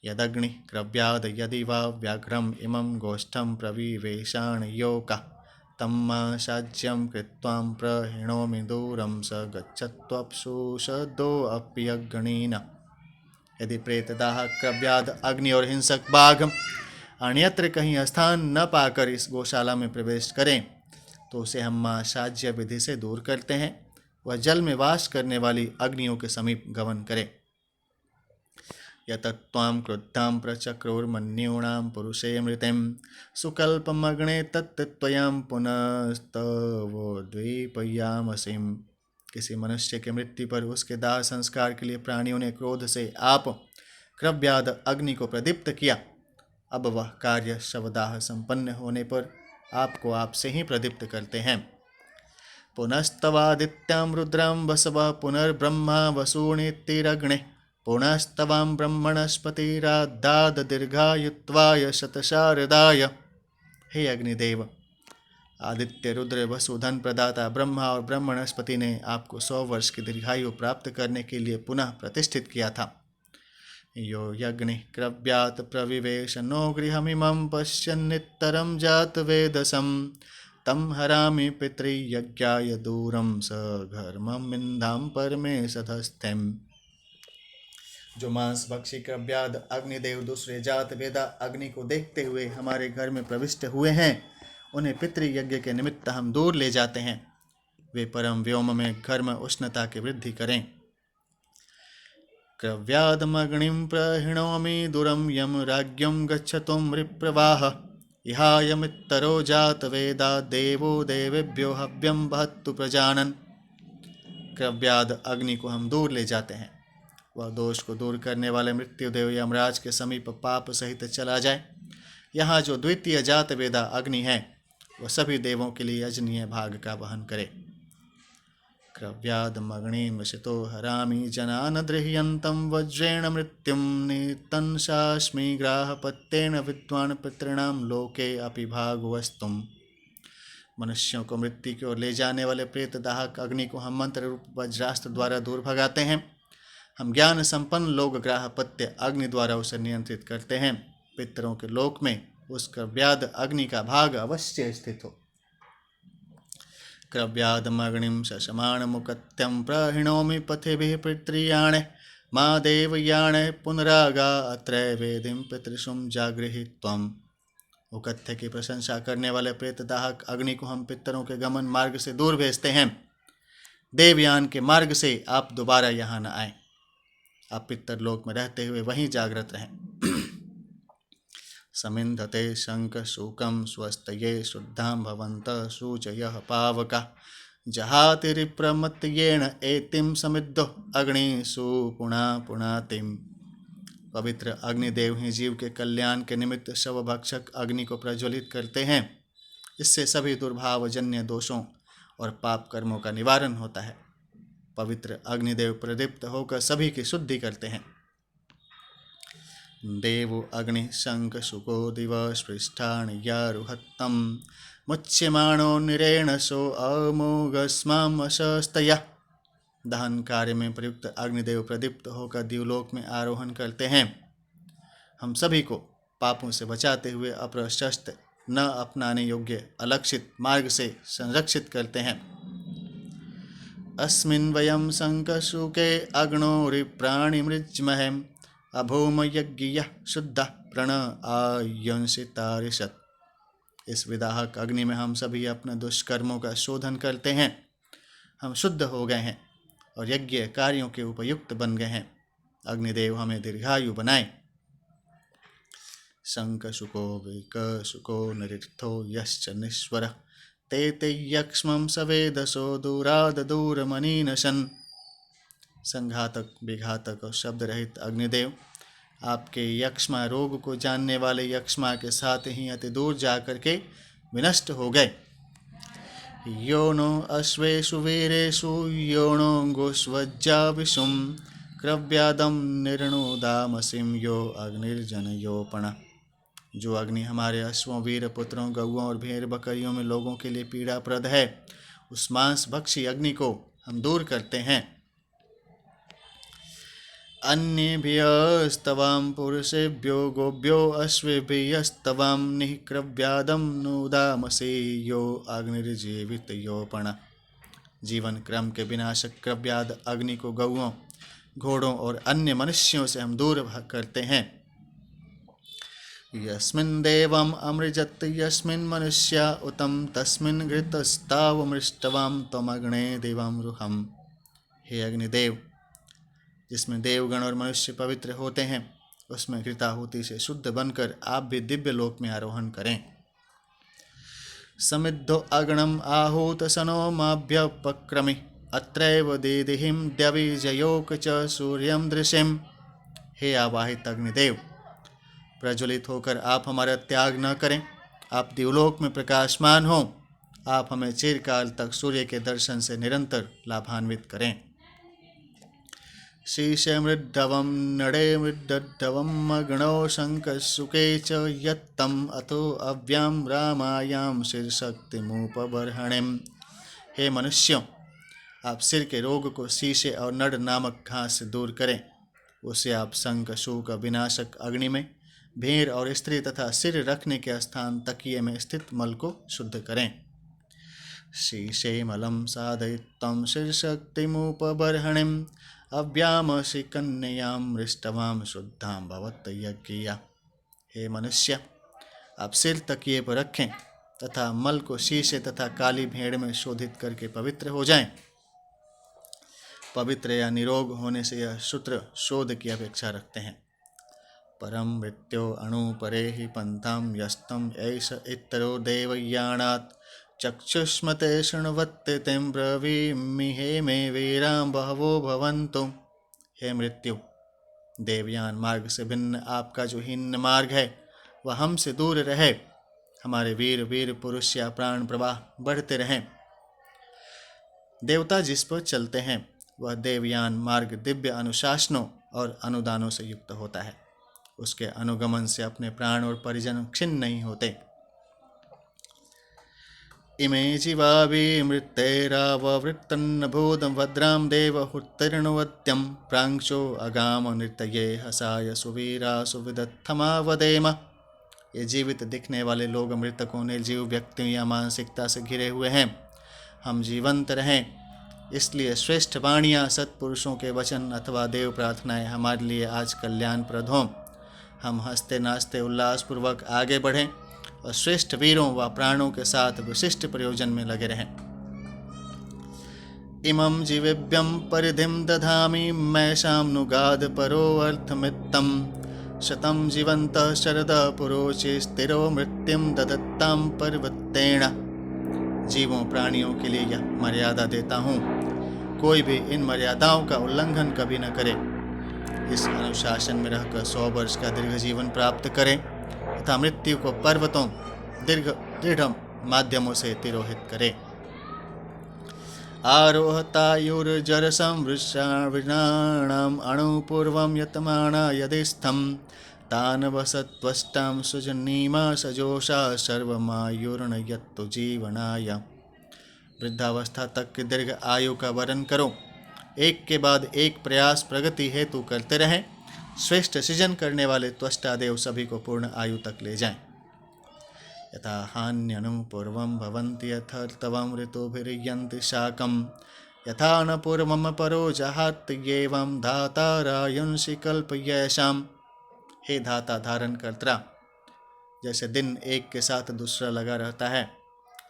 S1: यदग्नि क्रव्याद यदि वा व्याघ्रम इमं गोष्ठं प्रविवेशान योका, तम साज्यं कृत्वां प्रहिणोमि दूरं स गच्छत्वप्सुषदोऽप्यग्निना। यदि प्रेतदाह क्रव्याद अग्नि और हिंसक बाघ अन्यत्र कहीं स्थान न पाकर इस गौशाला में प्रवेश करें तो उसे हम साज्य विधि से दूर करते हैं। वह जल में वास करने वाली अग्नियों के समीप गमन करे। यतत्त्वां क्रुद्धां प्रचक्रुर्मन्यूणां पुरुषे मृतिं, सुकल्पमग्ने तत्त्वयं पुनस्तवोद्वीपयामसिं। किसी मनुष्य के मृत्यु पर उसके दाह संस्कार के लिए प्राणियों ने क्रोध से आप क्रव्याद अग्नि को प्रदीप्त किया। अब वह कार्य शवदाह संपन्न होने पर आपको आपसे ही प्रदीप्त करते हैं। पुनस्तवादित्यां रुद्रां वसवः पुनर्ब्रह्मा वसूनितिरग्ने, पुनस्तवां ब्रह्मणस्पतिरादाद दीर्घायुत्वाय शतशारदाय। हे अग्निदेव, आदित्य रुद्र वसुधन प्रदाता ब्रह्मा और ब्रह्मणस्पति ने आपको 100 वर्ष की दीर्घायु प्राप्त करने के लिए पुनः प्रतिष्ठित किया था। यो यज्ञ क्रव्यात प्रविवेशनो गृहमिमं पश्यन्नित्तरं जातवेदसं, तं हरामि पितृयज्ञाय दूरं स घर्ममिन्धां परमेशधस्थेम। जो मांस भक्षी क्रव्याद अग्निदेव दूसरे जात वेदा अग्नि को देखते हुए हमारे घर में प्रविष्ट हुए हैं, उन्हें पितृयज्ञ के निमित्त हम दूर ले जाते हैं। वे परम व्योम में घर में उष्णता की वृद्धि करें। क्रव्यादमग्निं प्रहिणोमि दूरं यम राज्ञं गच्छतु मृप्रवाह, इहायमित्तरो जातवेदा देवो देवेभ्यो हव्यं वहत्तु प्रजानन्। क्रव्याद अग्नि को हम दूर ले जाते हैं। वह दोष को दूर करने वाले मृत्युदेव यमराज के समीप पाप सहित चला जाए। यहाँ जो द्वितीय जात वेदा अग्नि है, वह सभी देवों के लिए यजनीय भाग का वहन करे। क्रव्यादमग्निमशितो हरामि जनान् दृह्यन्तं वज्रेण मृत्युं, नितंसास्मि ग्राहपत्येन विद्वान् पितॄणां लोके अपि भागवस्तुम्। मनुष्यों को मृत्यु की ओर ले जाने वाले प्रेत दाहक अग्नि को हम मंत्र रूप वज्रास्त्र द्वारा दूर भगाते हैं। हम ज्ञान संपन्न लोग ग्राहपत्य अग्नि द्वारा उसे नियंत्रित करते हैं। पितरों के लोक में उस क्रव्याद अग्नि का भाग अवश्य स्थित हो। क्रव्यादमग्निं शशमाणमुकत्यं प्रहिणोमि पथिभिः पितृयाणे, मा देवयाणे पुनरागा अत्र वेदिं पितृषुं जागृहि त्वम्। उकथ्य की प्रशंसा करने वाले प्रेतदाहक अग्नि को हम पितरों के गमन मार्ग से दूर भेजते हैं। देवयान के मार्ग से आप दोबारा यहाँ न आए। आप पितर लोक में रहते हुए वहीं जागृत रहें। समिन्धते शंखशूकं स्वस्तये शुद्धां भवन्तः सूचयः पावका, जहातिरिप्रमत्येन एतिं समिद्धो अग्निषु पुनातिम्। पवित्र अग्निदेव ही जीव के कल्याण के निमित्त शव भक्षक अग्नि को प्रज्वलित करते हैं। इससे सभी दुर्भावजन्य दोषों और पाप कर्मों का निवारण होता है। पवित्र अग्निदेव प्रदीप्त होकर सभी की शुद्धि करते हैं। देवो अग्नि शंख शुको दिव स्पृष्ठानि यारुहत्तम मुच्यमाणो निरेण सो अमोघस्माम अशस्तया। दहन कार्य में प्रयुक्त अग्निदेव प्रदीप्त होकर दिवलोक में आरोहण करते हैं। हम सभी को पापों से बचाते हुए अप्रशस्त न अपनाने योग्य अलक्षित मार्ग से संरक्षित करते हैं। अस्मिन् वयं शंखशुके अग्नोरिप्राणिमृज्महे अभूम यज्ञियः शुद्धः प्रण आयंसितारिषत्। इस विदाहक अग्नि में हम सभी अपने दुष्कर्मों का शोधन करते हैं। हम शुद्ध हो गए हैं और यज्ञ कार्यों के उपयुक्त बन गए हैं। अग्निदेव हमें दीर्घायु बनाए। शंखशुको विकशुको नरिर्थो यश्च निश्वरः ते ते यक्ष्मं सवेदसो दूराद दूरमनीनशन। संघातक विघातक और शब्द रहित अग्निदेव आपके यक्ष्मा रोग को जानने वाले यक्ष्मा के साथ ही अति दूर जाकर के विनष्ट हो गए। योनो अश्वेषु वीरेषु योनो गोस्वज्जा विषुम क्रव्यादम निर्णुदामसिम यो अग्निर्जनयोपण। जो अग्नि हमारे अश्वों वीर पुत्रों गौओं और भेड़ बकरियों में लोगों के लिए पीड़ाप्रद है, उस मांस भक्षी अग्नि को हम दूर करते हैं। अन्येभ्यस्तवाम पुरुषेभ्यो गोभ्यो अश्वेभ्यस्तवाम निक्रव्यादम नोदामसे यो अग्निर्जीवित योपण। जीवन क्रम के विनाशक क्रव्याद अग्नि को गौओं घोड़ों और अन्य मनुष्यों से हम दूर करते हैं। यस्मिन् देवम् अमृजत यस्मिन् मनुष्या उतम तस्मिन् घृतस्तावमृष्टवाम त्वमग्ने देवामृहम्। हे अग्निदेव, जिसमें देवगण और मनुष्य पवित्र होते हैं, उसमें घृताहुति से शुद्ध बनकर आप भी दिव्य लोक में आरोहण करें। समिद्धो अग्नम आहूत सनो माभ्यपक्रमि अत्रैव दीदिहिं द्यविजयोक च सूर्यं दृशिम। हे आवाहित अग्निदेव, प्रज्वलित होकर आप हमारा त्याग न करें। आप दिवलोक में प्रकाशमान हों। आप हमें चिरकाल तक सूर्य के दर्शन से निरंतर लाभान्वित करें। शीशे मृद्धवम नड़े मृद्धवम अग्नौ शंखशुके च यत्तम अथो अव्याम रामायाम शीर्षक्तिमुपबर्हणिम। हे मनुष्यों, आप सिर के रोग को शीशे और नड़ नामक घास से दूर करें। उसे आप शंखशूक विनाशक अग्नि में भेड़ और स्त्री तथा सिर रखने के स्थान तकिए में स्थित मल को शुद्ध करें। शीशे मलम साधयित्वं शीर्षक्तिमुपबर्हणिम अव्यामसि कन्यायां मृष्टवाम शुद्धां भवत यज्ञिया। हे मनुष्य, आप सिर तकिए पर रखें तथा मल को शीशे तथा काली भेड़ में शोधित करके पवित्र हो जाएं। पवित्र या निरोग होने से यह सूत्र शोध की अपेक्षा रखते हैं। परम मृत्यो अणुपरे हि पंथम यस्तम ऐष इतरो देवयानात् चक्षुष्मते शृण्वत्ते तें ब्रवीमि हे मे वीरां बहवो भवन्तु। हे मृत्यु, देवयान मार्ग से भिन्न आपका जो हीन मार्ग है वह हमसे दूर रहे। हमारे वीर वीर पुरुष या प्राण प्रवाह बढ़ते रहें। देवता जिस पर चलते हैं वह देवयान मार्ग दिव्य अनुशासनों और अनुदानों से युक्त होता है। उसके अनुगमन से अपने प्राण और परिजन क्षीण नहीं होते। इमे जीवाभिमृत्यैराववृत्तन्न भूतं भद्रां देवहुत्तिर्णवत्यं प्रांशो अगाम नृतये हसाय सुवीरा सुविदत्थमावदेम। ये जीवित दिखने वाले लोग मृतकों निर्जीव व्यक्तियों या मानसिकता से घिरे हुए हैं। हम जीवंत रहें, इसलिए श्रेष्ठ वाणियाँ, सत्पुरुषों के वचन अथवा देव प्रार्थनाएं हमारे लिए आज कल्याणप्रद हों। हम हंसते नाचते उल्लासपूर्वक आगे बढ़ें और श्रेष्ठ वीरों व प्राणों के साथ विशिष्ट प्रयोजन में लगे रहें। इमं जीवेभ्यं परिधिं दधामि मैषां नुगाद परो अर्थमित्तं शतं जीवन्तः शरदः पुरोचे स्थिरो मृत्युं ददत्तां परिवृत्तेन। जीवों प्राणियों के लिए यह मर्यादा देता हूँ, कोई भी इन मर्यादाओं का उल्लंघन कभी न करे। इस अनुशासन में रहकर 100 वर्ष का दीर्घ जीवन प्राप्त करें तथा मृत्यु को पर्वतों दृढ़ माध्यमों से तिरोहित करें। आरोहतायुर्जरसंवृषाणाम् अणुपूर्वं यतमाना यदिस्थं तान् वसत्वष्टां सुजनीमा सजोषा सर्वमायुर्नयत्तु जीवनाय। वृद्धावस्था तक की दीर्घ आयु का वर्ण करो, एक के बाद एक प्रयास प्रगति हेतु करते रहें। श्रेष्ठ सृजन करने वाले त्वष्टा देव सभी को पूर्ण आयु तक ले जाएं। यथा हान्यनु पूर्वं भवन्ति यथार्तवं ऋतुभिर्यन्ति शाकं यथा न पूर्वम परो जहात्येवं धातारायुंषि कल्पयेषाम्। हे धाता धारण कर्ता, जैसे दिन एक के साथ दूसरा लगा रहता है,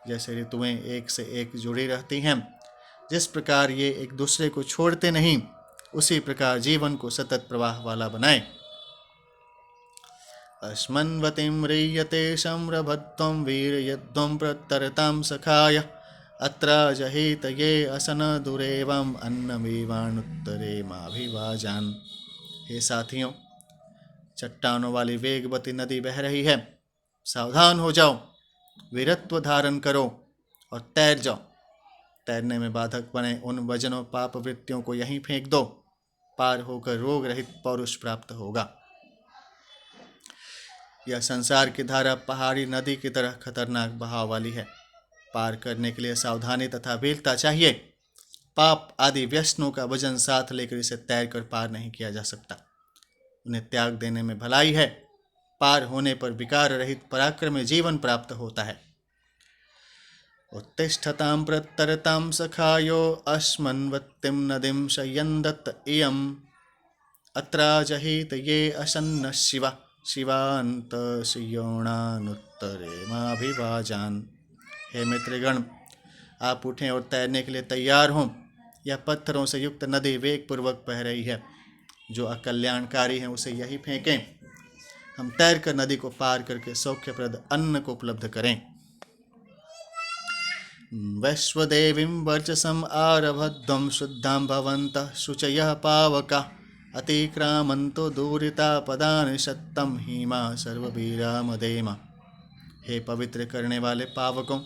S1: जैसे ऋतुएं एक से एक जुड़ी रहती हैं, जिस प्रकार ये एक दूसरे को छोड़ते नहीं, उसी प्रकार जीवन को सतत प्रवाह वाला बनाए। अस्मन्वतीं म्रियते संरभध्वं वीर्यध्वं प्रतरतां सखाय अत्र जहित ये असन दुरेवं अन्नमेवानुत्तरे माभिवाजान। हे साथियों, चट्टानों वाली वेगवती नदी बह रही है, सावधान हो जाओ, वीरत्व धारण करो और तैर जाओ। तैरने में बाधक बने उन वजनों पाप वृत्तियों को यहीं फेंक दो, पार होकर रोग रहित पौरुष प्राप्त होगा। यह संसार की धारा पहाड़ी नदी की तरह खतरनाक बहाव वाली है। पार करने के लिए सावधानी तथा वीरता चाहिए। पाप आदि व्यसनों का वजन साथ लेकर इसे तैरकर पार नहीं किया जा सकता। उन्हें त्याग देने में भलाई है। पार होने पर विकार रहित पराक्रमी जीवन प्राप्त होता है। उत्तिष्ठतां प्रतरतां सखायो अस्मन्वत्तिं नदीं शयन्दत इयम् अत्रा जहित ये असन्न शिवा शिवान्त शियोणानुत्तरे माभिवाजान। हे मित्रगण, आप उठें और तैरने के लिए तैयार हों। यह पत्थरों से युक्त नदी वेग पूर्वक बह रही है। जो अकल्याणकारी हैं उसे यही फेंकें। हम तैरकर नदी को पार करके सौख्यप्रद अन्न को उपलब्ध करें। वैश्वदेवीं वर्चसम् आरभध्वं शुद्धां भवन्तः शुचयः पावका अतिक्रामन्तो दूरिता पदानि सत्तं हिमा सर्ववीरा मदेमा। हे पवित्र करने वाले पावकों,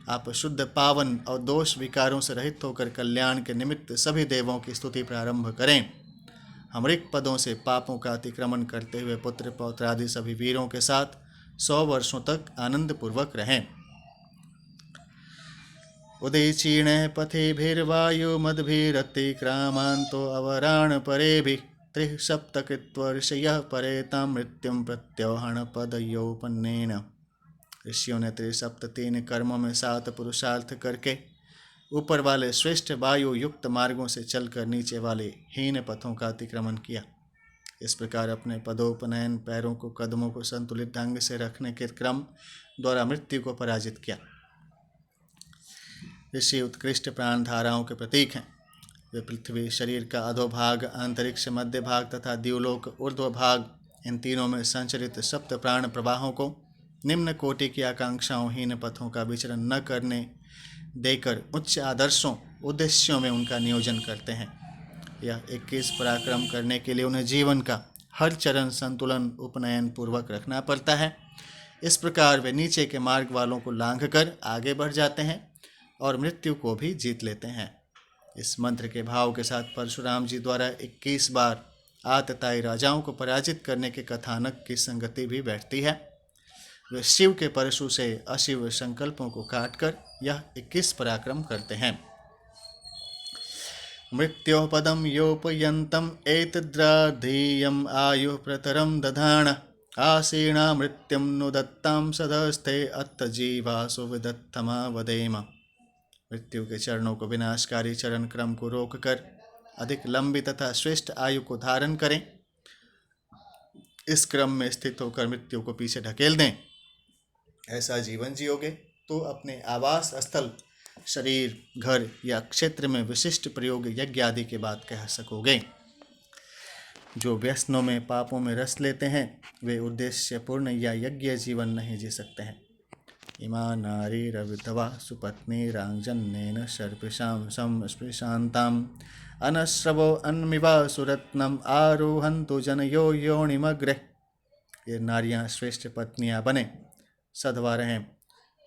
S1: आप शुद्ध, पावन और दोष विकारों से रहित होकर कल्याण के निमित्त सभी देवों की स्तुति प्रारंभ करें। हम ऋक् पदों से पापों का अतिक्रमण करते हुए पुत्र पौत्र आदि सभी वीरों के साथ 100 वर्षों तक आनंद पूर्वक रहें। उदीचीर्णे पथिभिर्वायु मद्भिरतिक्रामान्तो अवराण परेभिः त्रिः सप्तकृत्वर्षयः परेतां मृत्युं प्रत्योहण पदयोपन्नेन। ऋषियों ने 3 कर्मों में 7 पुरुषार्थ करके ऊपर वाले श्रेष्ठ वायु युक्त मार्गों से चलकर नीचे वाले हीन पथों का अतिक्रमण किया। इस प्रकार अपने पदोपनयन, पैरों को, कदमों को संतुलित ढंग से रखने के क्रम द्वारा मृत्यु को पराजित किया। ऋषि उत्कृष्ट प्राण धाराओं के प्रतीक हैं। वे पृथ्वी, शरीर का अधोभाग, अंतरिक्ष, मध्य भाग तथा द्युलोक, ऊर्ध्व भाग, इन तीनों में संचरित सप्त प्राण प्रवाहों को निम्न कोटि की आकांक्षाओं, हीन पथों का विचरण न करने देकर उच्च आदर्शों, उद्देश्यों में उनका नियोजन करते हैं। यह 21 पराक्रम करने के लिए उन्हें जीवन का हर चरण संतुलन उपनयन पूर्वक रखना पड़ता है। इस प्रकार वे नीचे के मार्ग वालों को लांघकर आगे बढ़ जाते हैं और मृत्यु को भी जीत लेते हैं। इस मंत्र के भाव के साथ परशुराम जी द्वारा 21 बार आतताई राजाओं को पराजित करने के कथानक की संगति भी बैठती है। वे शिव के परशु से अशिव संकल्पों को काटकर यह 21 पराक्रम करते हैं। मृत्योः पदं योपयन्तम् एतद्राधीयम् आयुः प्रतरं दधान आसीना मृत्युं नु दत्तां सदस्ते अत्तजीवासु विदत्तमा वदेम। मृत्यु के चरणों को, विनाशकारी चरण क्रम को रोककर अधिक लंबी तथा श्रेष्ठ आयु को धारण करें। इस क्रम में स्थित होकर मृत्यु को पीछे ढकेल दें। ऐसा जीवन जियोगे तो अपने आवास स्थल, शरीर, घर या क्षेत्र में विशिष्ट प्रयोग यज्ञ आदि के बाद कह सकोगे। जो व्यसनों में, पापों में रस लेते हैं, वे उद्देश्यपूर्ण या यज्ञ जीवन नहीं जी सकते हैं। इमा नारी रविधवा सुपत्नी रांजन्नेन सर्पिषां संस्पृशान्ताम् अनश्रवो अन्मिवा सुरत्नम आरोहन्तु जनयो योनिमग्रे। ये नारियां श्रेष्ठ पत्नियां बने, सधवा रहें,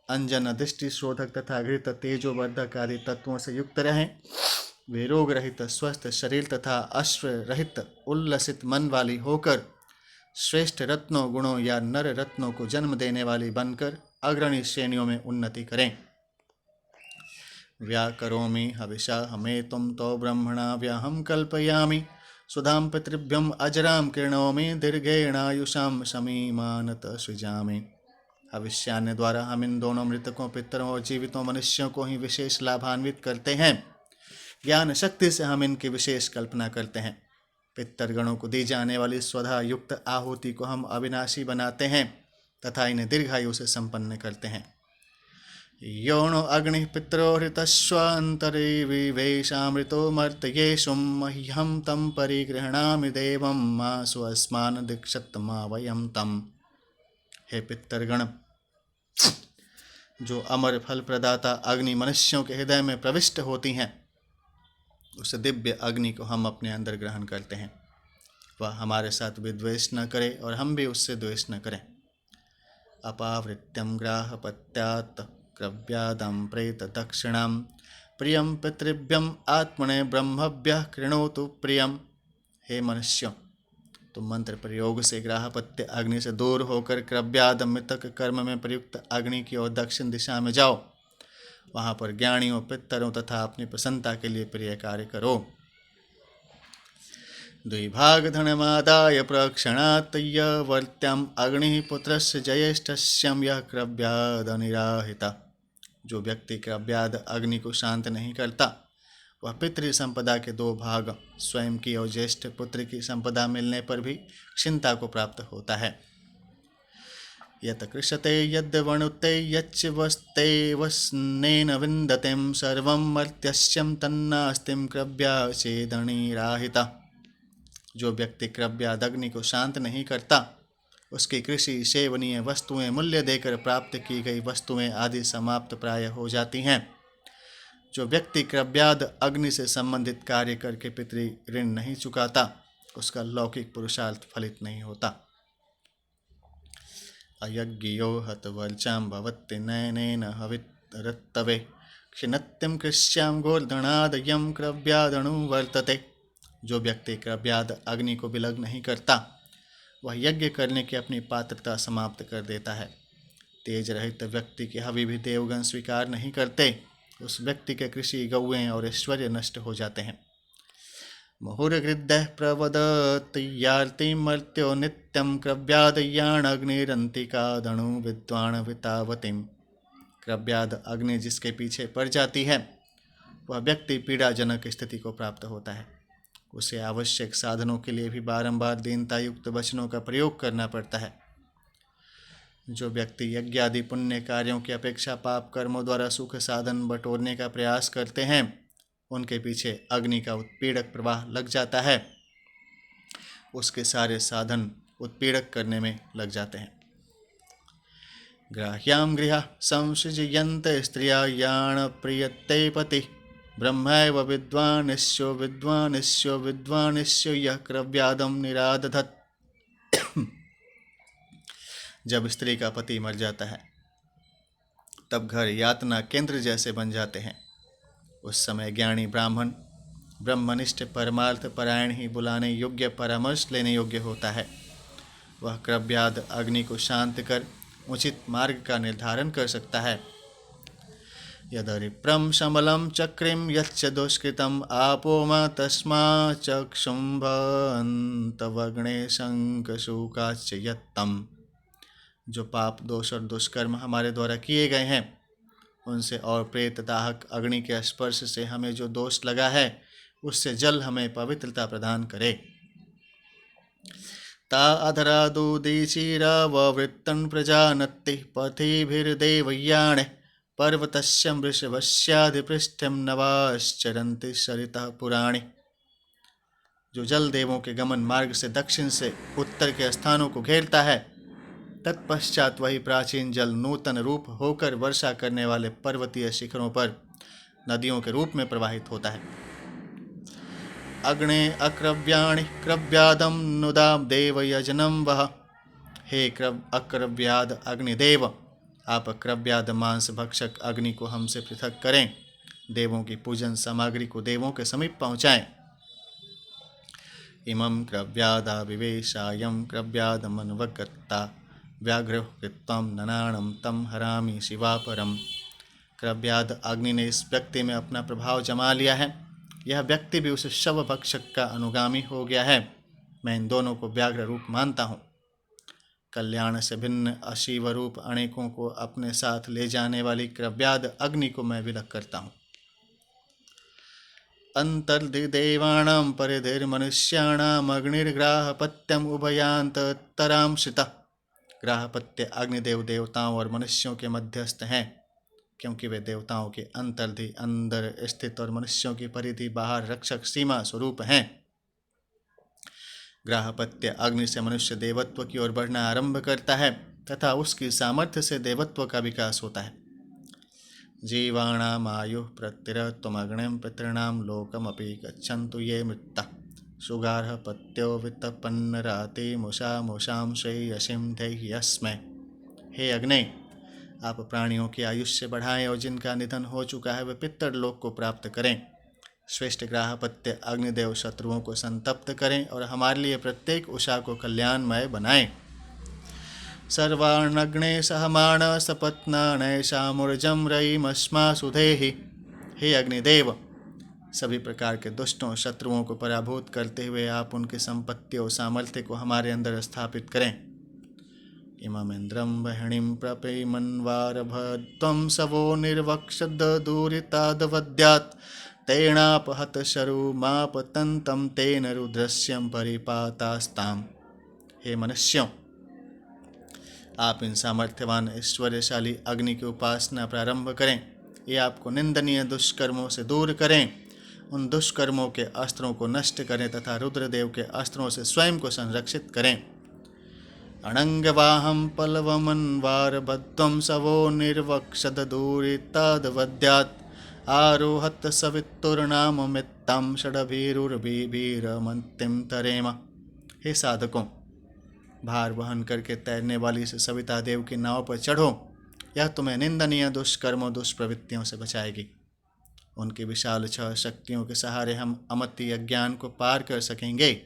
S1: अंजन, दृष्टि शोधक तथा घृत, तेजोवर्धक आदि तत्वों से युक्त रहें। वे रोग रहित, स्वस्थ शरीर तथा अश्व रहित, उल्लसित मन वाली होकर श्रेष्ठ रत्नों, गुणों या नर रत्नों को जन्म देने वाली बनकर अग्रणी श्रेणियों में उन्नति करें। व्याकरोमि हविषा हमेतुं तो ब्रह्मणा व्याहम कल्पयामि। सुधाम पितृभ्यम अजराम कृणोमि, दीर्घेणायुषाम शमीमानत सृजामि। हविष्यान्य द्वारा हम इन दोनों मृतकों, पितरों और जीवितों मनुष्यों को ही विशेष लाभान्वित करते हैं। ज्ञान शक्ति से हम इनकी विशेष कल्पना करते हैं। पितरगणों को दी जाने वाली स्वधा युक्त आहुति को हम अविनाशी बनाते हैं तथा इन्हें दीर्घायु से संपन्न करते हैं। योनो अग्नि पितरो हृतस्वान्तरे विवेशामृतो मर्तयेषु मह्यं तं परिगृह्णामि देवं मा स्वस्मान् दीक्षत मा वयं तम। हे पितरगण, जो अमर फल प्रदाता अग्नि मनुष्यों के हृदय में प्रविष्ट होती हैं, उस दिव्य अग्नि को हम अपने अंदर ग्रहण करते हैं। वह हमारे साथ विद्वेष न करे और हम भी उससे द्वेष न करें। अपावृत्यम ग्राहपत्यात् क्रव्यादम प्रेत दक्षिणाम प्रियम पितृभ्यम आत्मने ब्रह्मभ्यः कृणोतु प्रियम। हे मनुष्यों, तुम मंत्र प्रयोग से ग्राहपत्य अग्नि से दूर होकर क्रव्याद मृतक कर्म में प्रयुक्त अग्नि की ओर दक्षिण दिशा में जाओ। वहाँ पर ज्ञानियों, पितरों तथा अपनी प्रसन्नता के लिए प्रिय कार्य करो। द्विभाग धनमादाय प्रक्षणात् वर्त्याम अग्नि पुत्रस्य ज्येष्ठस्यम यः क्रव्याद निराहिता। जो व्यक्ति क्रव्याद अग्नि को शांत नहीं करता, वह पितृ संपदा के 2 भाग, स्वयं की और ज्येष्ठ पुत्र की संपदा मिलने पर भी क्षिणता को प्राप्त होता है। यत कृषते यद् वणुते यच्च वस्ते वस्नेन विन्दतें सर्वं मर्त्यस्यं तन्नास्तिं क्रव्याचेदनिराहिता। जो व्यक्ति क्रव्याद अग्नि को शांत नहीं करता, उसकी कृषि, सेवनीय वस्तुएं, मूल्य देकर प्राप्त की गई वस्तुएं आदि समाप्त प्राय हो जाती हैं। जो व्यक्ति क्रव्याद अग्नि से संबंधित कार्य करके पितृ ऋण नहीं चुकाता, उसका लौकिक पुरुषार्थ फलित नहीं होता। अयज्ञयो हतवर्चां भवति नयनेन हविरत्तवे क्षिणत्यं कृष्यां गोर्धनादयं क्रव्यादणु वर्तते। जो व्यक्ति क्रव्याद अग्नि को विलग नहीं करता, वह यज्ञ करने की अपनी पात्रता समाप्त कर देता है। तेज रहित व्यक्ति के हवि भी देवगण स्वीकार नहीं करते। उस व्यक्ति के कृषि, गौएं और ऐश्वर्य नष्ट हो जाते हैं। मुहुर्गृद्धः प्रवदति मर्त्यो नित्यं क्रव्यादयाणग्निरन्तिकादणु विद्वान् वितावतिम्। क्रव्याद अग्नि जिसके पीछे पड़ जाती है, वह व्यक्ति पीड़ाजनक स्थिति को प्राप्त होता है। उसे आवश्यक साधनों के लिए भी बारंबार दीनता युक्त वचनों का प्रयोग करना पड़ता है। जो व्यक्ति यज्ञ आदि पुण्य कार्यों की अपेक्षा पाप कर्मों द्वारा सुख साधन बटोरने का प्रयास करते हैं, उनके पीछे अग्नि का उत्पीड़क प्रवाह लग जाता है। उसके सारे साधन उत्पीड़क करने में लग जाते हैं। ग्राह्यां गृह संसृजयन्त स्त्रिया याण प्रियते पति ब्रह्मैव विद्वानिष्यो विद्वानिष्यो विद्वानिष्यो यः क्रव्यादं निरादधत्। जब स्त्री का पति मर जाता है, तब घर यातना केंद्र जैसे बन जाते हैं। उस समय ज्ञानी ब्राह्मण ब्रह्मनिष्ठ परमार्थ परायण ही बुलाने योग्य, परामर्श लेने योग्य होता है। वह क्रव्याद अग्नि को शांत कर उचित मार्ग का निर्धारण कर सकता है। यदरिप्रम समलम चक्रिम यच्च दुष्कृतम आपोमा तस्मा चक्षुंभन्तवग्ने शंकशूकाश्च यत्तम। जो पाप, दोष और दुष्कर्म हमारे द्वारा किए गए हैं, उनसे और प्रेत दाहक अग्नि के स्पर्श से हमें जो दोष लगा है, उससे जल हमें पवित्रता प्रदान करे। ता अधरा दूदीचिराववृत्तं प्रजानत्ति पथिभिर्देवयाणे पर्वतस्य वृषभस्याधिपृष्ठं नवाश्चरन्ति सरितः पुराणे। जो जल देवों के गमन मार्ग से दक्षिण से उत्तर के स्थानों को घेरता है, तत्पश्चात वही प्राचीन जल नूतन रूप होकर वर्षा करने वाले पर्वतीय शिखरों पर नदियों के रूप में प्रवाहित होता है। अग्ने अक्रव्याणि क्रव्यादम नुदा देव यजनम वह। हे अक्रव्याद अग्निदेव, आप क्रव्याद मांस भक्षक अग्नि को हमसे पृथक करें। देवों की पूजन सामग्री को देवों के समीप पहुँचाएं। इमं क्रव्यादा विवेशायं क्रव्यादमन्वगत्ता व्याघ्र कृत्वं ननाणं तम हरामि शिवापरम। क्रव्याद अग्नि ने इस व्यक्ति में अपना प्रभाव जमा लिया है। यह व्यक्ति भी उस शव भक्षक का अनुगामी हो गया है। मैं इन दोनों को व्याघ्र रूप मानता हूँ। कल्याण से भिन्न अशिव रूप अनेकों को अपने साथ ले जाने वाली क्रव्याद अग्नि को मैं विलग करता हूँ। अंतर्दिदेवाणां परिधिर्मनुष्याणाम् अग्निर्ग्राहपत्यम उभयांतरांशिता। ग्राहपत्य अग्निदेव देवताओं और मनुष्यों के मध्यस्थ हैं, क्योंकि वे देवताओं के अंतर्धि अंदर स्थित और मनुष्यों की परिधि बाहर रक्षक सीमा स्वरूप हैं। ग्राहपत्य अग्नि से मनुष्य देवत्व की ओर बढ़ना आरंभ करता है तथा उसकी सामर्थ्य से देवत्व का विकास होता है। जीवाणाम् आयुः प्रत्यरत्वमग्निं पितॄणां लोकमपि गच्छन्तु ये मृता। सुगार्हपत्यो वित्तपन्नराति मुषां श्रेयसीं देहि यस्मै। हे अग्नि, आप प्राणियों की आयुष्य बढ़ाएं और जिनका निधन हो चुका है वे पितृलोक को प्राप्त करें। श्रेष्ठ ग्राहपत्य अग्निदेव शत्रुओं को संतप्त करें और हमारे लिए प्रत्येक उषा को कल्याणमय बनाएं। सर्वाणग्ने सहमाण सपत्नानैषामुर्जं रयिमस्मासु देहि। हे अग्निदेव, सभी प्रकार के दुष्टों शत्रुओं को पराभूत करते हुए आप उनकी संपत्ति और सामर्थ्य को हमारे अंदर स्थापित करें। इममिन्द्रं वह्निं प्रपेमन्वारभत्वं सवो निर्वक्षदूरितादवद्यात् तेनापहत शरुमापतन्तं तेन रुद्रस्यं परिपातास्ताम्। हे मनुष्यों, आप इन सामर्थ्यवान ऐश्वर्यशाली अग्नि की उपासना प्रारंभ करें। ये आपको निंदनीय दुष्कर्मों से दूर करें, उन दुष्कर्मों के अस्त्रों को नष्ट करें तथा रुद्रदेव के अस्त्रों से स्वयं को संरक्षित करें। अनंगवाहं पल्लवमन्वारभद्रं सवो निर्वक्षदूरितादवद्यात् आरोहत सवितुर्नाममित्तं षडभिरुर्भिरमन्तिं तरेम। हे साधकों, भार वहन करके तैरने वाली इस सविता देव की नाव पर चढ़ो। यह तुम्हें निंदनीय दुष्कर्मों दुष्प्रवृत्तियों से बचाएगी। उनकी विशाल 6 शक्तियों के सहारे हम अमति अज्ञान को पार कर सकेंगे।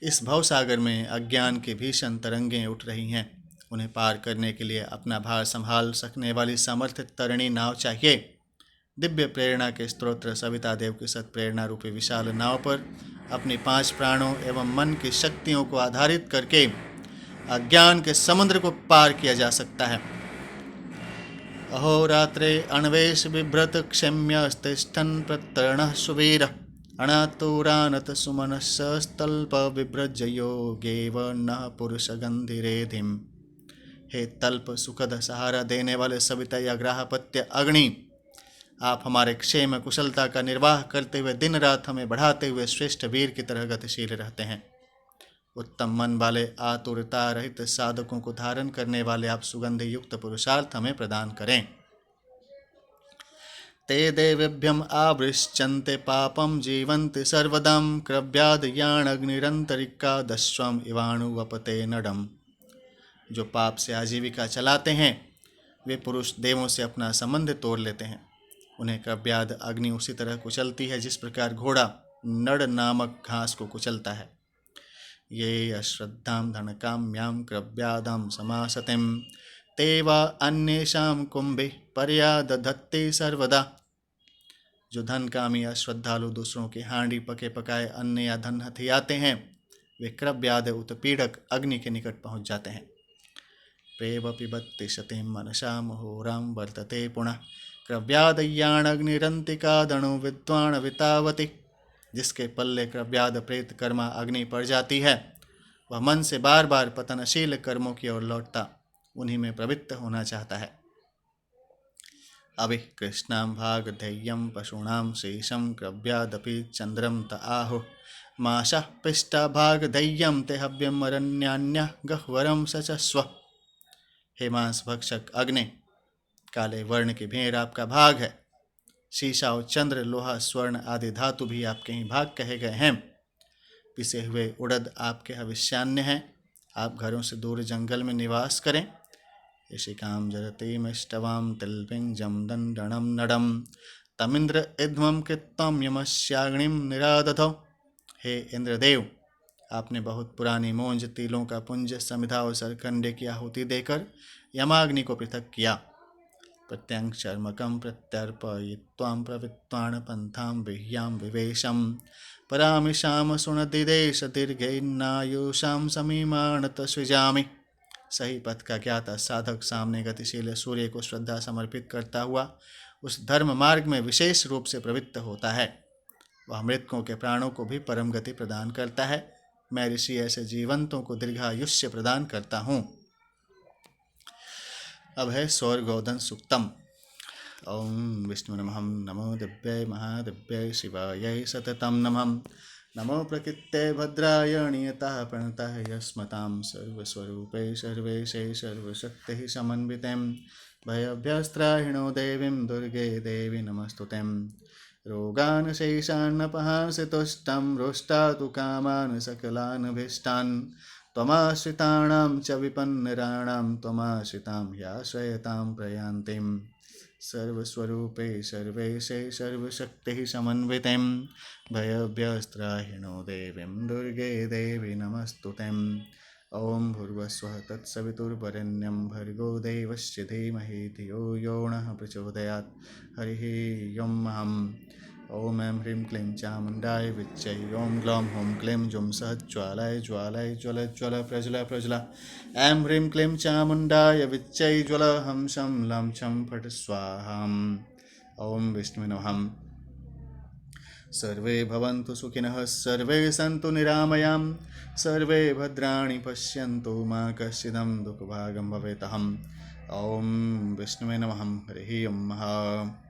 S1: इस भवसागर में अज्ञान की भीषण तरंगें उठ रही हैं। उन्हें पार करने के लिए अपना भार संभाल सकने वाली समर्थित तरणीय नाव चाहिए। दिव्य प्रेरणा के स्तोत्र सविता देव की सत्प्रेरणा रूपी विशाल नाव पर अपनी 5 प्राणों एवं मन की शक्तियों को आधारित करके अज्ञान के समुद्र को पार किया जा सकता है। अहोरात्रे अण्वेश बिभ्रत क्षम्यस्तिष्ठन् प्रतरणः सुवीर अणातुरानत सुमनसस्तल्प विभ्रज योगेव न पुरुष गंधिरेधिम। हे तल्प सुखद सहारा देने वाले सविता या ग्राहपत्य अग्नि, आप हमारे क्षेम कुशलता का निर्वाह करते हुए दिन रात हमें बढ़ाते हुए श्रेष्ठ वीर की तरह गतिशील रहते हैं। उत्तम मन वाले आतुरता रहित साधकों को धारण करने वाले आप सुगंधि युक्त पुरुषार्थ हमें प्रदान करें। ते देवेभ्यम आवृश्चन्ते पापम जीवन्ति सर्वदम क्रव्यादयाणग्निरंतरिका दस्वम इवाणुवपते नडम। जो पाप से आजीविका चलाते हैं वे पुरुष देवों से अपना संबंध तोड़ लेते हैं। उन्हें क्रव्याद अग्नि उसी तरह कुचलती है जिस प्रकार घोड़ा नड़ नामक घास को कुचलता है। ये अश्रद्धां धनकाम्यां क्रव्यादां समासतिं ते वा अन्येषां कुंभे पर्यादधत्ते सर्वदा। जो धन कामी अश्रद्धालु दूसरों की हांडी पके पकाए अन्न या धन हथियाते हैं वे क्रव्याद उत्पीड़क अग्नि के निकट पहुँच जाते हैं। प्रेव पिबत्ति शतीं मनसा मुहूरां वर्तते पुनः क्रव्यादयाणग्निरंतिका दणु विद्वान वितावती। जिसके पल्ले क्रव्याद प्रेत कर्मा अग्नि पड़ जाती है वह मन से बार बार पतनशील कर्मों की ओर लौटता उन्हीं में प्रवृत्त होना चाहता है। अभि कृष्णां भागधेयं पशूनां शेषं क्रव्यादपि चंद्रम त आहुः माशः पिष्टा भागधेयं ते हव्यम अरण्यान्यः गह्वरं सचस्व। हे मांस भक्षक अग्नि, काले वर्ण की भेड़ आपका भाग है। शीशा और चंद्र, लोहा, स्वर्ण आदि धातु भी आपके ही भाग कहे गए हैं। पिसे हुए उड़द आपके हविष्यान्य हैं। आप घरों से दूर जंगल में निवास करें। ऋषिकां जरतीमिष्टवां तिल्पिञ्जं दण्डनं नडं तमिन्द्र इध्वं कृत्तं यमस्याग्निं निरादधौ। हे इंद्रदेव, आपने बहुत पुरानी मोंज तिलों का पुंज समिधा और सरकंडे की आहुति देकर यमाग्नि को पृथक किया। प्रत्यंग चर्मकं प्रत्यर्पयित्वां प्रवृत्तान् पंथां विह्यां विवेशं परामिषां सुनदिदेश दीर्घेन्नायुषां समीमानत सृजामि। सही पथ का ज्ञाता साधक सामने गतिशील सूर्य को श्रद्धा समर्पित करता हुआ उस धर्म मार्ग में विशेष रूप से प्रवृत्त होता है। वह मृतकों के प्राणों को भी परम गति प्रदान करता है। मैं ऋषि ऐसे जीवंतों को दीर्घायुष्य प्रदान करता हूँ। अब है स्वर्गोदन सुक्तम। ओम विष्णु नमः। नमो दिव्यै महादिव्यै शिवायै सततं नमः। नमो प्रकृते भद्राय नियतः प्रणतः यस्मतां सर्वस्वरूपे सर्वेशे सर्वशक्तिः समन्वितें भयभ्यस्त्राहिणो देवीं दुर्गे देवी नमस्तुते। रोगान् शेषान्नपहांसतुष्टं रोष्टातु कामान् सकलान् भीष्टान् त्वमाश्रिताणां च विपन्नराणां त्वमाश्रितां ह्याश्रयतां प्रयान्तिं सर्वस्वरूपे सर्वेशे सर्वशक्तिः समन्वितें भयभ्यस्त्राहिणो देवीं दुर्गे देवी नमस्तुते। ओम भूर्भुवस्सुः तत्सवितुर्वरेण्यं भर्गो देवस्य धीमहि धियो यो नः प्रचोदयात्। हरिः ओम्। ओम ऐं ह्रीं क्लीं चामुण्डाय विच्चै। ओम ग्लौं हूं क्लीं जुं सः ज्वालाय ज्वालाय ज्वल ज्वल प्रज्वल प्रज्वल। ऐं ह्रीं क्लीं चामुण्डाय विच्चै ज्वल हं शं लं छं फट् स्वाहाम्। ओम विष्णुवे नमः। सर्वे भवन्तु सुखिनः सर्वे सन्तु निरामयां सर्वे भद्राणि पश्यन्तु मा कश्चिदं दुःखभागं भवेतहम्। ओम विष्णुवे नमः। हरिः ओम्।